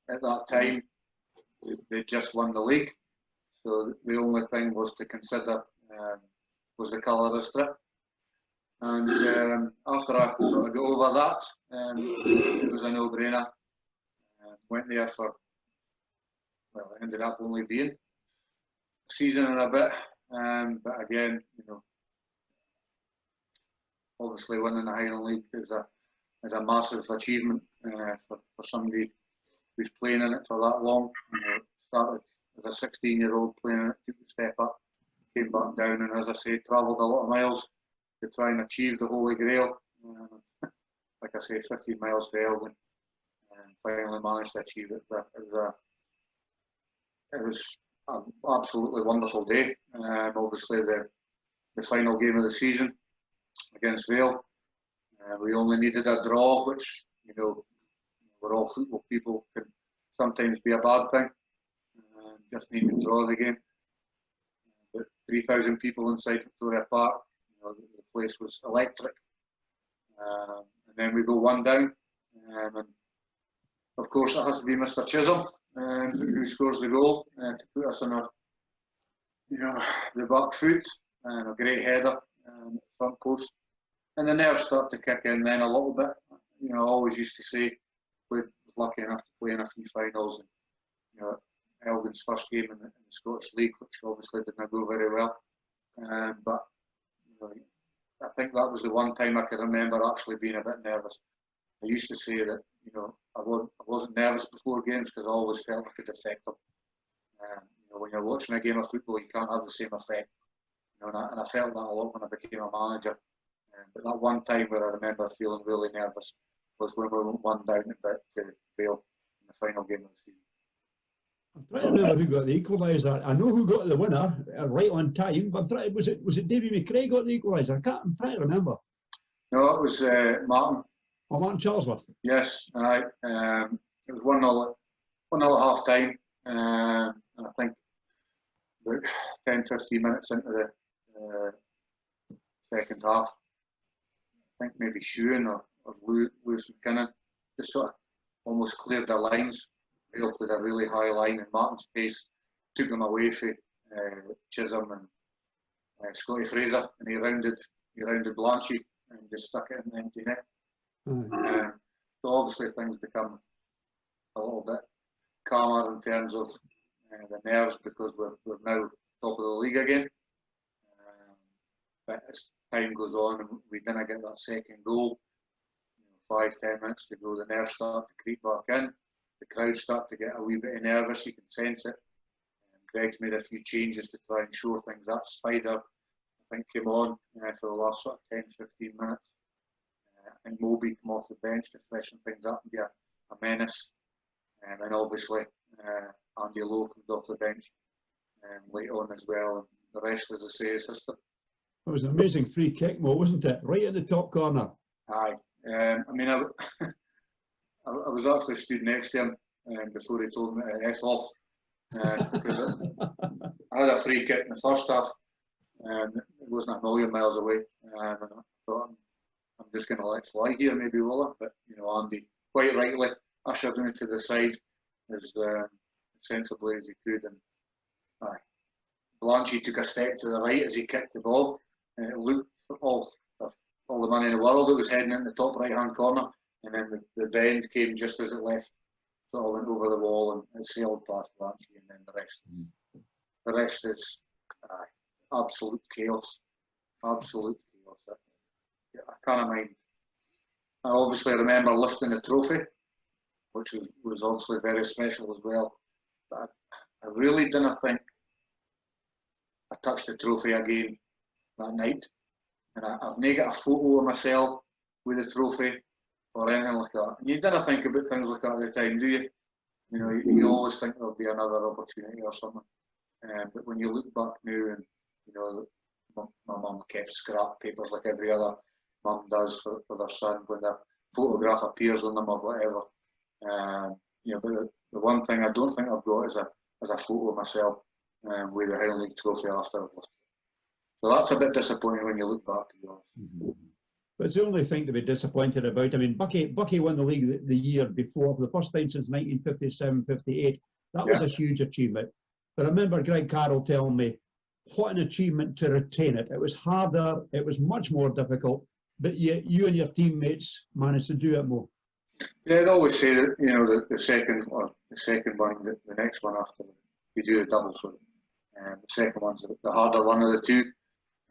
At that time, they just won the league, so the only thing was to consider was the colour of the strip. And after I sort of got over that, it was a no-brainer. Went there for, well, it ended up only being a season and a bit, but again, obviously winning the Highland League is a massive achievement for somebody who's playing in it for that long. Started as a 16-year-old playing in it, took the step up, came back down, and as I say, travelled a lot of miles to try and achieve the Holy Grail. Like I say, 15 miles to Elgin, and finally managed to achieve it. But it was an absolutely wonderful day. Obviously, the final game of the season against Vale, we only needed a draw, which we're all football people, can sometimes be a bad thing. Just need to draw the game. But 3,000 people inside Victoria Park. The place was electric. And then we go one down. And of course, it has to be Mr. Chisholm who scores the goal to put us on the back foot. A great header, front post. And the nerves start to kick in then a little bit. I always used to say, was lucky enough to play in a few finals. And, Elgin's first game in the Scottish League, which obviously didn't go very well. But I think that was the one time I can remember actually being a bit nervous. I used to say that I wasn't nervous before games because I always felt I could affect them. When you're watching a game of football, you can't have the same effect. And I felt that a lot when I became a manager. But that one time where I remember feeling really nervous was when we went one down to Vale in the final game of the season. I'm trying to remember who got the equaliser. I know who got the winner right on time, but was it Davy McRae got the equaliser? I'm trying to remember. No, it was Martin. Oh, Martin Charlesworth. Yes, aye. It was 1-0 at half time, and I think about 10-15 minutes into the second half, I think maybe Shewan or Lewis McKinnon just sort of almost cleared their lines. They played a really high line, and Martin's pace took them away from Chisholm and Scotty Fraser, and he rounded Blanchy and just stuck it in the empty net. So obviously things become a little bit calmer in terms of the nerves because we're now top of the league again. But as time goes on and we didn't get that second goal, 5-10 minutes to go, the nerves start to creep back in. The crowd start to get a wee bit nervous, you can sense it. Greg's made a few changes to try and shore things up. Spider, I think, came on for the last sort of 10-15 minutes. I think Moby came off the bench to freshen things up and be a menace. And obviously, Andy Lowe comes off the bench late on as well. And the rest, as I say, is history. It was an amazing free kick, Mo, wasn't it? Right in the top corner. Aye. I mean, I was actually stood next to him before he told me to F off. Because I had a free kick in the first half and it wasn't a million miles away. And I thought, I'm just going to let it fly here, maybe will I? But, you know, Andy, quite rightly, ushered me to the side as sensibly as he could. And aye. Blanchy took a step to the right as he kicked the ball, and it looked for all the money in the world. It was heading in the top right hand corner, and then the bend came just as it left. So it all went over the wall and it sailed past Blanchy, and then the rest is absolute chaos. Absolute chaos. I can't mind. I obviously remember lifting the trophy, which was obviously very special as well. But I really didn't think I touched the trophy again that night. And I've not got a photo of myself with the trophy or anything like that. And you didn't think about things like that at the time, do you? You know, you always think there'll be another opportunity or something. But when you look back now, and you know, my mum kept scrap papers like every other mum does for their son when their photograph appears on them or whatever. You know, but the one thing I don't think I've got is a photo of myself with the Highland League trophy after I've lost it. So that's a bit disappointing when you look back, to be honest. But it's the only thing to be disappointed about. I mean, Bucky won the league the year before, for the first time since 1957-58. That was a huge achievement. But I remember Greg Carroll telling me, what an achievement to retain it. It was harder, it was much more difficult, but you and your teammates managed to do it more. Yeah, I'd always say that, you know, the second one, the next one after you do the double, so the second one's the harder one of the two.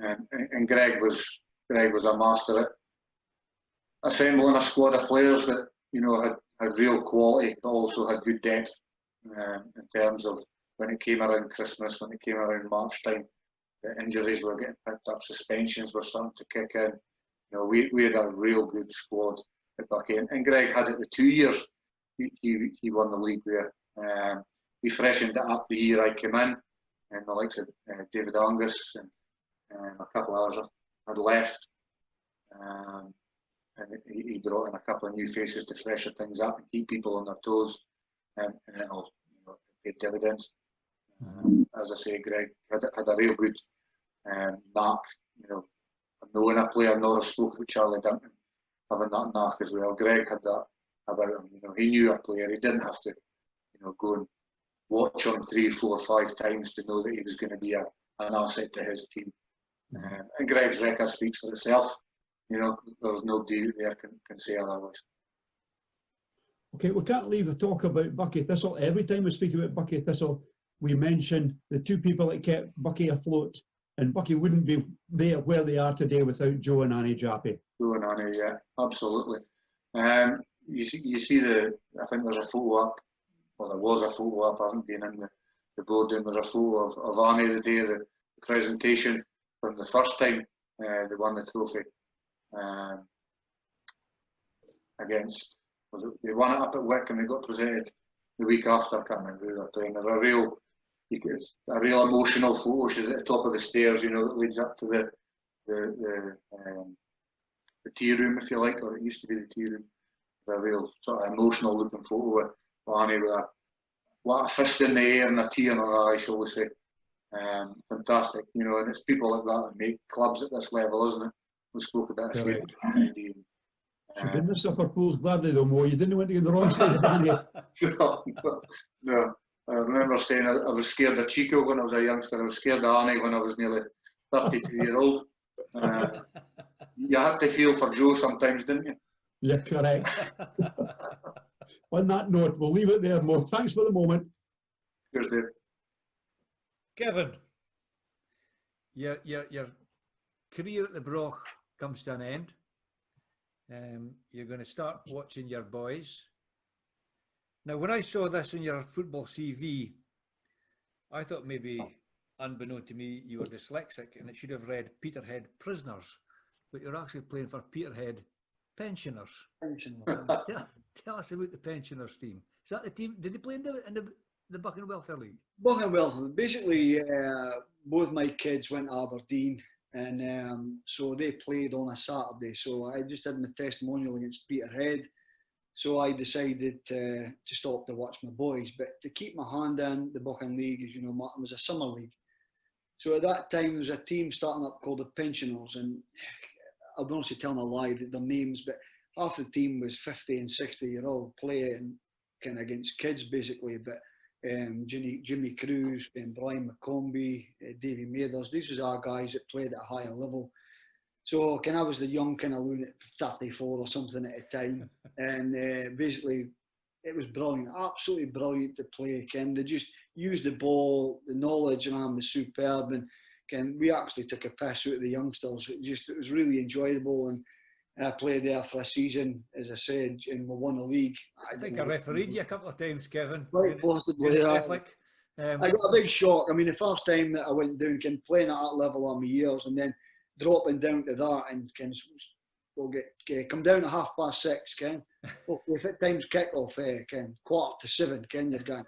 And Greg was a master at assembling a squad of players that, you know, had real quality, but also had good depth in terms of when it came around Christmas, when it came around March time, the injuries were getting picked up, suspensions were starting to kick in. You know, we had a real good squad at Bucky, and Greg had it the 2 years he won the league there. He freshened it up the year I came in, and the likes of David Angus and a couple of others had left. And he brought in a couple of new faces to freshen things up and keep people on their toes, and it all, you know, paid dividends. As I say, Greg had a real good knack, you know, knowing a player. Norris spoke with Charlie Duncan, having that knack as well. Greg had that about him, you know, he knew a player. He didn't have to, you know, go and watch him 3, 4, 5 times to know that he was going to be an asset to his team. And Greg's record speaks for itself. You know, there's nobody there can say otherwise. Okay, we can't leave a talk about Bucky Thistle. Every time we speak about Bucky Thistle, we mention the two people that kept Bucky afloat, and Bucky wouldn't be there where they are today without Joe and Annie Jaffe. Joe and Annie, yeah, absolutely. You see I think there's a photo up, well, there was a photo up, I haven't been in the boardroom. There's a photo of Annie the day of the presentation from the first time they won the trophy against, they won it up at Wick and they got presented the week after. I can't remember who they were playing. There's a real emotional photo. She's at the top of the stairs, you know, that leads up to the tea room, if you like, or it used to be the tea room. A real sort of emotional looking photo with Annie with a fist in the air and a tear in her eye, shall we say. Fantastic, you know, and it's people like that that make clubs at this level, isn't it? We spoke about it. She didn't suffer fools gladly though, Mo. You didn't want to get on the wrong side of Annie. No. I remember saying I was scared of Chico when I was a youngster. I was scared of Annie when I was nearly 32 years old. You had to feel for Joe sometimes, didn't you? Yeah, correct. On that note, we'll leave it there, Mo. Thanks for the moment. Cheers, Dave. Kevin, your career at the Broch comes to an end. you're going to start watching your boys. Now, when I saw this in your football CV, I thought maybe, unbeknown to me, you were dyslexic and it should have read Peterhead Prisoners, but you're actually playing for Peterhead Pensioners. Tell us about the Pensioners team. Is that the team? Did they play in the Bucking Welfare League? Bucking Welfare. Basically, both my kids went to Aberdeen, and so they played on a Saturday. So I just had my testimonial against Peterhead. So I decided to stop to watch my boys, but to keep my hand in the Bucking League, as you know, Martin, was a summer league. So at that time, there was a team starting up called the Pensioners, and I'll be honest, telling a lie, their names, but half the team was 50 and 60-year-old playing kind of against kids, basically. But Jimmy Cruz and Brian McCombie, Davy Mathers, these was our guys that played at a higher level. So I was the young kind of loon at 34 or something at the time, and basically it was brilliant, absolutely brilliant to play. They just used the ball, the knowledge, and was superb. And we actually took a piss out of the youngsters. It was really enjoyable, and I played there for a season, as I said, and we won the league. I think I refereed you a couple of times, Kevin. Quite possibly. I got a big shock. I mean, the first time that I went down, playing at that level on my years, and then dropping down to that, and we'll come down at 6:30, if it time's kick off, 7:15, you're going.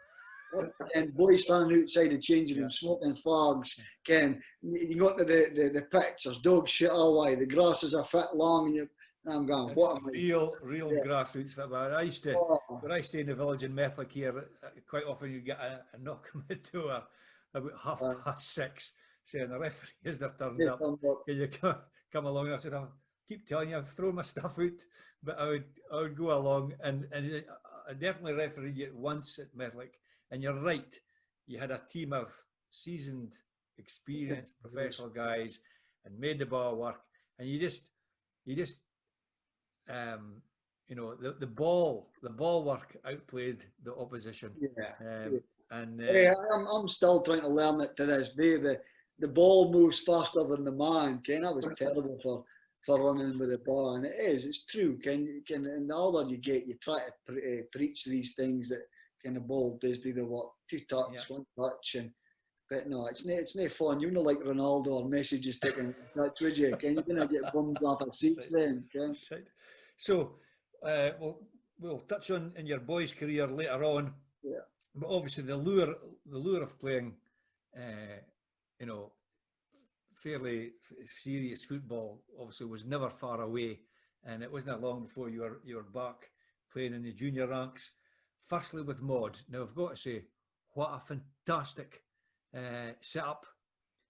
And boys standing outside the changing room, smoking fags, you go to the pitch, there's dog shit all the way, the grass is a foot long, and I'm going, it's what am I? Real grassroots football. When I stay in the village in Methlick here, quite often you get a knock on the door about 6:30, saying the referee is not turned up. Can you come along? And I said, I'll keep telling you, I've thrown my stuff out, but I would go along, and I definitely refereed you once at Methlick. And you're right, you had a team of seasoned, experienced, professional guys, and made the ball work. And you just, the ball work outplayed the opposition. I'm still trying to learn it to this day. The ball moves faster than the man. I was terrible for running with the ball, and it's true. And the older you get, you try to preach these things that kind of ball does do the work, 2 touch, 1 touch, but no, it's no fun. You're not like Ronaldo or Messi just taking a touch, would you? You're gonna get bummed off of seats then. So we'll touch on in your boys' career later on. Yeah. But obviously the lure of playing, fairly serious football obviously was never far away, and it wasn't long before you were back playing in the junior ranks. Firstly with Mod. Now I've got to say, what a fantastic setup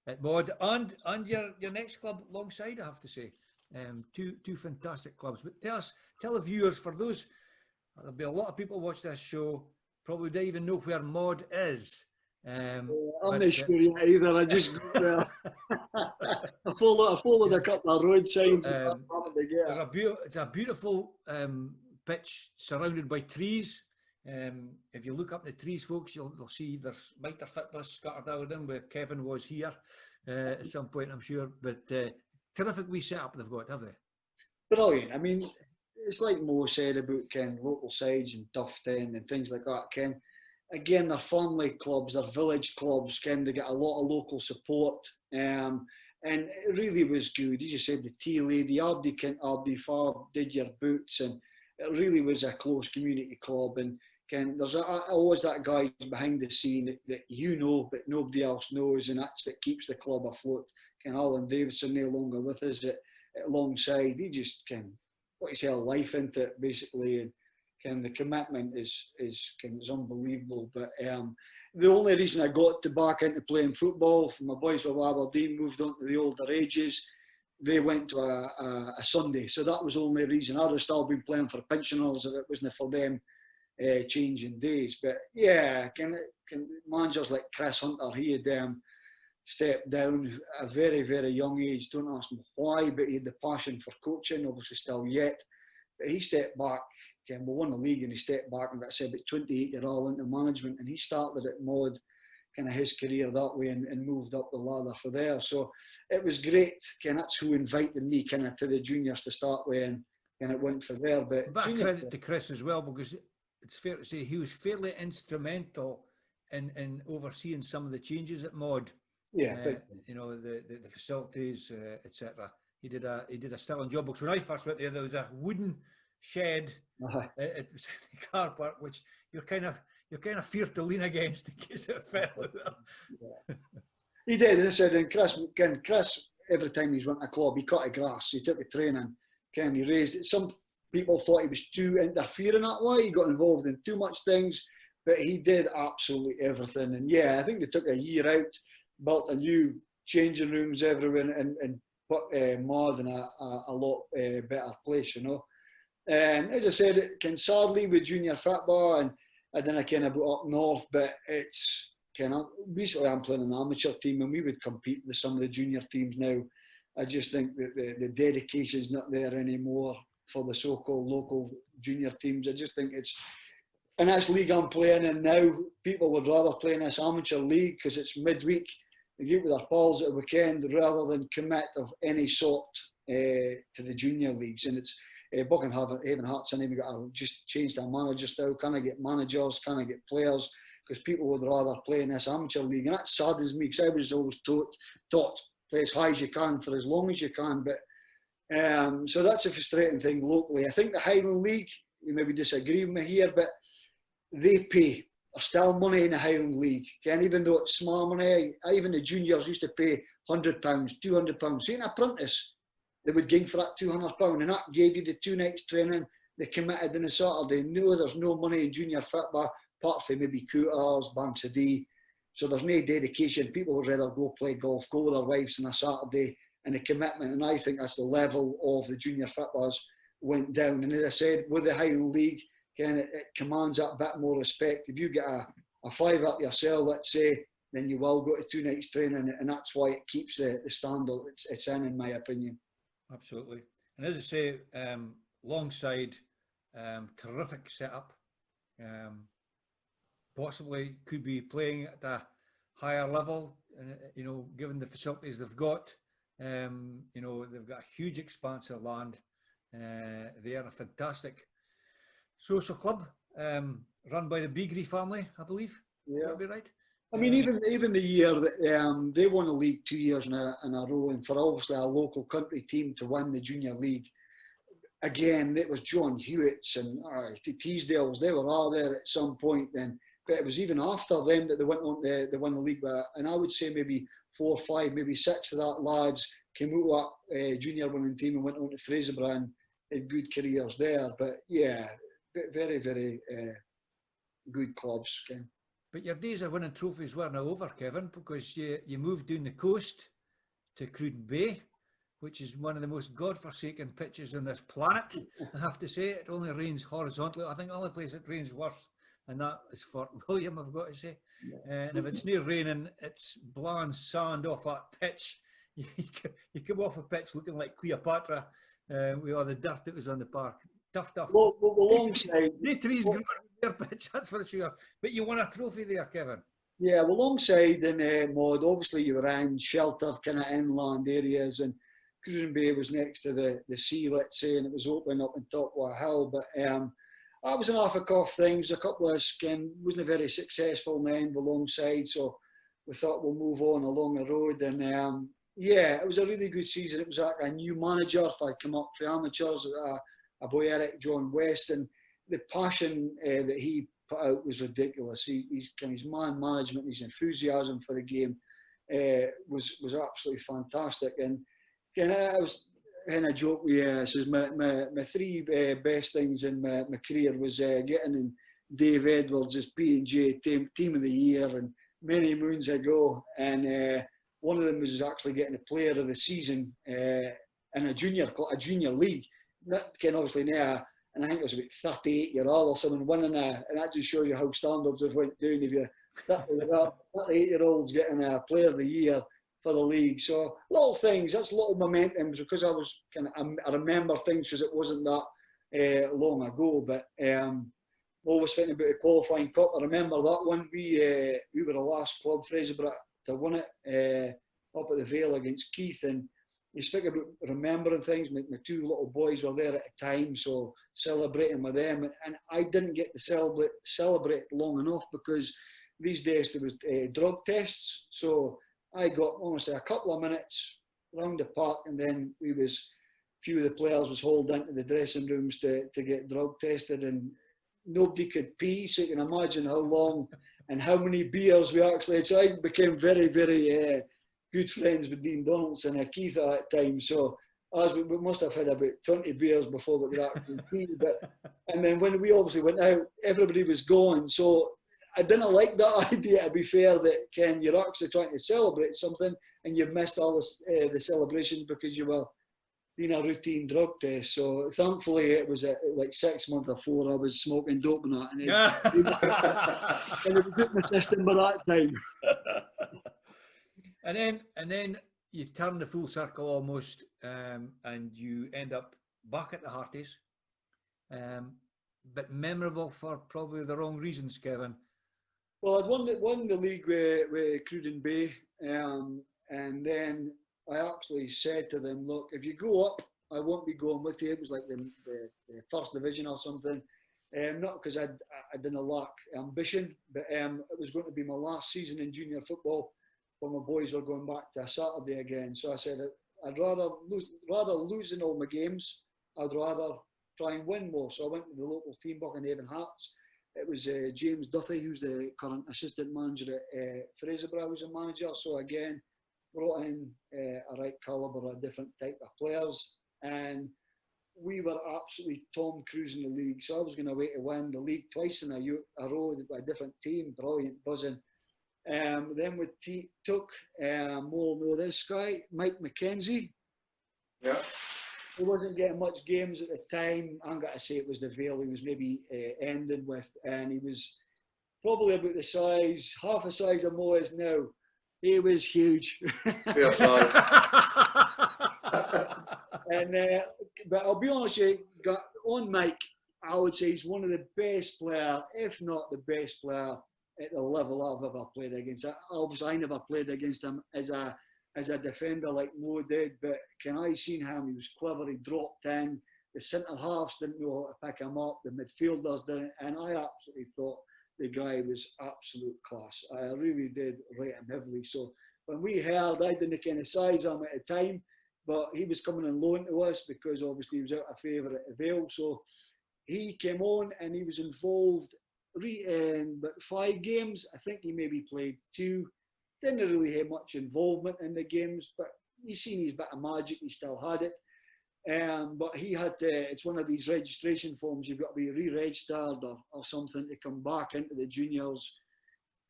at Mod, and your next club alongside, I have to say. Two fantastic clubs. But tell the viewers, for those, there'll be a lot of people watch this show, probably don't even know where Mod is. I'm not sure yet either. I just I followed a couple of road signs. It's a beautiful pitch surrounded by trees. If you look up the trees, folks, you'll see there's Mitre Fitness scattered around where Kevin was here at some point, I'm sure. But terrific wee setup they've got, have they? Brilliant. I mean, it's like Mo said about local sides and Dufftown and things like that. Again, they're family clubs, they're village clubs. They get a lot of local support, and it really was good. As you said, the tea lady, Abdi Fab did your boots, and it really was a close community club. And there's always that guy behind the scene that but nobody else knows, and that's what keeps the club afloat. Alan Davidson no longer with us alongside. He just put his whole life into it, basically, and the commitment is unbelievable. But the only reason I got back into playing football, my boys were Aberdeen, moved on to the older ages. They went to a Sunday, so that was the only reason. I'd have still been playing for pensioners if it wasn't for them changing days. But yeah, managers like Chris Hunter, he had stepped down at a very, very young age. Don't ask me why, but he had the passion for coaching, obviously still yet. But he stepped back. We won the league, and he stepped back and got about 28-year-old into management, and he started at Mod, his career that way, and moved up the ladder for there. So it was great. That's who invited me to the juniors to start with, and it went for there. But A bit of credit to Chris as well, because it's fair to say he was fairly instrumental in overseeing some of the changes at Mod. yeah, You know, the facilities, etc. He did a sterling job. Because when I first went there was a wooden shed at the car park, which you're kind of feared to lean against in case it fell out. Yeah. He did, as I said, and Chris, every time he's went to a club, he cut the grass, he took the training, he raised it. Some people thought he was too interfering that way, he got involved in too much things, but he did absolutely everything. And yeah, I think they took a year out, built a new changing rooms everywhere, and put Mod in a lot better place, you know. And as I said, it can sadly with junior football, and I didn't kind of go up north, but it's kind of, recently I'm playing an amateur team and we would compete with some of the junior teams now. I just think that the dedication is not there anymore for the so-called local junior teams. I just think it's, and that's league I'm playing in now, people would rather play in this amateur league because it's midweek, they get with their pals at the weekend rather than commit of any sort to the junior leagues. And it's Buckinghamhaven Hearts and even got to just change their manager style. Can I get managers? Can I get players? Because people would rather play in this amateur league, and that saddens me because I was always taught play as high as you can for as long as you can. But so that's a frustrating thing locally. I think the Highland League, you maybe disagree with me here, but they pay. There's still money in the Highland League, and even though it's small money, even the juniors used to pay £100, £200. See, an apprentice, they would gain for that £200, and that gave you the 2 nights training. They committed on a Saturday. No, there's no money in junior football, apart from maybe cooters, banks a day. So there's no dedication. People would rather go play golf, go with their wives on a Saturday, and the commitment. And I think that's the level of the junior footballers went down. And as I said, with the Highland League, it commands that bit more respect. If you get a five up yourself, let's say, then you will go to 2 nights training, and that's why it keeps the standard it's in my opinion. Absolutely. And as I say, Longside, terrific setup. Possibly could be playing at a higher level, you know, given the facilities they've got. You know, they've got a huge expanse of land. They are a fantastic social club, run by the Pirie family, I believe. Yeah, would be right. I mean, even the year that they won the league 2 years in a row, and for obviously a local country team to win the junior league, again, it was John Hewitt's and Teesdale's. They were all there at some point then, but it was even after them that they went on they won the league. And I would say maybe 4 or 5, maybe 6 of that lads came out of junior winning team and went on to Fraserburgh and had good careers there. But yeah, very, very good clubs, Ken. But your days of winning trophies were now over, Kevin, because you moved down the coast to Cruden Bay, which is one of the most godforsaken pitches on this planet. I have to say, it only rains horizontally. I think the only place it rains worse, and that is Fort William, I've got to say. And if it's near raining, it's blowing sand off that pitch. You come off a pitch looking like Cleopatra with all the dirt that was on the park. Tough. Well, alongside... No trees growing on their pitch, that's for sure. But you won a trophy there, Kevin. Yeah, well, alongside in Mod, obviously you were in sheltered kind of inland areas, and Cruden Bay was next to the sea, let's say, and it was open up on top of a hill. But I was an off and off things. A couple of wasn't very successful in the end alongside, so we thought we'll move on along the road. And yeah, it was a really good season. It was like a new manager. If I come up for amateurs, a boy Eric John West, and the passion that he put out was ridiculous. His man management, his enthusiasm for the game was absolutely fantastic. And I was in a joke with says my 3 best things in my career was getting in Dave Edwards' P&J team of the year and many moons ago, and one of them was actually getting a player of the season in a junior league. That can obviously now, and I think it was about 38-year-old or someone winning and that just shows you how standards have went down. If you're 38-year-olds getting a player of the year for the league, so little things, that's little momentums, because I was I remember things because it wasn't that long ago. But always thinking about the qualifying cup. I remember that one. We were the last club, Fraserburgh, to win it up at the Vale against Keith, and you speak about remembering things. My two little boys were there at the time, so celebrating with them, and I didn't get to celebrate long enough because these days there was drug tests. So I got honestly a couple of minutes round the park, and then a few of the players was hauled into the dressing rooms to get drug tested, and nobody could pee, so you can imagine how long and how many beers we actually had. So I became very, very good friends with Dean Donaldson and Keith at that time. So as we must have had about 20 beers before we could actually pee. And then when we obviously went out, everybody was gone. So I didn't like that idea, to be fair, that Ken, you're actually trying to celebrate something and you've missed all the celebrations because you were doing a routine drug test. So thankfully it was like 6 months before I was smoking dope and that, and it was in the system by that time. And then you turn the full circle almost, and you end up back at the Hearties, but memorable for probably the wrong reasons, Kevin. Well, I'd won the league with Cruden Bay, and then I actually said to them, look, if you go up, I won't be going with you. It was like the first division or something. Not because I didn't lack ambition, but it was going to be my last season in junior football when my boys were going back to a Saturday again. So I said, I'd rather lose in all my games. I'd rather try and win more. So I went to the local team, Buckingham Hearts. It was James Duthie, who's the current assistant manager at Fraserburgh, was a manager. So again, brought in a right calibre, a different type of players. And we were absolutely Tom Cruise in the league. So I was going to wait to win the league twice in a row by a different team. Brilliant, buzzing. Then we took more know this guy, Mike McKenzie. Yeah. He wasn't getting much games at the time. I'm going to say it was the Vale he was maybe ending with. And he was probably about the size, half the size of Mo is now. He was huge. Fair size. And but I'll be honest with you, on Mike, I would say he's one of the best player, if not the best player at the level I've ever played against. Obviously, I never played against him as a defender like Mo did, but can I seen him? He was clever. He dropped in. The centre halves didn't know how to pick him up. The midfielders didn't, and I absolutely thought the guy was absolute class. I really did rate him heavily. So when we heard, I didn't kind of size him at the time, but he was coming on loan to us because obviously he was out of favour at the Vale. So he came on and he was involved in about 5 games. I think he maybe played 2. Didn't really have much involvement in the games, but you seen his bit of magic. He still had it. But he had to, it's one of these registration forms. You've got to be re-registered or something to come back into the juniors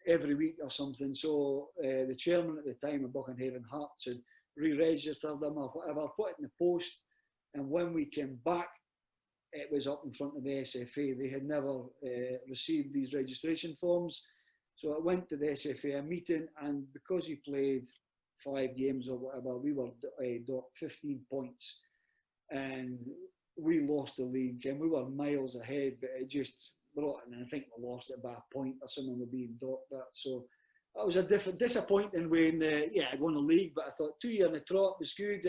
every week or something. So the chairman at the time of Buckingham Hearts had re-registered them or whatever, put it in the post. And when we came back, it was up in front of the SFA. They had never received these registration forms. So I went to the SFA meeting, and because he played 5 games or whatever, we were docked 15 points. And we lost the league, and we were miles ahead, but it just brought in, and I think we lost it by a point or someone were being docked that. So that was a disappointing when, I won the league, but I thought 2 years in a trot was good,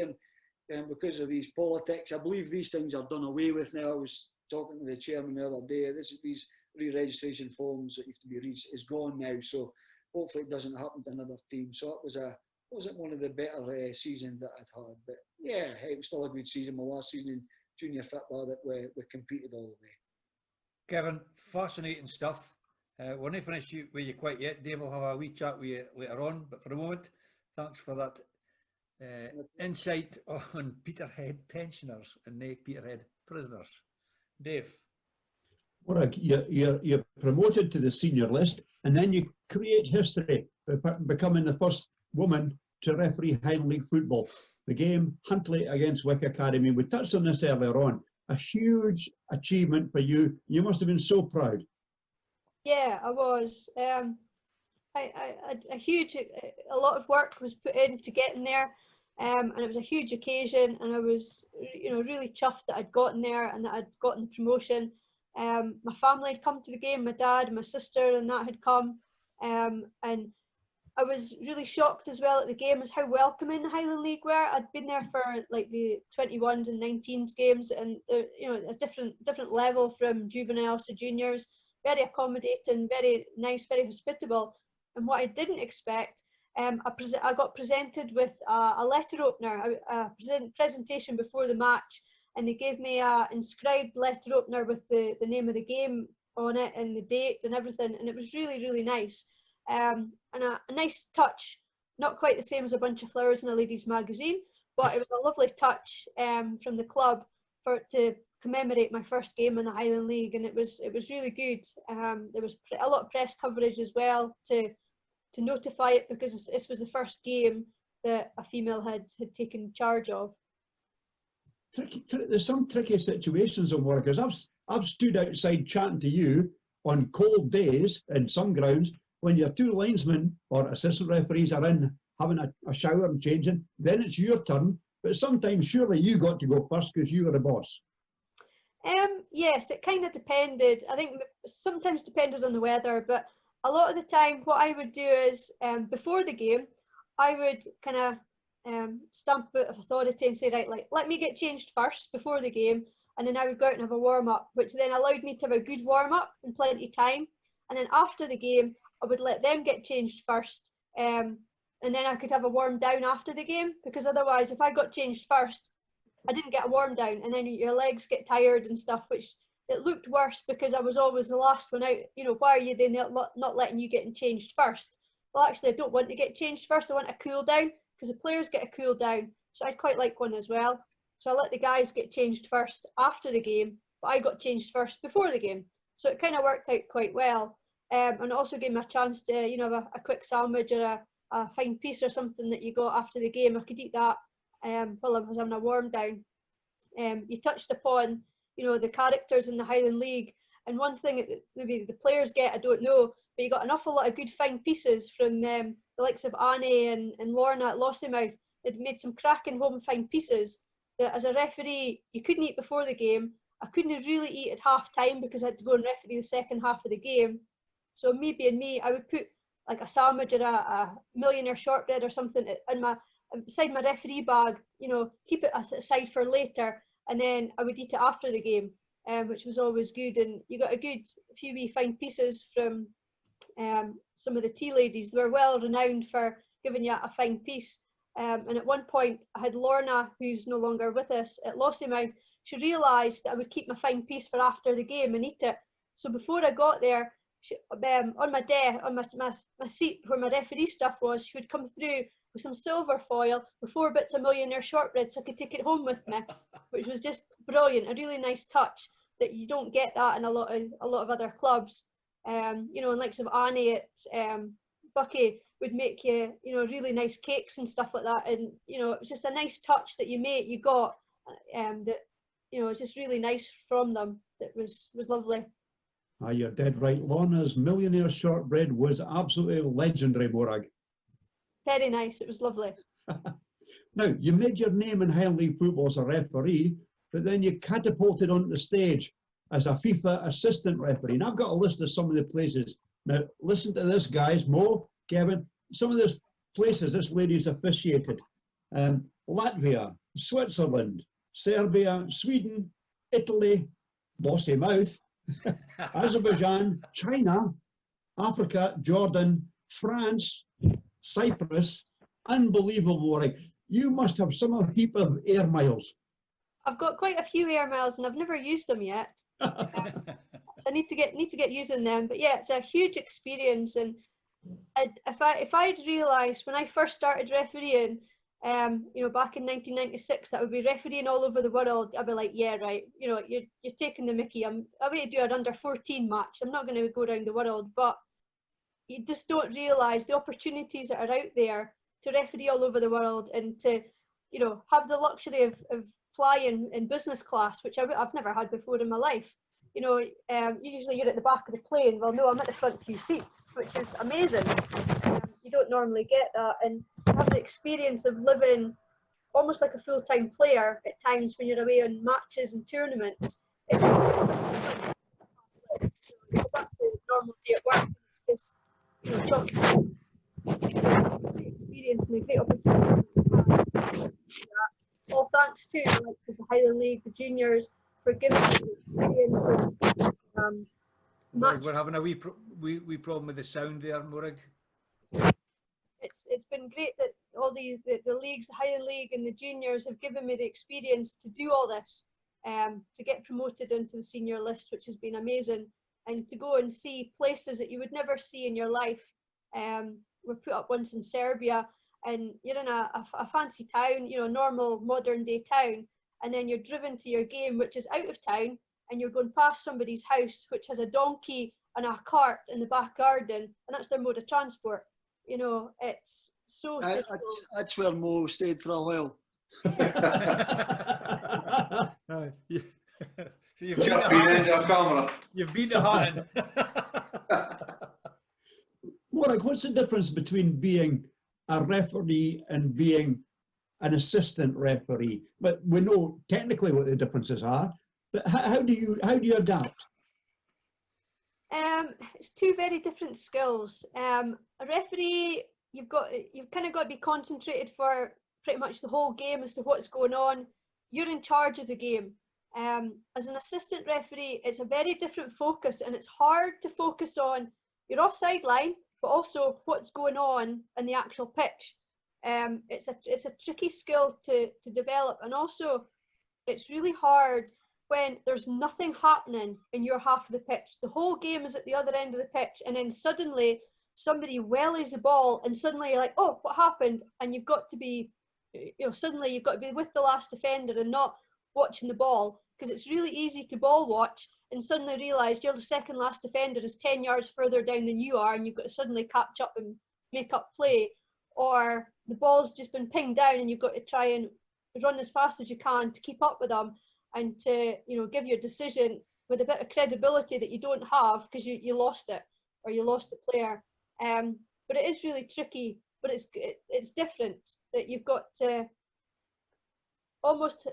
and because of these politics, I believe these things are done away with now. I was talking to the chairman the other day, these re-registration forms that have to be reached is gone now, so hopefully it doesn't happen to another team. So it wasn't one of the better seasons that I'd had, but yeah, it was still a good season. My last season in junior football that we competed all the way. Kevin, fascinating stuff. We're not finished with you quite yet. Dave will have a wee chat with you later on, but for the moment, thanks for that insight on Peterhead pensioners and the Peterhead prisoners. Dave. Morag, you're promoted to the senior list, and then you create history by becoming the first woman to referee Highland League football. The game Huntly against Wick Academy. We touched on this earlier on. A huge achievement for you. You must have been so proud. Yeah, I was. A lot of work was put into getting there, and it was a huge occasion. And I was, really chuffed that I'd gotten there and that I'd gotten promotion. My family had come to the game. My dad, my sister, and that had come. And I was really shocked as well at the game as how welcoming the Highland League were. I'd been there for like the 21s and 19s games, and you know, a different level from juveniles to juniors. Very accommodating, very nice, very hospitable. And what I didn't expect, I got presented with a letter opener, a presentation before the match, and they gave me a inscribed letter opener with the name of the game on it and the date and everything, and it was really nice. And a nice touch, not quite the same as a bunch of flowers in a ladies' magazine, but it was a lovely touch from the club to commemorate my first game in the Highland League, and it was really good. There was a lot of press coverage as well to notify it, because this was the first game that a female had taken charge of. There's some tricky situations on work, because I've stood outside chatting to you on cold days in some grounds when your two linesmen or assistant referees are in having a shower and changing. Then it's your turn, but sometimes surely you got to go first because you were the boss. Yes, it kind of depended. I think sometimes depended on the weather, but a lot of the time what I would do is before the game, I would kind of stamp a bit of authority and say, right, like, let me get changed first before the game, and then I would go out and have a warm-up, which then allowed me to have a good warm-up and plenty of time. And then after the game, I would let them get changed first, and then I could have a warm down after the game, because otherwise if I got changed first, I didn't get a warm down, and then your legs get tired and stuff, which it looked worse because I was always the last one out. You know, why are you then not letting you get changed first? Well, actually, I don't want to get changed first. I want a cool down, because the players get a cool down. So I'd quite like one as well. So I let the guys get changed first after the game, but I got changed first before the game. So it kind of worked out quite well. And it also gave me a chance to, you know, have a quick sandwich or a fine piece or something that you got after the game. I could eat that while I was having a warm down. You touched upon, you know, the characters in the Highland League, and one thing that maybe the players get, I don't know, but you got an awful lot of good fine pieces from the likes of Annie and Lorna at Lossiemouth. They'd made some cracking home fine pieces that as a referee you couldn't eat before the game. I couldn't really eat at half time because I had to go and referee the second half of the game. So me being me, I would put like a sandwich or a millionaire shortbread or something beside my referee bag, you know, keep it aside for later, and then I would eat it after the game, which was always good. And you got a good few wee fine pieces from some of the tea ladies. They were well renowned for giving you a fine piece. And at one point I had Lorna, who's no longer with us, at Lossiemouth. She realised that I would keep my fine piece for after the game and eat it. So before I got there, on my desk, on my seat where my referee stuff was, she would come through with some silver foil with 4 bits of millionaire shortbread so I could take it home with me, which was just brilliant. A really nice touch that you don't get that in a lot of other clubs. You know, and likes of Annie at Bucky would make you, you know, really nice cakes and stuff like that. And you know, it was just a nice touch that you got, that, you know, it's just really nice from them. That was lovely. You're dead right. Lorna's millionaire shortbread was absolutely legendary, Morag. Very nice. It was lovely. Now, you made your name in Highland League football as a referee, but then you catapulted onto the stage as a FIFA assistant referee. And I've got a list of some of the places. Now, listen to this, guys. Mo, Kevin, some of these places this lady's officiated. Latvia, Switzerland, Serbia, Sweden, Italy, Lossiemouth, Azerbaijan, China, Africa, Jordan, France, Cyprus. Unbelievable, right? You must have some heap of air miles. I've got quite a few air miles and I've never used them yet. So I need to get using them. But yeah, it's a huge experience. And if I'd realised when I first started refereeing, you know, back in 1996, that would be refereeing all over the world, I'd be like, yeah, right, you know, you're taking the mickey. I'm going to do an under 14 match. I'm not going to go around the world. But you just don't realise the opportunities that are out there to referee all over the world, and to, you know, have the luxury of flying in business class, which I've never had before in my life. You know, usually you're at the back of the plane. Well, no, I'm at the front few seats, which is amazing. You don't normally get that, and have the experience of living almost like a full-time player at times when you're away on matches and tournaments. You go back to normal day at work, and it's just, you know, chalky. great experience and a great opportunity. All thanks to the likes of the Highland League, the juniors, for giving me the experience and Morag, we're having a wee problem with the sound there, Morag. It's been great that all the leagues, the Highland League and the juniors, have given me the experience to do all this, to get promoted into the senior list, which has been amazing, and to go and see places that you would never see in your life. We're put up once in Serbia, and you're in a fancy town, you know, normal modern day town, and then you're driven to your game, which is out of town, and you're going past somebody's house which has a donkey and a cart in the back garden, and that's their mode of transport. You know, it's so simple. That's where Mo stayed for a while. So you've been to Hatton. Morag, what's the difference between being a referee and being an assistant referee? But we know technically what the differences are. But how do you adapt? It's two very different skills. A referee, you've kind of got to be concentrated for pretty much the whole game as to what's going on. You're in charge of the game. As an assistant referee, it's a very different focus, and it's hard to focus on your offside line, but also what's going on in the actual pitch. It's a tricky skill to develop, and also it's really hard when there's nothing happening in your half of the pitch. The whole game is at the other end of the pitch, and then suddenly somebody wellies the ball, and suddenly you're like, oh, what happened? And you've got to be, suddenly you've got to be with the last defender and not watching the ball, because it's really easy to ball watch and suddenly realise you're the second last defender is 10 yards further down than you are, and you've got to suddenly catch up and make up play, or the ball's just been pinged down and you've got to try and run as fast as you can to keep up with them, and to give your decision with a bit of credibility that you don't have because you lost it, or you lost the player. But it is really tricky, but it's different, that you've got to almost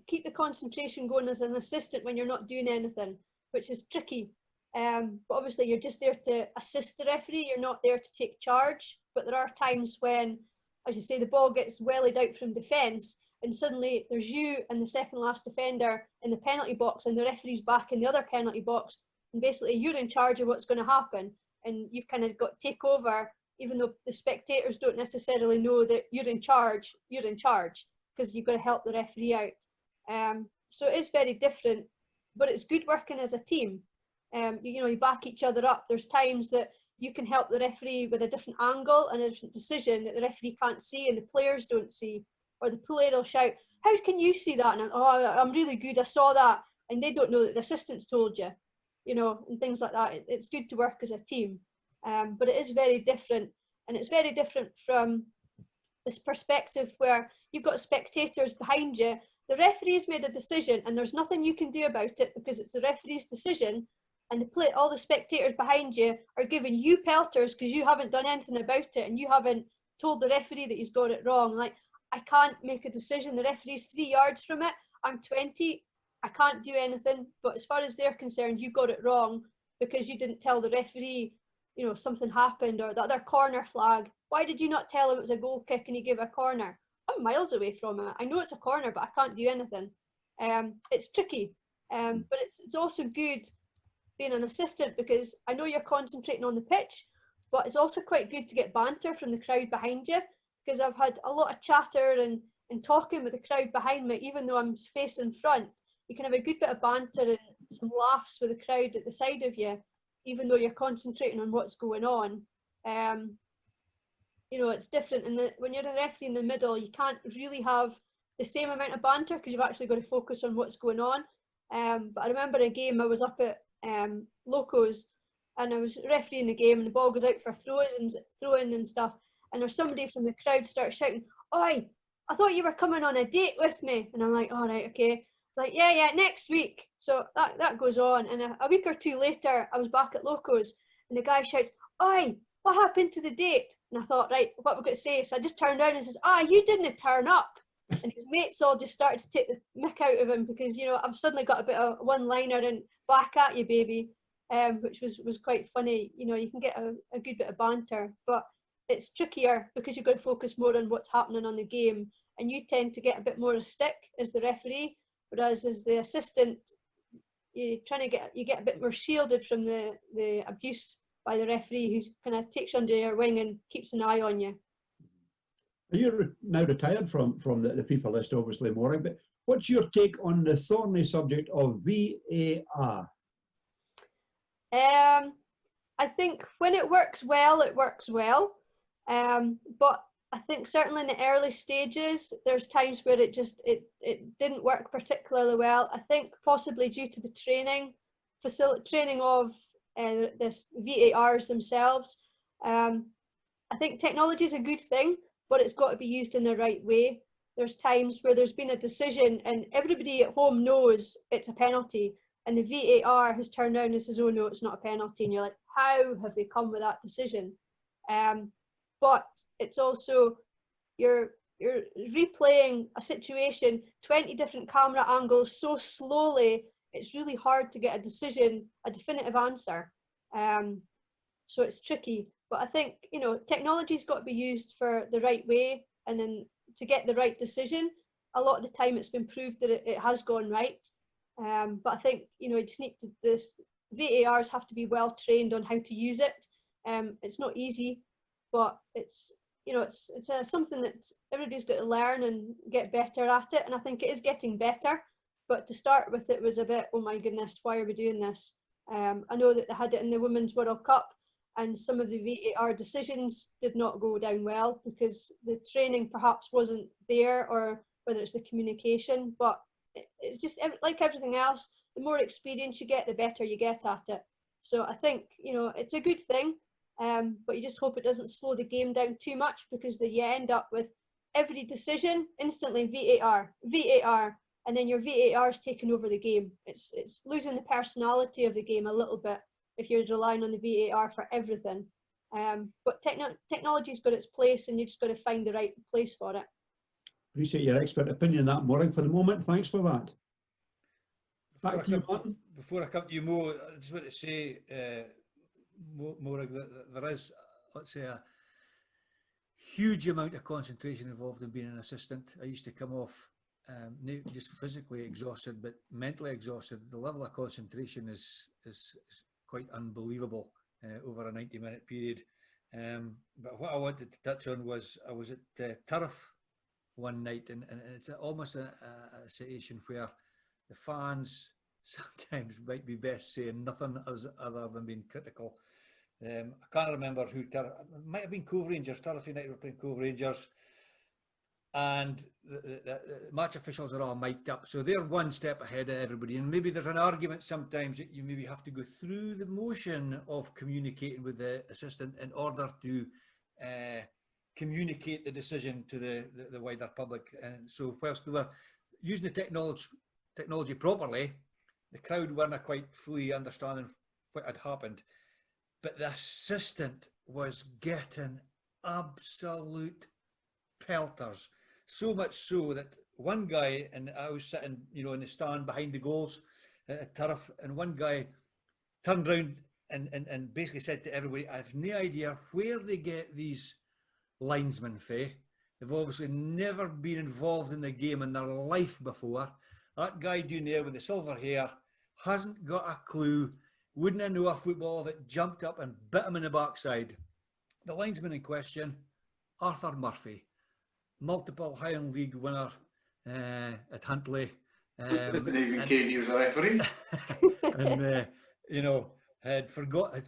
keep the concentration going as an assistant when you're not doing anything, which is tricky. But obviously you're just there to assist the referee, you're not there to take charge. But there are times when, as you say, the ball gets wellied out from defence, and suddenly there's you and the second last defender in the penalty box, and the referee's back in the other penalty box, and basically you're in charge of what's going to happen, and you've kind of got to take over, even though the spectators don't necessarily know that you're in charge, because you've got to help the referee out. So it is very different, but it's good working as a team. You back each other up. There's times that you can help the referee with a different angle and a different decision that the referee can't see and the players don't see. Or the player will shout, how can you see that? And I'm really good, I saw that. And they don't know that the assistant's told you, and things like that. It's good to work as a team. But it is very different. And it's very different from this perspective where you've got spectators behind you. The referee's made a decision and there's nothing you can do about it because it's the referee's decision. And all the spectators behind you are giving you pelters because you haven't done anything about it, and you haven't told the referee that he's got it wrong. Like, I can't make a decision. The referee's 3 yards from it. I'm 20. I can't do anything. But as far as they're concerned, you got it wrong because you didn't tell the referee, something happened, or the other corner flag. Why did you not tell him it was a goal kick and he gave a corner? I'm miles away from it. I know it's a corner, but I can't do anything. It's tricky, but it's also good being an assistant, because I know you're concentrating on the pitch, but it's also quite good to get banter from the crowd behind you, because I've had a lot of chatter and talking with the crowd behind me, even though I'm facing front. You can have a good bit of banter and some laughs with the crowd at the side of you, even though you're concentrating on what's going on. It's different. And when you're a referee in the middle, you can't really have the same amount of banter because you've actually got to focus on what's going on. But I remember a game I was up at Locos, and I was refereeing the game, and the ball goes out for throw-in and stuff, and there's somebody from the crowd starts shouting, "Oi, I thought you were coming on a date with me." And I'm like, all right, okay. Like, yeah, next week. So that goes on, and a week or two later, I was back at Locos, and the guy shouts, "Oi, what happened to the date?" And I thought, right, what have I got to say? So I just turned around and says, you didn't turn up. And his mates all just started to take the mick out of him because, I've suddenly got a bit of one-liner and back at you, baby, which was quite funny. You can get a good bit of banter. But it's trickier because you've got to focus more on what's happening on the game, and you tend to get a bit more of a stick as the referee, whereas as the assistant, you get a bit more shielded from the abuse by the referee, who kind of takes you under your wing and keeps an eye on you. You're now retired from the FIFA list, obviously, Morag, but what's your take on the thorny subject of VAR? I think when it works well, it works well. But I think certainly in the early stages, there's times where it didn't work particularly well. I think possibly due to the training of this VARs themselves. I think technology is a good thing, but it's got to be used in the right way. There's times where there's been a decision and everybody at home knows it's a penalty, and the VAR has turned around and says, oh no, it's not a penalty, and you're like, how have they come with that decision? But it's also, you're replaying a situation, 20 different camera angles so slowly, it's really hard to get a decision, a definitive answer. So it's tricky. But I think, technology's got to be used for the right way, and then to get the right decision. A lot of the time it's been proved that it has gone right. But I think, you just need to, this VARs have to be well trained on how to use it. It's not easy, but it's something that everybody's got to learn and get better at it. And I think it is getting better. But to start with, it was a bit, oh my goodness, why are we doing this? I know that they had it in the Women's World Cup, and some of the VAR decisions did not go down well because the training perhaps wasn't there, or whether it's the communication. But it's just like everything else, the more experience you get, the better you get at it. So I think, it's a good thing, but you just hope it doesn't slow the game down too much, because then you end up with every decision instantly VAR, and then your VAR's taking over the game. It's losing the personality of the game a little bit if you're relying on the VAR for everything. But technology's got its place, and you just got to find the right place for it. Appreciate your expert opinion on that, Morag, for the moment. Thanks for that. Back to you, Martin. Before I come to you, Mo, I just want to say, Morag, that there is, let's say, a huge amount of concentration involved in being an assistant. I used to come off not just physically exhausted, but mentally exhausted. The level of concentration is quite unbelievable over a 90-minute period. But what I wanted to touch on was, I was at Turf one night, and it's almost a situation where the fans sometimes might be best saying nothing other than being critical. I can't remember who Turf, it might have been Cove Rangers. Turf United were playing Cove Rangers, and the match officials are all mic'd up, so they're one step ahead of everybody. And maybe there's an argument sometimes that you maybe have to go through the motion of communicating with the assistant in order to communicate the decision to the wider public. And so whilst they were using the technology properly, the crowd weren't quite fully understanding what had happened. But the assistant was getting absolute pelters. So much so that one guy, and I was sitting, in the stand behind the goals at Turf, and one guy turned around and basically said to everybody, I have no idea where they get these linesmen for. They've obviously never been involved in the game in their life before. That guy down there with the silver hair hasn't got a clue, wouldn't have known a footballer that jumped up and bit him in the backside. The linesman in question, Arthur Murphy, multiple Highland League winner at Huntly. Didn't even care he was a referee. And, had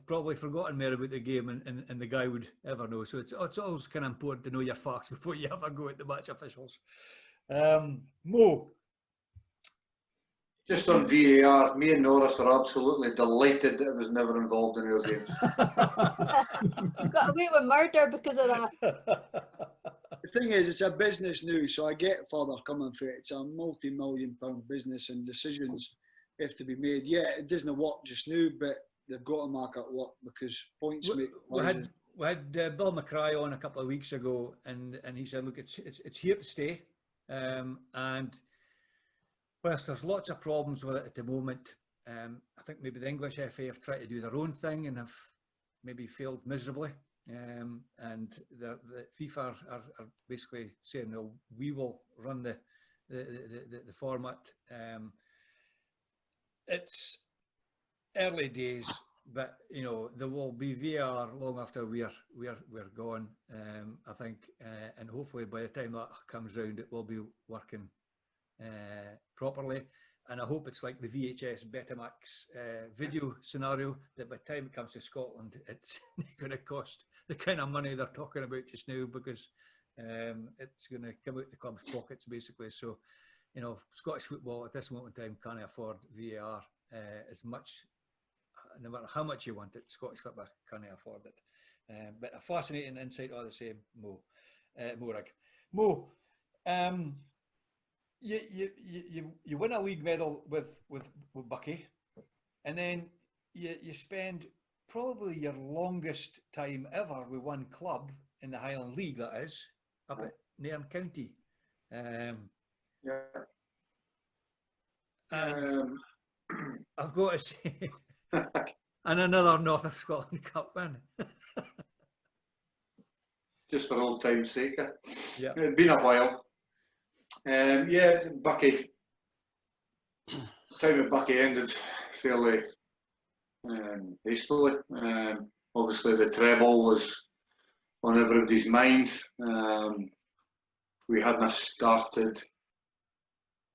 probably forgotten more about the game and the guy would ever know. So it's always kind of important to know your facts before you ever go at the match officials. Mo? Just on VAR, me and Norris are absolutely delighted that it was never involved in our games. Got away with murder because of that. The thing is, it's a business now, so I get further coming for it. It's a multi-million-pound business, and decisions have to be made. Yeah, it doesn't work just now, but they've got to make it work, because points make. We had Bill McCray on a couple of weeks ago, and he said, look, it's here to stay, and whilst there's lots of problems with it at the moment, I think maybe the English FA have tried to do their own thing and have maybe failed miserably. and the FIFA are basically saying, no, we will run the format. It's early days, but you know there will be VAR long after we're gone. I think, and hopefully by the time that comes round, it will be working properly. And I hope it's like the VHS Betamax video scenario, that by the time it comes to Scotland, it's going to cost the kind of money they're talking about just now, because it's going to come out the club's pockets basically. So, you know, Scottish football at this moment in time can't afford VAR as much, no matter how much you want it. Scottish football can't afford it. But a fascinating insight all the same, Morag. Mo, you win a league medal with Bucky, and then you spend probably your longest time ever with one club in the Highland League, that is, up at Nairn County. Yeah. And I've got to say, and another North of Scotland Cup win. Just for old time's sake. Yeah. It's been a while. Yeah, Bucky. Time at Bucky ended fairly hastily. Obviously, the treble was on everybody's mind. We hadn't started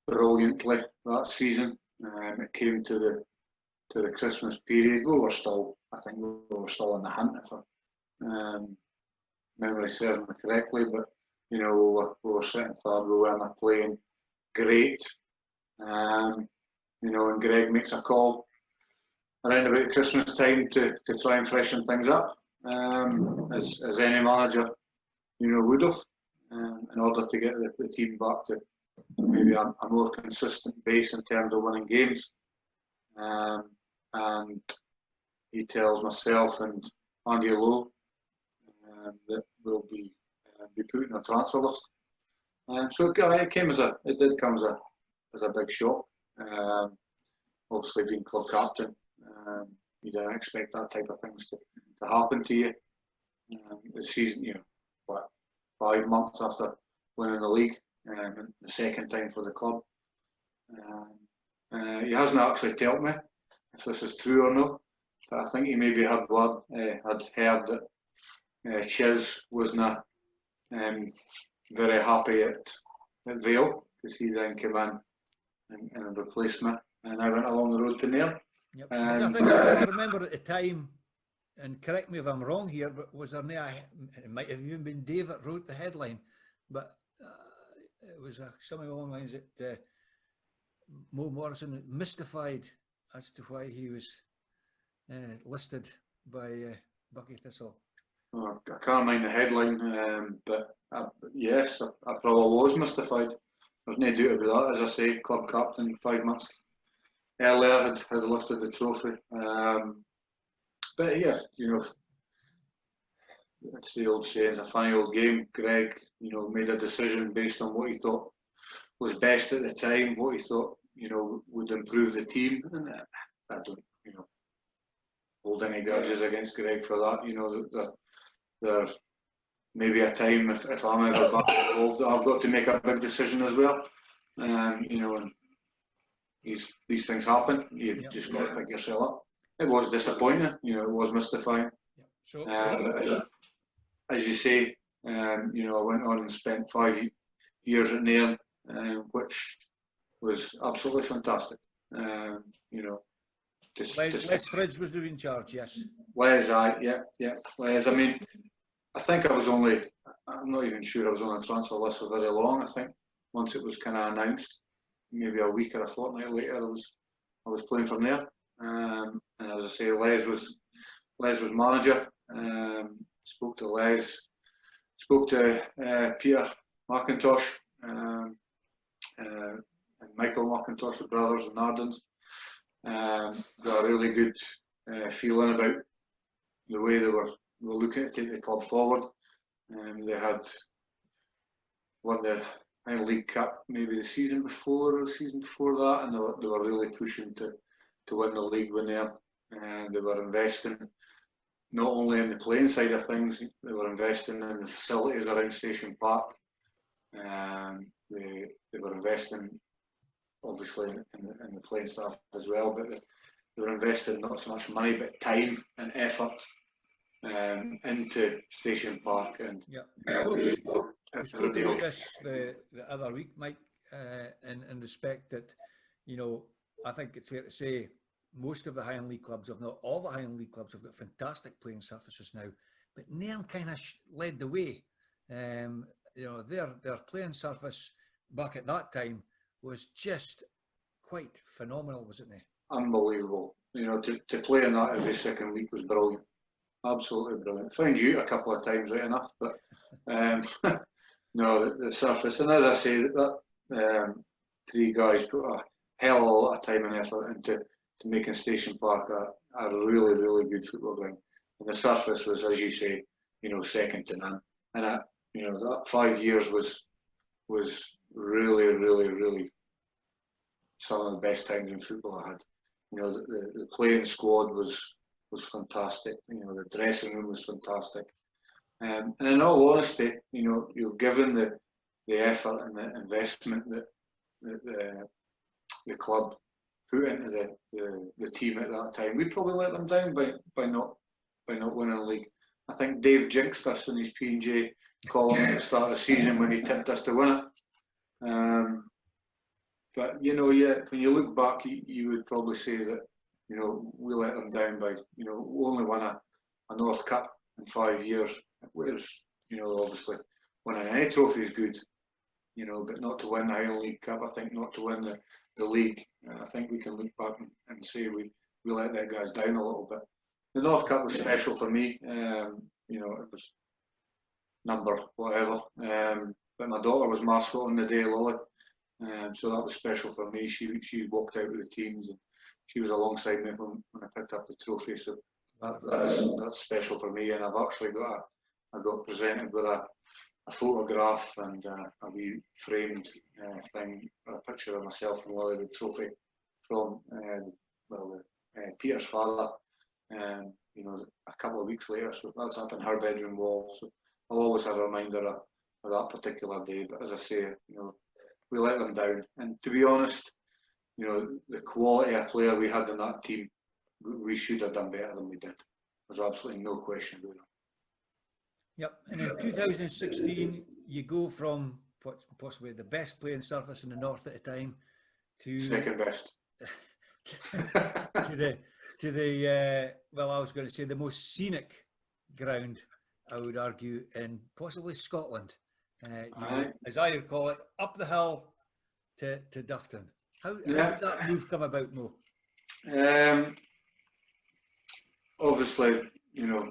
brilliantly that season. It came to the Christmas period. I think we were still in the hunt, if memory serves me correctly. But you know, we were sitting third. We weren't playing great. You know, and Greg makes a call around about Christmas time to try and freshen things up, as any manager, you know, would have, in order to get the team back to maybe a more consistent base in terms of winning games. And he tells myself and Andy Lowe that we'll be put in a transfer list. So it did come as a big shock. Obviously, being club captain, you don't expect that type of things to happen to you. The season, you know, what, 5 months after winning the league, the second time for the club. He hasn't actually told me if this is true or not, but I think he maybe had heard that Chiz wasn't very happy at Vale, because he then came in and replaced me, and I went along the road to Nairn. Yep. I think I remember at the time, and correct me if I'm wrong here, but was there it might have even been Dave that wrote the headline, but it was something along the lines that Mo Morrison mystified as to why he was listed by Bucky Thistle. Oh, I can't mind the headline, but yes, I probably was mystified. There's no doubt about that. As I say, club captain 5 months earlier had lifted the trophy. But yeah, you know, it's the old saying, it's a funny old game. Greg, you know, made a decision based on what he thought was best at the time, what he thought, you know, would improve the team. And I don't, you know, hold any grudges against Greg for that. You know, there may be a time if I'm ever back involved, I've got to make a big decision as well. You know, and these things happen. You've just got to pick yourself up. It was disappointing, you know, it was mystifying. So, as you say, you know, I went on and spent 5 years at Nairn, which was absolutely fantastic. You know, Les Fridge was doing charge, yes. Les, Les. I mean, I think I'm not even sure I was on the transfer list for very long. I think once it was kind of announced, maybe a week or a fortnight later, I was playing for Nairn. And as I say, Les was manager. Spoke to Les, spoke to Peter McIntosh, and Michael McIntosh, the brothers in Ardens. Got a really good feeling about the way they were looking to take the club forward. They had won the League Cup maybe the season before or the season before that, and they were really pushing to win the league with them. And they were investing not only in the playing side of things, they were investing in the facilities around Station Park. They were investing, obviously, in the playing staff as well, but they were investing not so much money, but time and effort into Station Park. And yeah, we spoke about this the other week, Mike, in respect that, you know, I think it's fair to say most of the Highland League clubs, if not all the Highland League clubs, have got fantastic playing surfaces now, but Nairn kind of led the way. You know, their playing surface back at that time was just quite phenomenal, wasn't it? Unbelievable. You know, to play in that every second week was brilliant. Absolutely brilliant. Found you a couple of times, right enough, but no, the surface. And as I say, that three guys put a hell of a lot of time and effort into making Station Park a really, really good football ground. And the surface was, as you say, you know, second to none. And you know, that 5 years was really, really, really some of the best times in football I had. You know, the playing squad was fantastic. You know, the dressing room was fantastic. And in all honesty, you know, you're given the effort and the investment that the club put into the team at that time, we'd probably let them down by not winning the league. I think Dave jinxed us in his P&J column at the start of the season when he tipped us to win it. But you know, yeah, when you look back, you would probably say that, you know, we let them down by, you know, we only won a North Cup in 5 years, whereas, you know, obviously winning any trophy is good, you know, but not to win the Highland League Cup, I think not to win the league, I think we can look back and say we let that guys down a little bit. The North Cup was special for me, you know, it was number whatever, but my daughter was mascot on the day, Lolly, so that was special for me. She walked out with the teams and she was alongside me when I picked up the trophy, so that's special for me. And I've actually I got presented with a photograph and a wee framed thing, a picture of myself and Lily with the trophy from Peter's father, you know, a couple of weeks later, so that's up in her bedroom wall. So I'll always have a reminder of that particular day. But as I say, you know, we let them down, and to be honest, you know, the quality of player we had in that team, we should have done better than we did. There's absolutely no question about it. Yep, and in 2016, you go from what's possibly the best playing surface in the north at the time to second best to the well, I was going to say the most scenic ground, I would argue, in possibly Scotland. As I recall it, up the hill to Dufton. How did that move come about, Mo? Obviously, you know,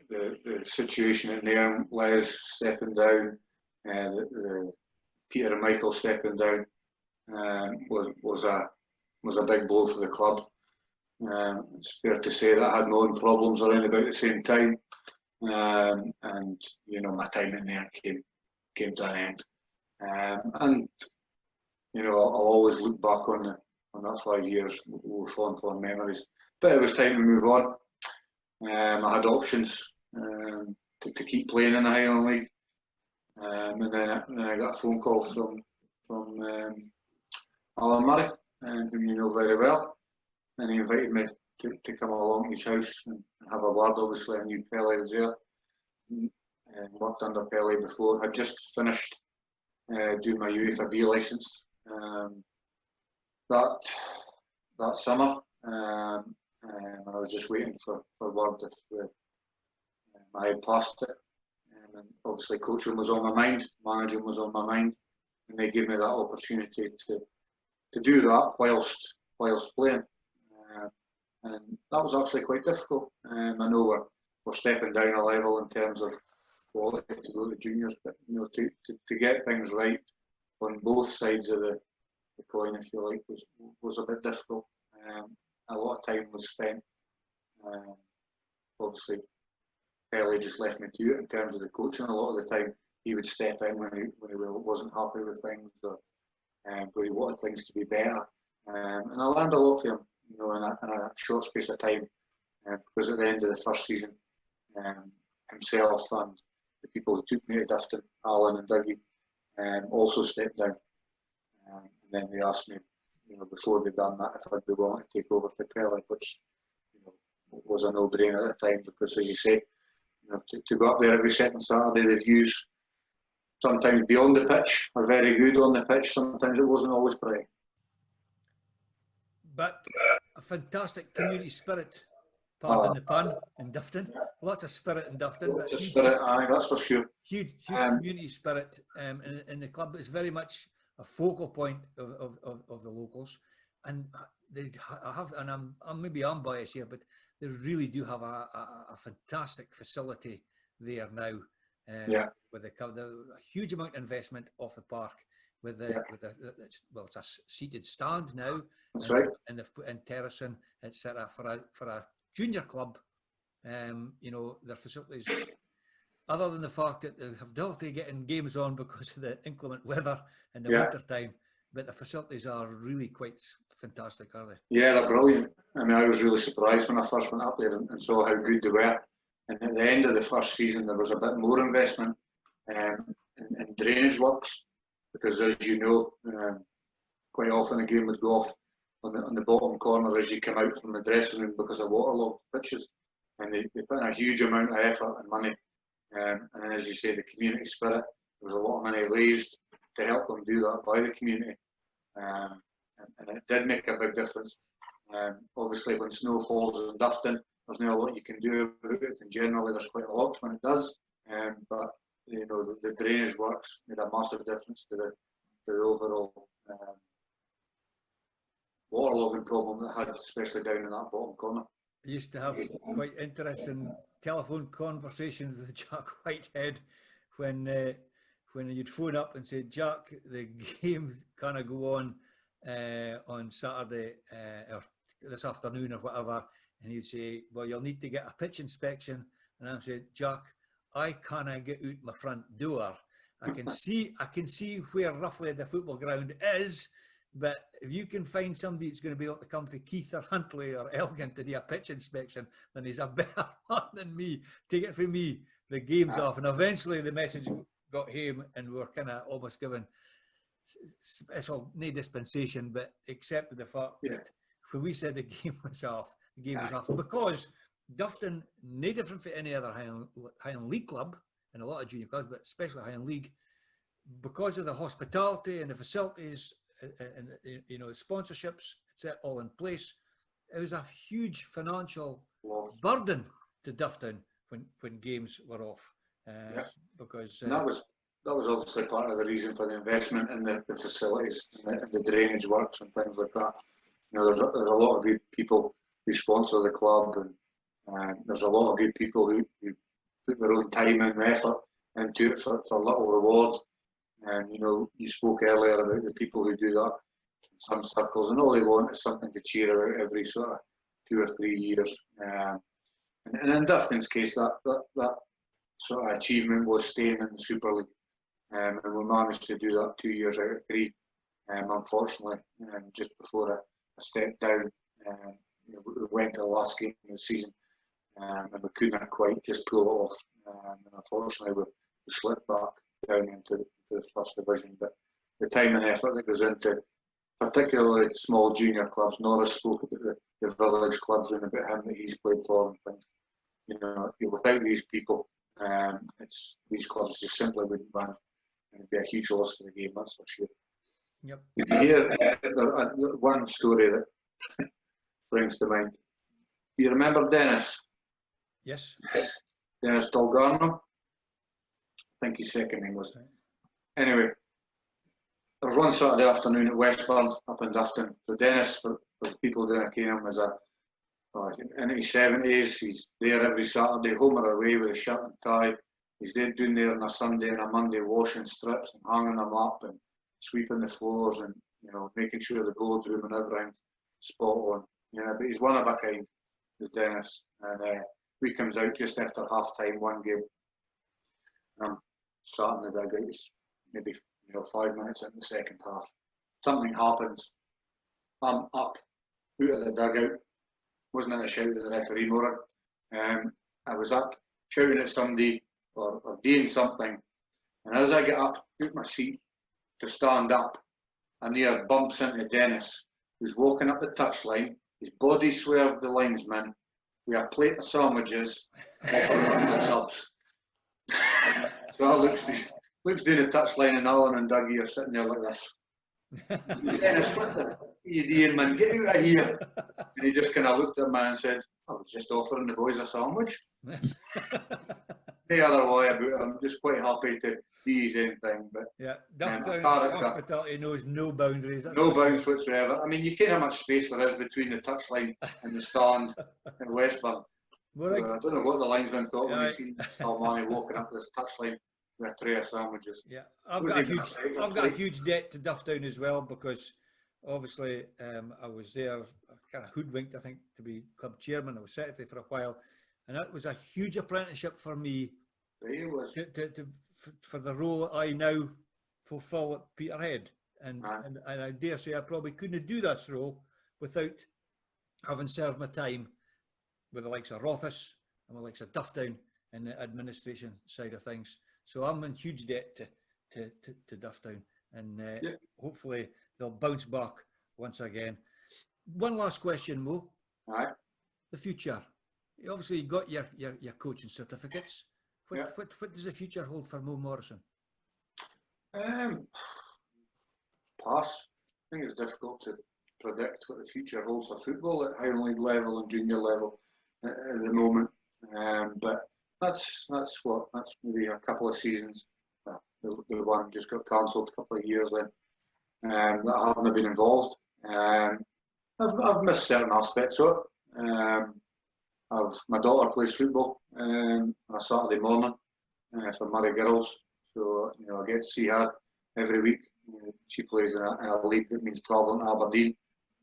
the situation at Nairn, Les stepping down, the Peter and Michael stepping down, was a big blow for the club. It's fair to say that I had my own problems around about the same time, and you know, my time in Nairn came to an end. And you know, I'll always look back on that 5 years with fond memories. But it was time to move on. I had options to keep playing in the Highland League, and then I got a phone call from Alan Murray, whom you know very well, and he invited me to come along to his house and have a word. Obviously, I knew Pele was there, and worked under Pele before. I'd just finished doing my UEFA B licence that summer, and I was just waiting for word if I had passed it. And obviously, coaching was on my mind, managing was on my mind, and they gave me that opportunity to do that whilst playing. And that was actually quite difficult. I know we're stepping down a level in terms of quality to go to juniors, but you know, to get things right on both sides of the coin, if you like, was a bit difficult. A lot of time was spent. Obviously, Pele just left me to it in terms of the coaching. A lot of the time, he would step in when he wasn't happy with things, or where he wanted things to be better. And I learned a lot from him, you know, in a short space of time. because at the end of the first season, himself and the people who took me to Dufton, Alan and Dougie, also stepped down. And then they asked me, before they'd done that, if I'd be willing to take over for Pirie, which was a no-brainer at the time, because as you say, to go up there every second Saturday, the views sometimes beyond the pitch are very good on the pitch. Sometimes it wasn't always pretty. But a fantastic community spirit, pardon the pun, in Dufton. Lots of spirit in Dufton. Lots of spirit, aye, that's for sure. Huge community spirit in the club. It's very much a focal point of the locals, and they have. And I'm biased here, but they really do have a fantastic facility there now. With a huge amount of investment off the park. It's a seated stand now. That's right. And terracing, etc. For a junior club, their facilities, other than the fact that they have difficulty getting games on because of the inclement weather in the winter time, but the facilities are really quite fantastic, are they? Yeah, they're brilliant. I mean, I was really surprised when I first went up there and saw how good they were. And at the end of the first season, there was a bit more investment in drainage works, because as you know, quite often a game would go off on the bottom corner as you come out from the dressing room because of waterlogged pitches, and they put in a huge amount of effort and money, and then, as you say, the community spirit, there was a lot of money raised to help them do that by the community, and it did make a big difference. Obviously when snow falls in Dufton, there's not a lot you can do about it, and generally there's quite a lot when it does, but the drainage works made a massive difference to the overall waterlogging problem that had, especially down in that bottom corner. I used to have quite interesting telephone conversations with Jack Whitehead when you'd phone up and say, Jack, the game can't go on Saturday or this afternoon or whatever, and he'd say, well, you'll need to get a pitch inspection, and I'd say, Jack, I can't get out my front door. I can see where roughly the football ground is, but if you can find somebody that's going to be able to come for Keith or Huntley or Elgin to do a pitch inspection, then he's a better man than me. Take it from me, the game's off. And eventually the message got home, and we were kind of almost given special, no dispensation, but accepted the fact that when we said the game was off, the game was off. Because Dufton, no different from any other Highland League club, and a lot of junior clubs, but especially Highland League, because of the hospitality and the facilities and sponsorships, it's all in place. It was a huge financial burden to Dufton when games were off, because and that was obviously part of the reason for the investment in the facilities and the drainage works and things like that. There's a lot of good people who sponsor the club, and there's a lot of good people who put their own time and effort into it for little reward. And you spoke earlier about the people who do that in some circles, and all they want is something to cheer about every sort of 2 or 3 years. And in Dufton's case, that sort of achievement was staying in the Super League, and we managed to do that 2 years out of 3. Unfortunately, just before I stepped down, we went to the last game of the season, and we couldn't quite just pull it off. And unfortunately, we slipped back down into the first division. But the time and effort that goes into particularly small junior clubs, Norris spoke about the village clubs and about him that he's played for and things. Without these people, these clubs just simply wouldn't run, and it'd be a huge loss to the game, that's for sure. Yep. You hear one story that brings to mind. Do you remember Dennis? Yes. Dennis Dalgarno? I think his second name was. Anyway, there was one Saturday afternoon at Westburn up in Dufton. So Dennis, for people doing Keenham, was in his 70s. He's there every Saturday, home or away with a shirt and tie. He's doing there on a Sunday and a Monday, washing strips and hanging them up and sweeping the floors and making sure the boardroom and everything's spot on. But he's one of a kind, is Dennis. And we comes out just after half time one game. I'm starting the dugout. It's maybe 5 minutes in the second half. Something happens. I'm up out of the dugout, wasn't at a shout at the referee, Morag. I was up shouting at somebody or doing something, and as I get up out my seat to stand up, I near bumps into Dennis, who's walking up the touchline. His body swerved the linesman with a plate of sandwiches offering one of the subs. So I looks down the touchline, and Alan and Dougie are sitting there like this. Dennis, what the you doing, man? Get out of here. And he just kind of looked at me and said, I was just offering the boys a sandwich. No other way about it. I'm just quite happy to do his own thing. But yeah, Dufftown's hospitality knows no boundaries. No bounds whatsoever. I mean, you can't have much space there is between the touchline and the stand in Westburn. Morag, I don't know what the linesman thought when he seen Salmani walking up this touchline with a tray of sandwiches. yeah, I've got a huge debt to Dufftown as well, because obviously I was there, kind of hoodwinked, I think, to be club chairman. I was secretary for a while, and that was a huge apprenticeship for me. It was. For the role I now fulfil at Peterhead, and I dare say I probably couldn't do this role without having served my time with the likes of Rothas and the likes of Dufftown and the administration side of things. So I'm in huge debt to Dufftown, and hopefully they'll bounce back once again. One last question, Mo. Aye. The future. Obviously, you got your coaching certificates. What does the future hold for Mo Morrison? Pass. I think it's difficult to predict what the future holds for football at Highland League level and junior level at the moment. But that's maybe a couple of seasons. The one just got cancelled a couple of years then. That I haven't been involved. I've missed certain aspects of it. My daughter plays football on a Saturday morning for Murray Girls, so I get to see her every week. She plays in a league that means travelling to Aberdeen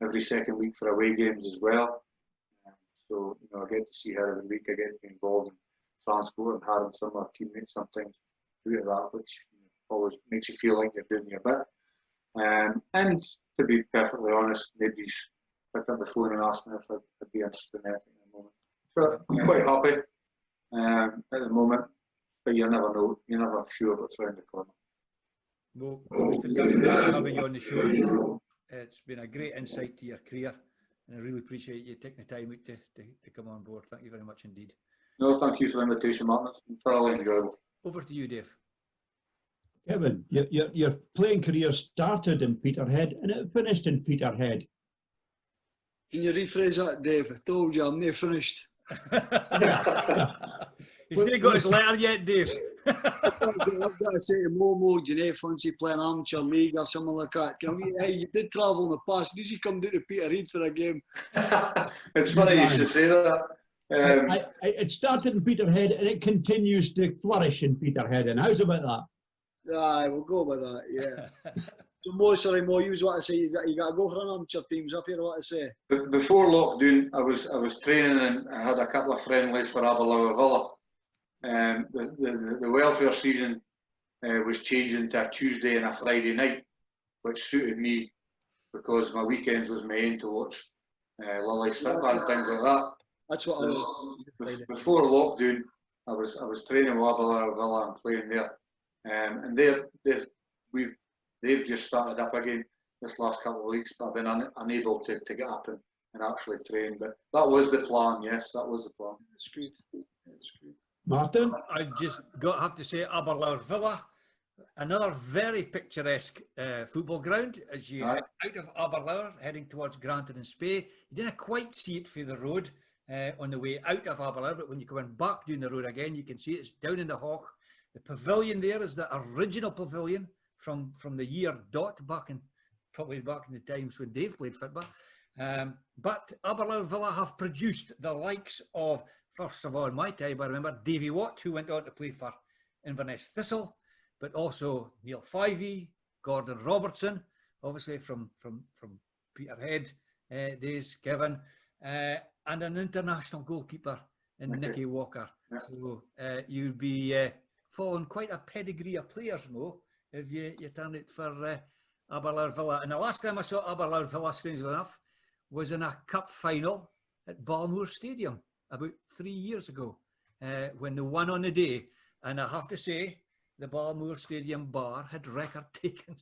every second week for away games as well. So I get to see her every week. I get to be involved in transport and having some of our teammates sometimes do that, which always makes you feel like you're doing your bit. And to be perfectly honest, nobody's picked up the phone and asked me if I'd be interested in anything at the moment. So I'm quite happy at the moment, but you never know. You're never sure what's around the corner. Well, it's fantastic having you on the show. It's been a great insight to your career, and I really appreciate you taking the time out to come on board. Thank you very much indeed. No, thank you for the invitation, Martin. It's been thoroughly enjoyable. Over to you, Dave. Kevin, your playing career started in Peterhead and it finished in Peterhead. Can you rephrase that, Dave? I told you I'm not finished. He's not got his letter yet, Dave. I've got to say to Momo, do you know, fancy playing amateur league or something like that? Hey, you did travel in the past. Did you come down to Peterhead for a game? It's funny you should say that. It started in Peterhead and it continues to flourish in Peterhead. And how's about that? Aye, we'll go with that, yeah. So Mo, sorry Mo, you was what to say, you got to go for an amateur teams up here, what to say? Before lockdown, I was training and I had a couple of friendlies for Aberlour Villa. The welfare season was changing to a Tuesday and a Friday night, which suited me because my weekends was my aim to watch Lily's football and things like that. That's what I was. Before lockdown, I was training with Aberlour Villa and playing there, and they've just started up again this last couple of weeks, but I've been unable to get up and actually train. But that was the plan, yes, that was the plan. It's good. It's good. Martin? I just have to say Aberlour Villa, another very picturesque football ground as you head out of Aberlour heading towards Granton and Spey. You didn't quite see it through the road on the way out of Aberlour, but when you're coming back down the road again, you can see it's down in the Hawk. The pavilion there is the original pavilion from the year dot, probably back in the times when Dave played football. But Aberlour Villa have produced the likes of, first of all, in my time, I remember Davy Watt, who went on to play for Inverness Thistle, but also Neil Fyvie, Gordon Robertson, obviously from Peterhead days, Kevin, and an international goalkeeper in Nicky Walker. Yeah. So you'd be following quite a pedigree of players, Mo, if you turn it for Aberlour Villa. And the last time I saw Aberlour Villa, strangely enough, was in a cup final at Balmoor Stadium about 3 years ago when they won on the day. And I have to say, the Balmoor Stadium bar had record-taking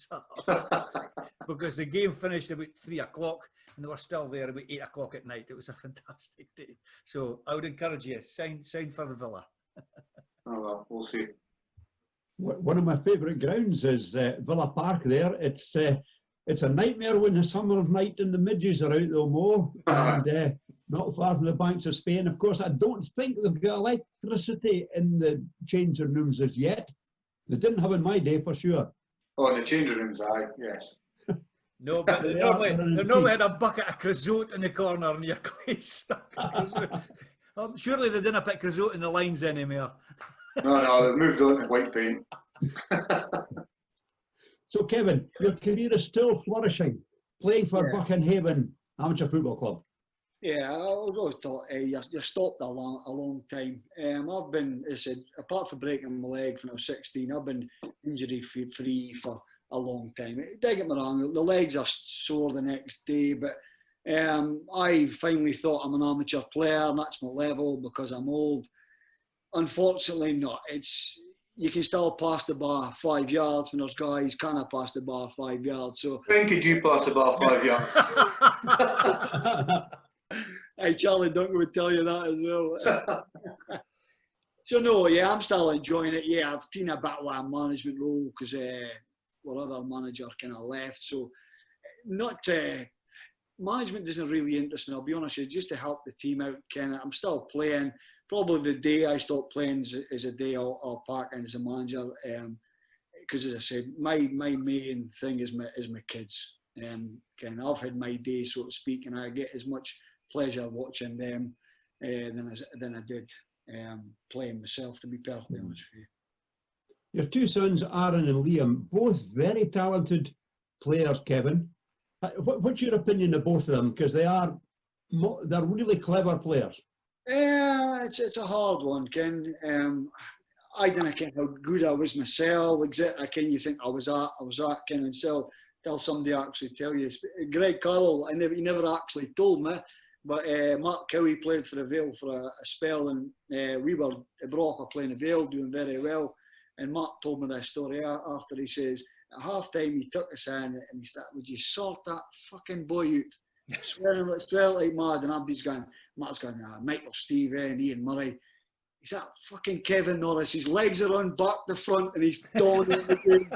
because the game finished about 3 o'clock and they were still there about 8 o'clock at night. It was a fantastic day. So I would encourage you, sign for the Villa. Oh, well, we'll see. One of my favourite grounds is Villa Park there. It's a nightmare when the summer's night and the midges are out though, Mo, and not far from the banks of Spain. Of course, I don't think they've got electricity in the changing rooms as yet. They didn't have in my day for sure. Oh, in the changing rooms, aye, yes. No, but they normally had a bucket of creosote in the corner and your clay stuck in creosote. Surely they didn't put creosote in the lines anymore. No, they've moved on to white paint. So, Kevin, your career is still flourishing, playing for Buckenhaven Amateur Football Club. Yeah, I was always taught you're stopped a long time. I've been, as I said, apart from breaking my leg when I was 16, I've been injury free for a long time. Don't get me wrong, the legs are sore the next day, but I finally thought I'm an amateur player and that's my level because I'm old. Unfortunately not. You can still pass the bar 5 yards when there's guys cannot pass the bar 5 yards. So when could you pass the bar 5 yards? Hey, Charlie Duncan would tell you that as well. So no, yeah, I'm still enjoying it. Yeah, I've taken a bit of a management role because our other manager kind of left. So management doesn't really interest me, I'll be honest with you, just to help the team out. I'm still playing. Probably the day I stop playing is a day I'll pack in as a manager. Because as I said, my main thing is my kids. I've had my day, so to speak, and I get as much pleasure watching them than I did playing myself, to be perfectly honest with you. Your two sons, Aaron and Liam, both very talented players, Kevin. What's your opinion of both of them? Because they're really clever players. It's a hard one, Ken. I didn't care how good I was myself. Exactly, Ken. You think I was at Ken, and so tell somebody actually tell you. Greg Carroll, he never actually told me, but Mark Cowie played for the Vale for a spell, and we were at Brock playing the Vale, doing very well. And Mark told me this story after. He says at half time he took us in and he started, "Would you sort that fucking boy out?" Swearing like mad, and Abdi's going, Matt's going, Michael Steve and Ian Murray. He's that fucking Kevin Norris. His legs are on back to front and he's dominating the game.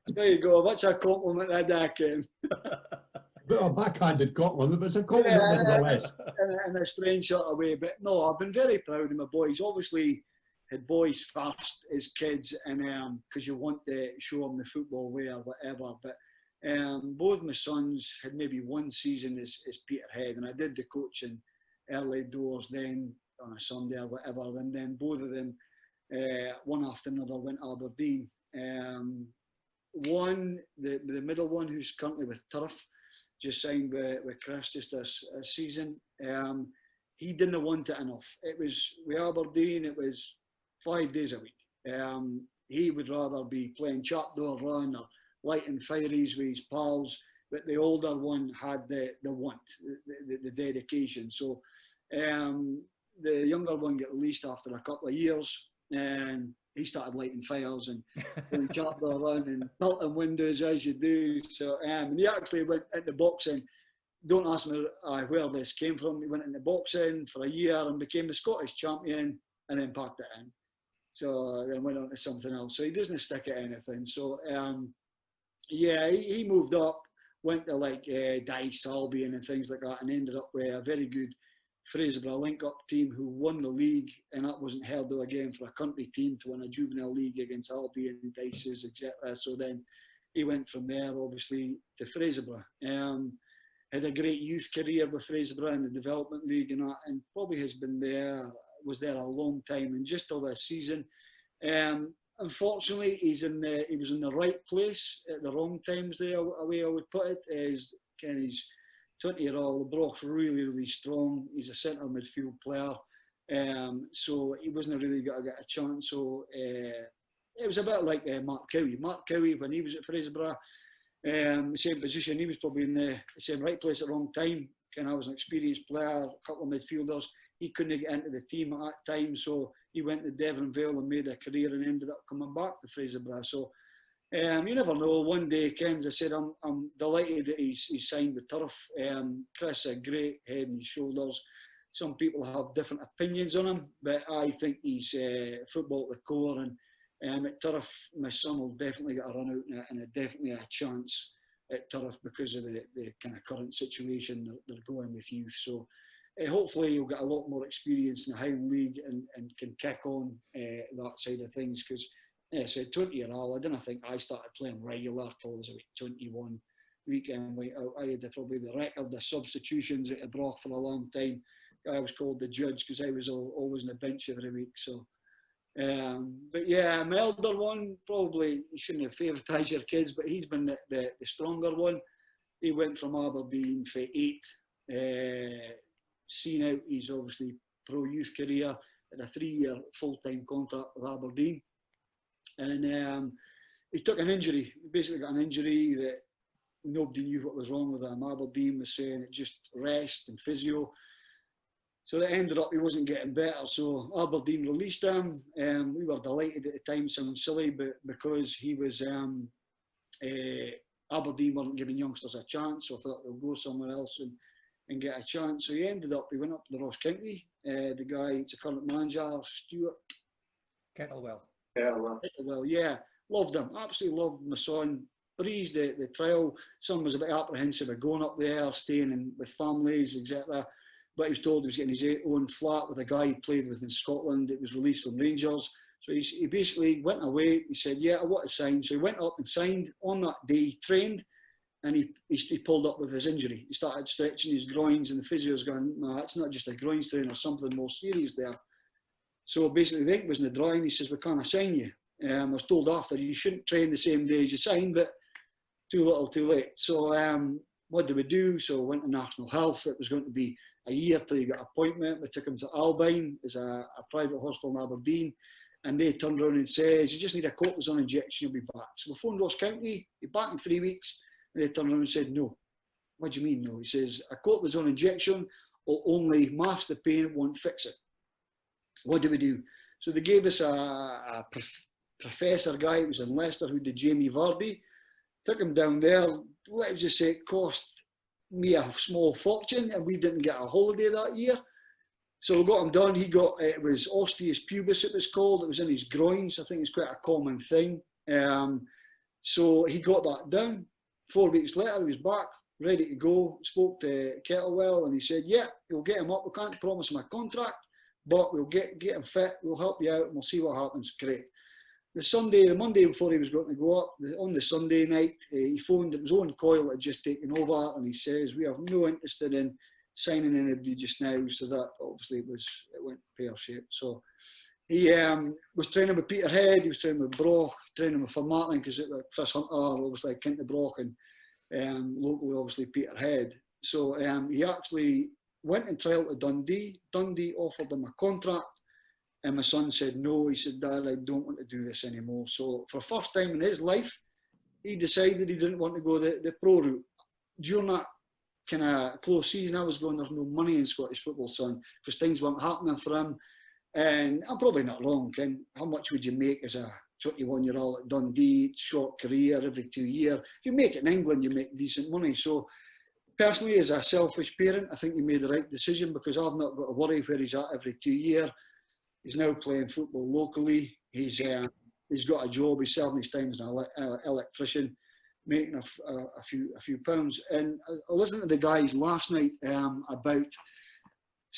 There you go. That's a compliment that Ken. A backhanded compliment, but it's a compliment nevertheless. In a strange sort of way. But no, I've been very proud of my boys. Obviously, had boys first as kids, and because you want to show them the football way or whatever. But both my sons had maybe one season as Peterhead, and I did the coaching early doors then on a Sunday or whatever, and then both of them, one after another, went to Aberdeen. One, the middle one, who's currently with Turf, just signed with Chris just this season. He didn't want it enough. It was with Aberdeen, it was 5 days a week. He would rather be playing chapdoor run or lighting fireys with his pals, but the older one had the want, the dedication. So the younger one got released after a couple of years, and he started lighting fires and doing chapdoor run and melting windows as you do. So and he actually went into boxing. Don't ask me where this came from. He went into boxing for a year and became the Scottish champion, and then packed it in. So then went on to something else. So he doesn't stick at anything. So yeah, he moved up, went to like Dice, Albion and things like that, and ended up with a very good Fraserburgh link-up team who won the league, and that wasn't held though again for a country team to win a juvenile league against Albion, Dices, etc. So then he went from there, obviously, to Fraserburgh. Had a great youth career with Fraserburgh in the development league and that, and probably was there a long time, and just till this season. Unfortunately, he was in the right place at the wrong times there, a way I would put it. He's 20-year-old, the Brock's really, really strong. He's a centre midfield player. So he wasn't really going to get a chance. So it was a bit like Mark Cowie. Mark Cowie, when he was at Fraserburgh, same position, he was probably in the same right place at the wrong time. I was an experienced player, a couple of midfielders. He couldn't get into the team at that time, so he went to Devon Vale and made a career and ended up coming back to Fraserburgh. So you never know. One day, Ken, as I said, I'm delighted that he's signed with Turf. Chris, a great head and shoulders. Some people have different opinions on him, but I think he's football at the core. And at Turf, my son will definitely get a run out and definitely a chance at Turf because of the kind of current situation they're going with youth. So hopefully he'll get a lot more experience in the Highland League and can kick on that side of things. Because yeah, so 20-year-old, I didn't think I started playing regular till I was about 21 weekend. I had probably the record of substitutions at Brock for a long time. I was called the judge because I was always on the bench every week. So, but yeah, my elder one, probably you shouldn't have favoritised your kids, but he's been the stronger one. He went from Aberdeen for 8, seen out his obviously pro youth career, had a 3-year full-time contract with Aberdeen. And he took an injury. He basically got an injury that nobody knew what was wrong with him. Aberdeen was saying it just rest and physio. So that ended up he wasn't getting better. So Aberdeen released him. We were delighted at the time, sounds silly, but because he was Aberdeen weren't giving youngsters a chance, so I thought they'll go somewhere else and get a chance. So he went up to the Ross County. The guy, it's a current manager, Stuart Kettlewell. Well, yeah, loved him, absolutely loved my son. Breezed the trial. Son was a bit apprehensive of going up there, staying in with families, etc. But he was told he was getting his own flat with a guy he played with in Scotland. It was released from Rangers. So he basically went away. He said, yeah, I want to sign. So he went up and signed. On that day, trained, and he pulled up with his injury. He started stretching his groins, and the physio's going, no, that's not just a groin strain, there's something more serious there. So basically, the ink was in the drawing. He says, we can't assign you. I was told after, you shouldn't train the same day as you sign, but too little, too late. So what do we do? So went to National Health. It was going to be a year till he got an appointment. We took him to Albine, as a private hospital in Aberdeen, and they turned around and says, you just need a cortisone injection, you'll be back. So we phoned Ross County, you're back in 3 weeks, and they turned around and said, no. What do you mean, no? He says, a cortisone injection will only mask the pain, it won't fix it. What do we do? So they gave us a professor guy who was in Leicester who did Jamie Vardy. Took him down there. Let's just say it cost me a small fortune, and we didn't get a holiday that year. So we got him done. He got, it was osteus pubis, it was called. It was in his groins. I think it's quite a common thing. So he got that done. 4 weeks later, he was back, ready to go. Spoke to Kettlewell, and he said, yeah, we'll get him up. We can't promise him a contract, but we'll get him fit. We'll help you out, and we'll see what happens. Great. The Monday before he was going to go up, on the Sunday night, he phoned. It was Owen Coyle that had just taken over, and he says, we have no interest in signing anybody just now. So that obviously it went pear-shaped. So he was training with Peterhead, he was training with Brock, training with Formartine, because it was Chris Hunter, obviously Kinty Brock, and locally obviously Peterhead. So he actually went and trialled to Dundee. Dundee offered him a contract. And my son said, no. He said, Dad, I don't want to do this anymore. So for the first time in his life, he decided he didn't want to go the pro route. During that kind of close season, I was going, there's no money in Scottish football, son, because things weren't happening for him. And I'm probably not wrong, Ken. How much would you make as a 21-year-old at Dundee, short career, every 2 years? If you make it in England, you make decent money. So personally, as a selfish parent, I think he made the right decision, because I've not got to worry where he's at every 2 years. He's now playing football locally. He's got a job. He's serving his time as an electrician, making a few pounds. And I listened to the guys last night about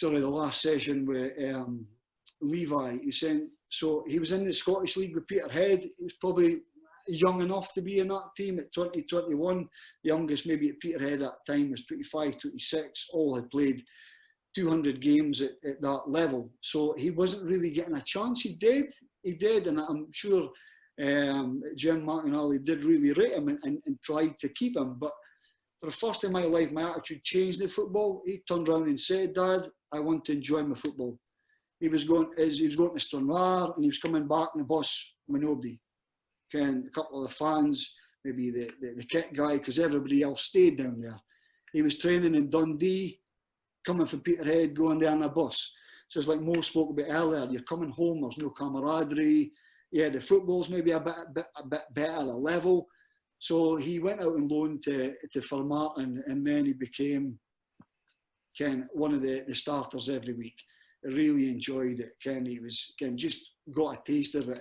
the last session with Levi. He was saying, so he was in the Scottish League with Peterhead. He was probably young enough to be in that team at 2021. The youngest maybe at Peterhead at that time was 25, 26. All had played 200 games at that level. So he wasn't really getting a chance. He did, and I'm sure Jim McInally did really rate him and tried to keep him. But for the first time in my life, my attitude changed in football. He turned around and said, Dad, I want to enjoy my football. He was going to Stranraer, and he was coming back on the bus with nobody. A couple of the fans, maybe the kit guy, because everybody else stayed down there. He was training in Dundee. coming from Peterhead, going there on a bus. So it's like Mo spoke about earlier, you're coming home, there's no camaraderie. Yeah, the football's maybe a bit better a level. So he went out on loan to Formartine, and then he became one of the starters every week. I really enjoyed it. He was just got a taste of it,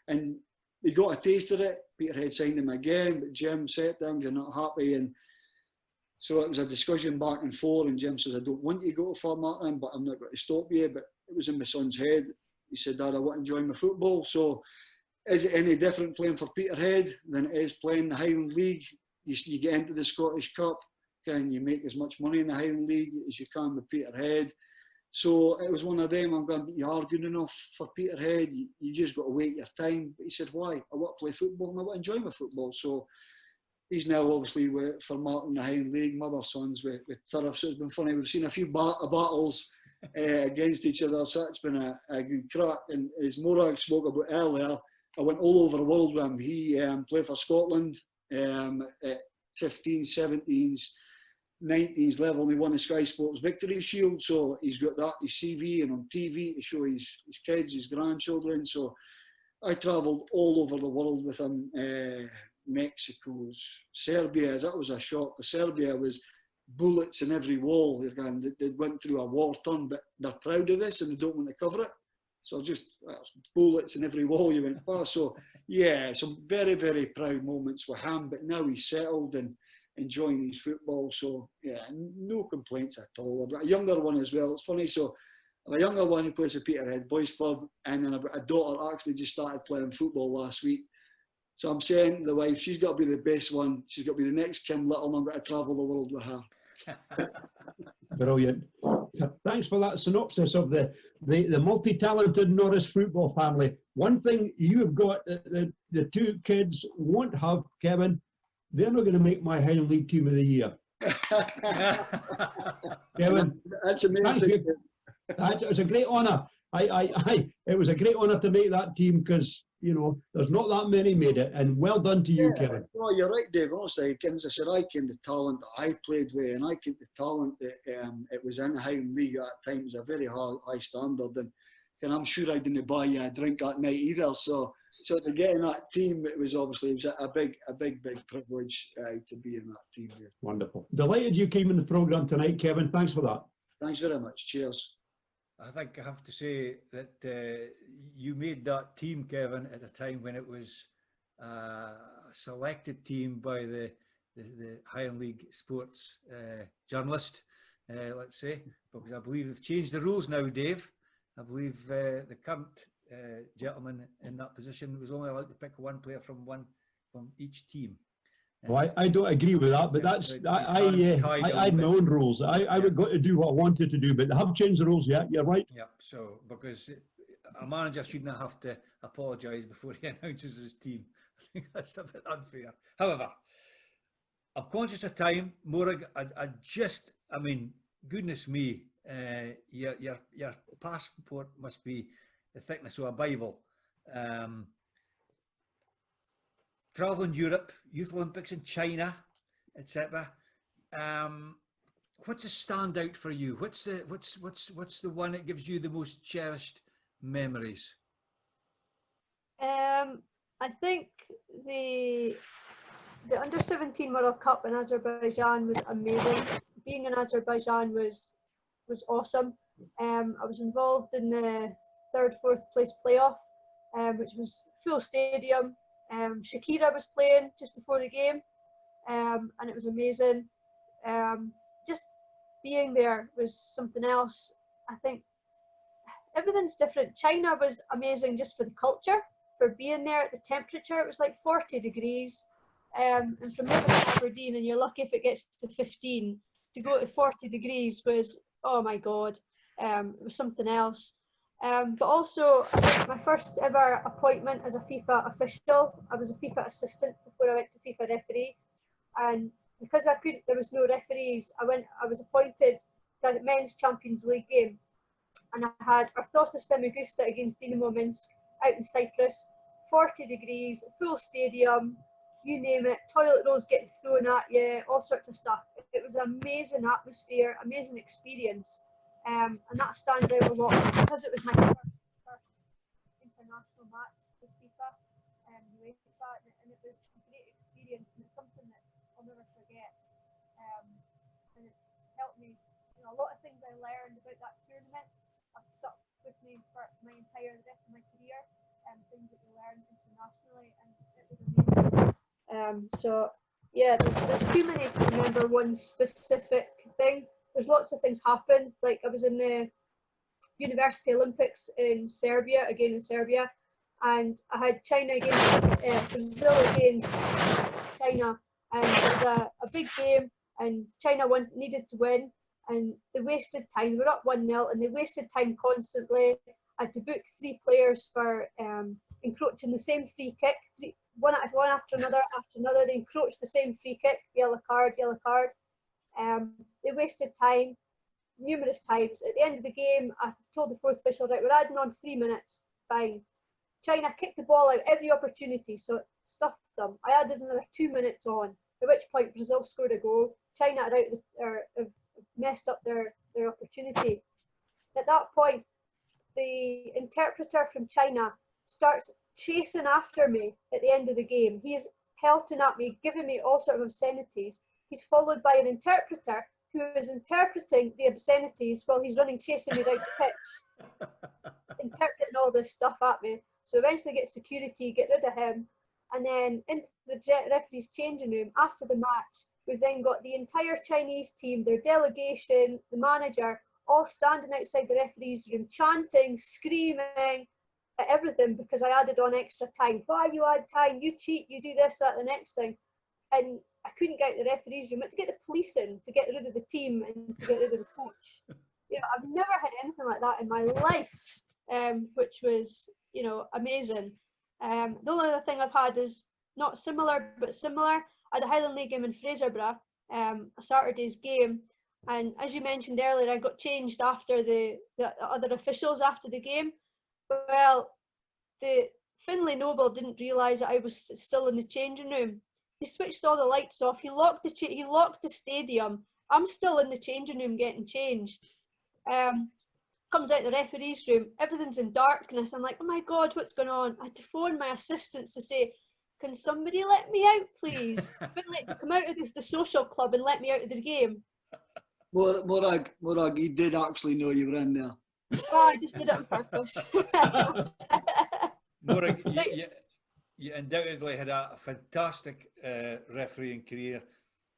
and he got a taste of it. Peterhead signed him again, but Jim said to him, "You're not happy," and so it was a discussion back and forth. And Jim says, "I don't want you to go to Formartine, but I'm not going to stop you." But it was in my son's head. He said, "Dad, I want to enjoy my football." So, is it any different playing for Peterhead than it is playing the Highland League? You get into the Scottish Cup, you make as much money in the Highland League as you can with Peterhead. So it was one of them. I'm going, "You are good enough for Peterhead. You just got to wait your time." But he said, "Why? I want to play football and I want to enjoy my football." So he's now obviously for Martin the Highland League, mother sons with Turf. So it's been funny. We've seen a few battles against each other. So it's been a good crack. And as Morag spoke about earlier, I went all over the world with him. He played for Scotland at 15s, 17s, 19s level. He won the Sky Sports Victory Shield. So he's got that, his CV and on TV to show his kids, his grandchildren. So I travelled all over the world with him. Mexico's, Serbia's, that was a shock. Serbia was bullets in every wall. They went through a war turn, but they're proud of this and they don't want to cover it. So just bullets in every wall you went past. So yeah, some very, very proud moments with him, but now he's settled and enjoying his football. So yeah, no complaints at all. I've got a younger one as well. It's funny. So I've a younger one who plays for Peterhead Boys Club, and then I've got a daughter actually just started playing football last week. So I'm saying to the wife, she's got to be the best one. She's got to be the next Kim Little, and I'm going to travel the world with her. Brilliant. Thanks for that synopsis of the multi-talented Norris football family. One thing you've got that the two kids won't have, Kevin, they're not going to make my Highland League Team of the Year. Kevin, that's amazing. It was a great honour. It was a great honour to make that team because, you know, there's not that many made it, and well done to you, Kevin. No, you're right, Dave. Honestly, as I said, I came the talent that I played with, and I came the talent that it was in the Highland League at that time. It was a very high standard, and I'm sure I didn't buy you a drink that night either. So to get in that team, it was a big privilege to be in that team here. Wonderful. Delighted you came in the programme tonight, Kevin. Thanks for that. Thanks very much. Cheers. I think I have to say that you made that team, Kevin, at a time when it was a selected team by the Highland League sports journalist, let's say, because I believe they've changed the rules now, Dave. I believe the current gentleman in that position was only allowed to pick one player from each team. Well, I don't agree with that, but that's I had my own rules. I would got to do what I wanted to do, but they have changed the rules. Yeah, you're right. Yeah, so because a manager shouldn't have to apologise before he announces his team. I think that's a bit unfair. However, I'm conscious of time, Morag. I mean, goodness me, your passport must be the thickness of a Bible. Traveling Europe, Youth Olympics in China, etc. What's a standout for you? What's the one that gives you the most cherished memories? I think the Under-17 World Cup in Azerbaijan was amazing. Being in Azerbaijan was awesome. I was involved in the 3rd, 4th place playoff, which was full stadium. Shakira was playing just before the game, and it was amazing. Just being there was something else. I think everything's different. China was amazing just for the culture, for being there at the temperature. It was like 40 degrees, and from living in Aberdeen, and you're lucky if it gets to 15, to go to 40 degrees was, oh my God, it was something else. But also, I think my first ever appointment as a FIFA official, I was a FIFA assistant before I went to FIFA referee, and because there was no referees, I was appointed to a men's Champions League game, and I had Arthrosis Famagusta against Dinamo Minsk out in Cyprus, 40 degrees, full stadium, you name it, toilet rolls getting thrown at you, all sorts of stuff. it was an amazing atmosphere, amazing experience, and that stands out a lot because it was my first international match with FIFA and UEFA, and it was a great experience, and it's something that I'll never forget. And it helped me, a lot of things I learned about that tournament have stuck with me for the rest of my career, and things that you learn internationally, and it was amazing. So yeah, there's too many to remember one specific thing. There's lots of things happen. Like I was in the University Olympics in Serbia, and I had China against Brazil against China, and it was a big game, and China needed to win, and they wasted time. They were up 1-0, and they wasted time constantly. I had to book 3 players for encroaching the same free kick, one after another. They encroached the same free kick, yellow card. They wasted time numerous times. At the end of the game, I told the fourth official, right, we're adding on 3 minutes, fine. China kicked the ball out every opportunity, so it stuffed them. I added another 2 minutes on, at which point Brazil scored a goal. China had messed up their opportunity. At that point, the interpreter from China starts chasing after me at the end of the game. He is pelting at me, giving me all sorts of obscenities. He's followed by an interpreter who is interpreting the obscenities while he's running, chasing me down the pitch, interpreting all this stuff at me. So eventually get security, get rid of him, and then into the referee's changing room after the match. We've then got the entire Chinese team, their delegation, the manager, all standing outside the referee's room, chanting, screaming at everything because I added on extra time. Why you add time? You cheat, you do this, that, the next thing. And I couldn't get out the referee's room. I had to get the police in to get rid of the team and to get rid of the coach. I've never had anything like that in my life, which was, amazing. The only other thing I've had is not similar, but similar. I had a Highland League game in Fraserburgh, a Saturday's game. And as you mentioned earlier, I got changed after the other officials after the game. Well, the Finlay Noble didn't realise that I was still in the changing room. He switched all the lights off. He locked the stadium. I'm still in the changing room getting changed. Comes out the referee's room. Everything's in darkness. I'm like, oh my God, what's going on? I had to phone my assistants to say, can somebody let me out, please? Finlay to come out of the social club and let me out of the game. Morag, he did actually know you were in there. Oh, I just did it on purpose. Morag, you undoubtedly had a fantastic refereeing career,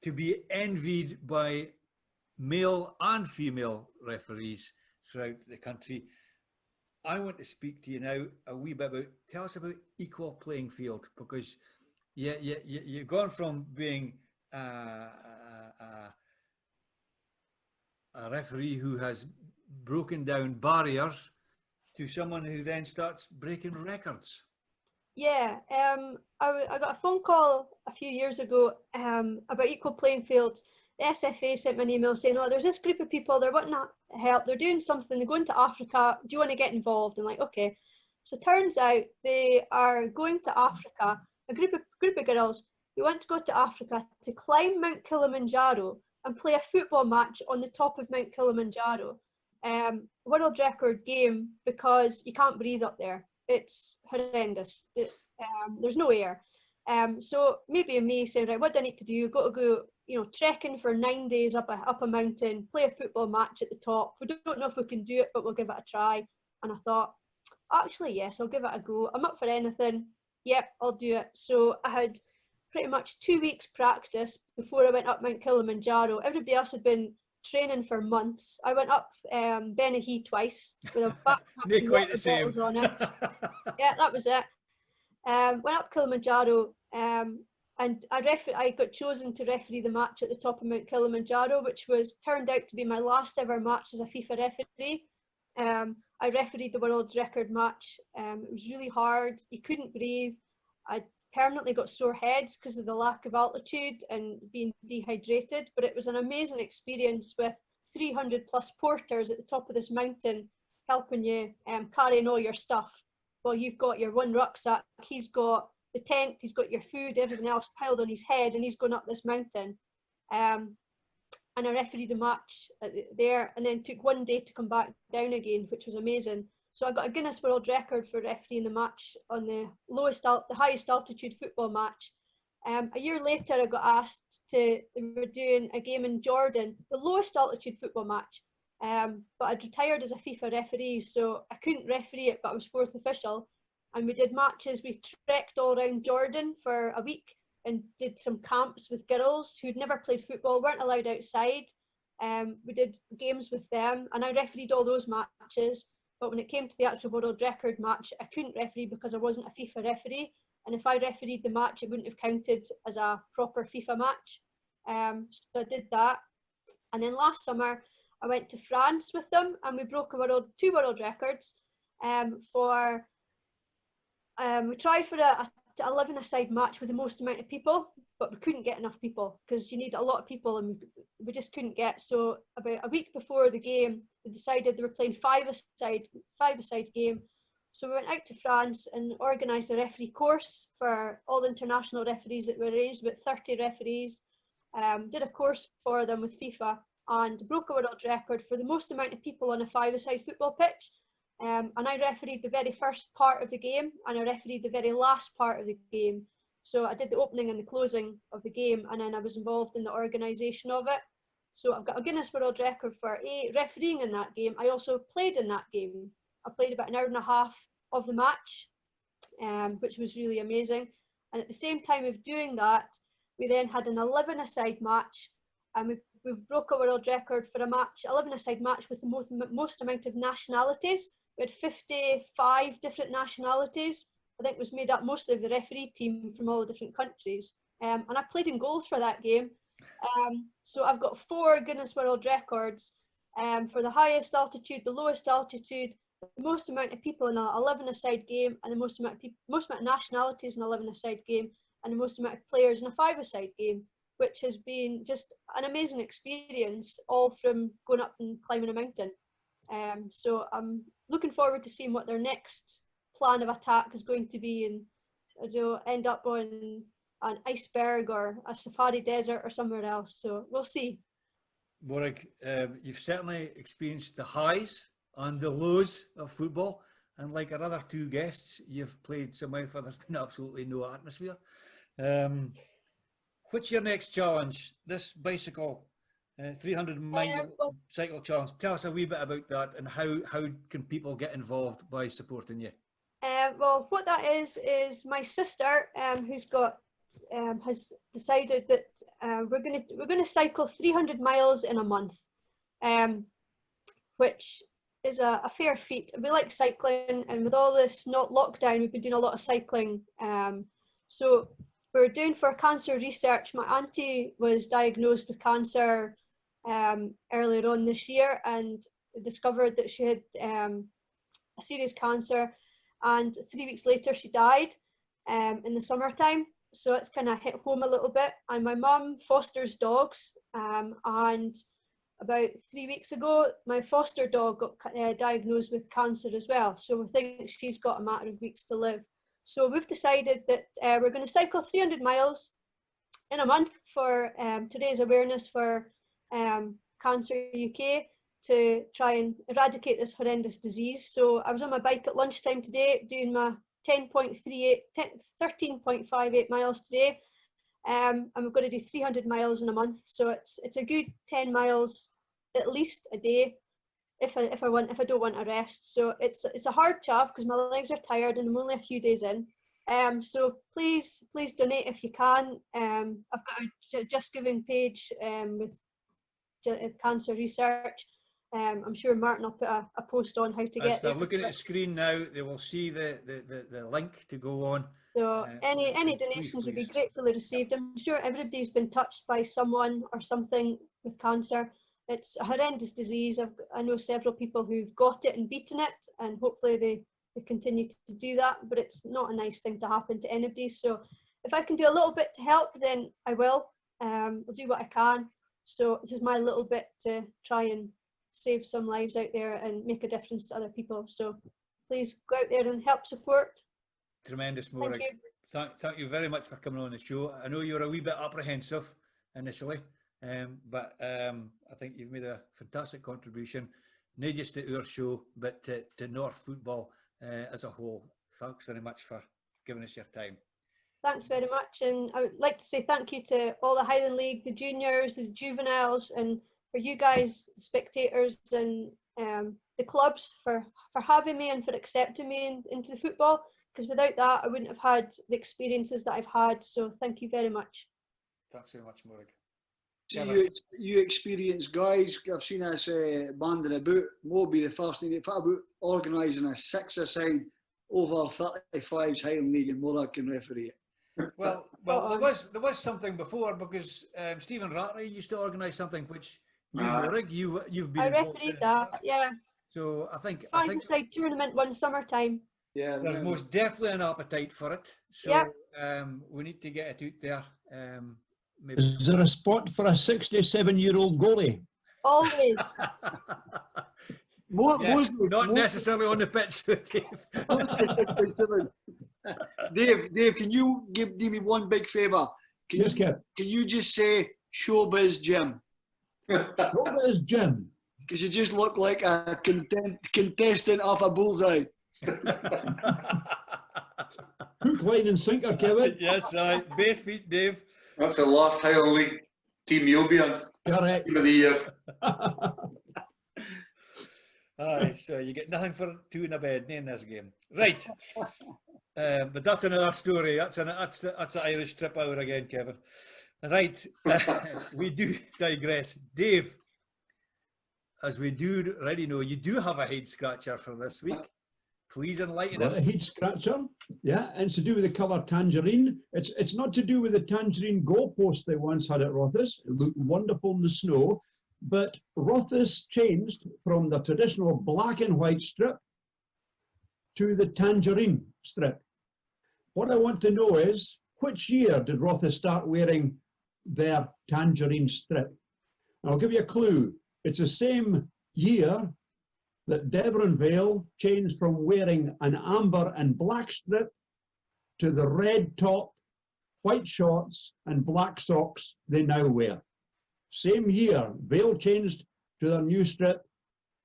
to be envied by male and female referees throughout the country. I want to speak to you now a wee bit about, tell us about equal playing field, because you've gone from being a referee who has broken down barriers to someone who then starts breaking records. Yeah, I got a phone call a few years ago about equal playing fields. The SFA sent me an email saying, oh, there's this group of people, they're wanting help, they're doing something, they're going to Africa, do you want to get involved? I'm like, okay. So turns out they are going to Africa, a group of girls who want to go to Africa to climb Mount Kilimanjaro and play a football match on the top of Mount Kilimanjaro. World record game because you can't breathe up there. It's horrendous. There's no air. So maybe me saying, right, what do I need to do? Got to go, trekking for 9 days up a mountain, play a football match at the top. We don't know if we can do it, but we'll give it a try. And I thought, actually, yes, I'll give it a go. I'm up for anything. Yep, I'll do it. So I had pretty much 2 weeks practice before I went up Mount Kilimanjaro. Everybody else had been training for months. I went up Benahee twice with a backpack with water bottles on it. Yeah, that was it. Went up Kilimanjaro, and I got chosen to referee the match at the top of Mount Kilimanjaro, which turned out to be my last ever match as a FIFA referee. I refereed the world's record match. It was really hard. You couldn't breathe. I permanently got sore heads because of the lack of altitude and being dehydrated, but it was an amazing experience with 300 plus porters at the top of this mountain helping you carrying all your stuff. Well, you've got your one rucksack, he's got the tent, he's got your food, everything else piled on his head, and he's going up this mountain. and I refereed a match there, and then took 1 day to come back down again, which was amazing. So I got a Guinness World Record for refereeing the match on the highest altitude football match. A year later, I got asked they were doing a game in Jordan, the lowest altitude football match. But I'd retired as a FIFA referee, so I couldn't referee it, but I was fourth official. And we did matches. We trekked all around Jordan for a week and did some camps with girls who'd never played football, weren't allowed outside. We did games with them, and I refereed all those matches. But when it came to the actual world record match, I couldn't referee because I wasn't a FIFA referee. And if I refereed the match, it wouldn't have counted as a proper FIFA match. So I did that. And then last summer, I went to France with them, and we broke two world records. We tried for a 11-a-side match with the most amount of people, but we couldn't get enough people because you need a lot of people, and we just couldn't get. So about a week before the game, they decided they were playing five-a-side game. So we went out to France and organised a referee course for all the international referees that were arranged, about 30 referees. Did a course for them with FIFA and broke a world record for the most amount of people on a five-a-side football pitch. And I refereed the very first part of the game, and I refereed the very last part of the game. So I did the opening and the closing of the game, and then I was involved in the organisation of it. So I've got a Guinness World Record for refereeing in that game. I also played in that game. I played about an hour and a half of the match, which was really amazing. And at the same time of doing that, we then had an 11-a-side match, and we broke a world record for a match, 11-a-side match with the most amount of nationalities. We had 55 different nationalities. I think it was made up mostly of the referee team from all the different countries. And I played in goals for that game. So I've got 4 Guinness World Records for the highest altitude, the lowest altitude, the most amount of people in an 11-a-side game, and the most amount of nationalities in an 11-a-side game, and the most amount of players in a 5-a-side game, which has been just an amazing experience, all from going up and climbing a mountain. So I'm looking forward to seeing what their next plan of attack is going to be, and end up on an iceberg or a safari desert or somewhere else. So we'll see. Morag, you've certainly experienced the highs and the lows of football, and like our other 2 guests, you've played somewhere where there's been absolutely no atmosphere. What's your next challenge? This bicycle 300-mile cycle challenge. Tell us a wee bit about that, and how can people get involved by supporting you? Well, what that is my sister, who's got has decided that we're going to cycle 300 miles in a month, which is a fair feat. We like cycling, and with all this not lockdown, we've been doing a lot of cycling. So we're doing for cancer research. My auntie was diagnosed with cancer earlier on this year, and discovered that she had a serious cancer, and 3 weeks later she died in the summertime. So it's kind of hit home a little bit. And my mum fosters dogs, and about 3 weeks ago, my foster dog got diagnosed with cancer as well. So we think she's got a matter of weeks to live. So we've decided that we're going to cycle 300 miles in a month for today's awareness for Cancer UK, to try and eradicate this horrendous disease. So I was on my bike at lunchtime today doing my 13.58 miles today, and we're going to do 300 miles in a month. So it's a good 10 miles at least a day if I don't want to rest. So it's a hard chaff because my legs are tired and I'm only a few days in. So please donate if you can. I've got a Just Giving page with cancer research. I'm sure Martin will put a post on how to get there. They're looking at the screen now, they will see the link to go on. So any donations would be gratefully received. I'm sure everybody's been touched by someone or something with cancer. It's a horrendous disease. I know several people who've got it and beaten it, and hopefully they continue to do that, but it's not a nice thing to happen to anybody. So if I can do a little bit to help, then I will. I'll do what I can. So this is my little bit to try and save some lives out there and make a difference to other people. So please go out there and help support. Tremendous, Morag. Thank you. Thank you very much for coming on the show. I know you were a wee bit apprehensive initially, But I think you've made a fantastic contribution, not just to our show, but to North football as a whole. Thanks very much for giving us your time. Thanks very much, and I would like to say thank you to all the Highland League, the juniors, the juveniles, and for you guys, the spectators, and the clubs for having me and for accepting me into the football, because without that I wouldn't have had the experiences that I've had, so thank you very much. Thanks very much, Morag. You experienced guys, I've seen us banding about. Mo be the first thing about organising a six-a-side over 35s Highland League, and Morag can referee it. Well, there was something before, because Stephen Rattley used to organise something which Morag, you've been. I refereed that, yeah. So I think Five-a-side tournament one summertime. Yeah, there's most definitely an appetite for it. So yeah. We need to get it out there. Maybe Is there a spot for a 67-year-old goalie? Always. Yes, not necessarily on the pitch, Dave. Dave, can you do me one big favour? Yes, Kev. Can you just say Showbiz Jim? Showbiz Jim. Because you just look like a contestant off a bullseye. Hook, line and sinker, Kevin. Yes, right. Both feet, Dave. That's the last Highland League team you'll be on. Correct. Team of the year. Aye, so you get nothing for two in a bed in this game. Right. But that's another story. That's an Irish trip hour again, Kevin. Right. We do digress. Dave, as we do already know, you do have a head scratcher for this week. Please enlighten us. A head scratcher, yeah, and it's to do with the colour tangerine. It's not to do with the tangerine goalpost they once had at Rothes. It looked wonderful in the snow, but Rothes changed from the traditional black and white strip to the tangerine strip. What I want to know is, which year did Rothes start wearing their tangerine strip? And I'll give you a clue. It's the same year that Devon Vale changed from wearing an amber and black strip to the red top, white shorts and black socks they now wear. Same year, Vale changed to their new strip,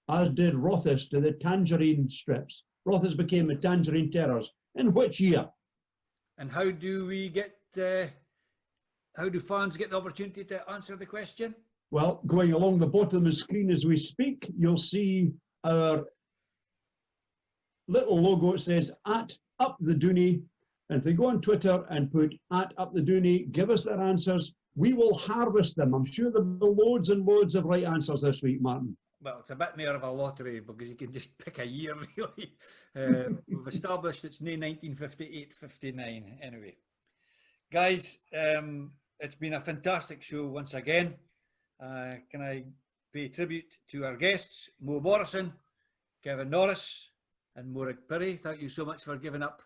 as did Rothes to the tangerine strips. Rothes became the Tangerine Terrors. In which year? And how do we get, how do fans get the opportunity to answer the question? Well, going along the bottom of the screen as we speak, you'll see our little logo. It says @UpTheDooney, and if they go on Twitter and put @UpTheDooney, give us their answers, we will harvest them. I'm sure there'll be loads and loads of right answers this week, Martin. Well, it's a bit more of a lottery because you can just pick a year, really. We've established it's no 1958-59 anyway. Guys, it's been a fantastic show once again. Can I pay tribute to our guests, Morrison, Kevin Norris and Morag Pirie. Thank you so much for giving up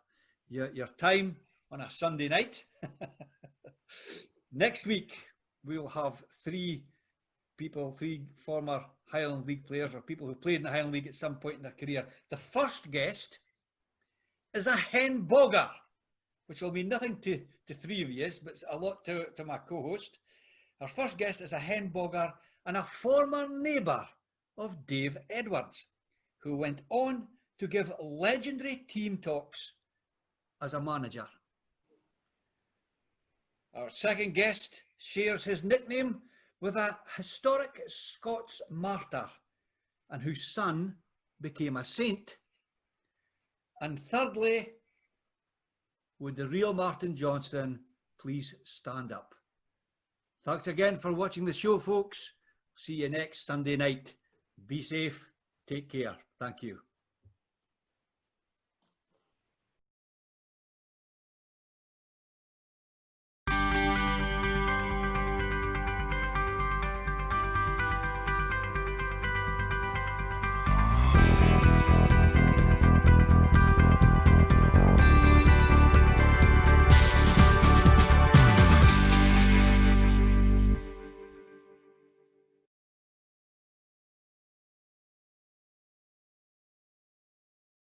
your time on a Sunday night. Next week, we'll have three former Highland League players or people who played in the Highland League at some point in their career. The first guest is a hen bogger, which will mean nothing to three of you, but a lot to my co-host. Our first guest is a hen bogger and a former neighbour of Dave Edwards, who went on to give legendary team talks as a manager. Our second guest shares his nickname with a historic Scots martyr and whose son became a saint. And thirdly, would the real Martin Johnston please stand up? Thanks again for watching the show, folks. See you next Sunday night. Be safe. Take care. Thank you.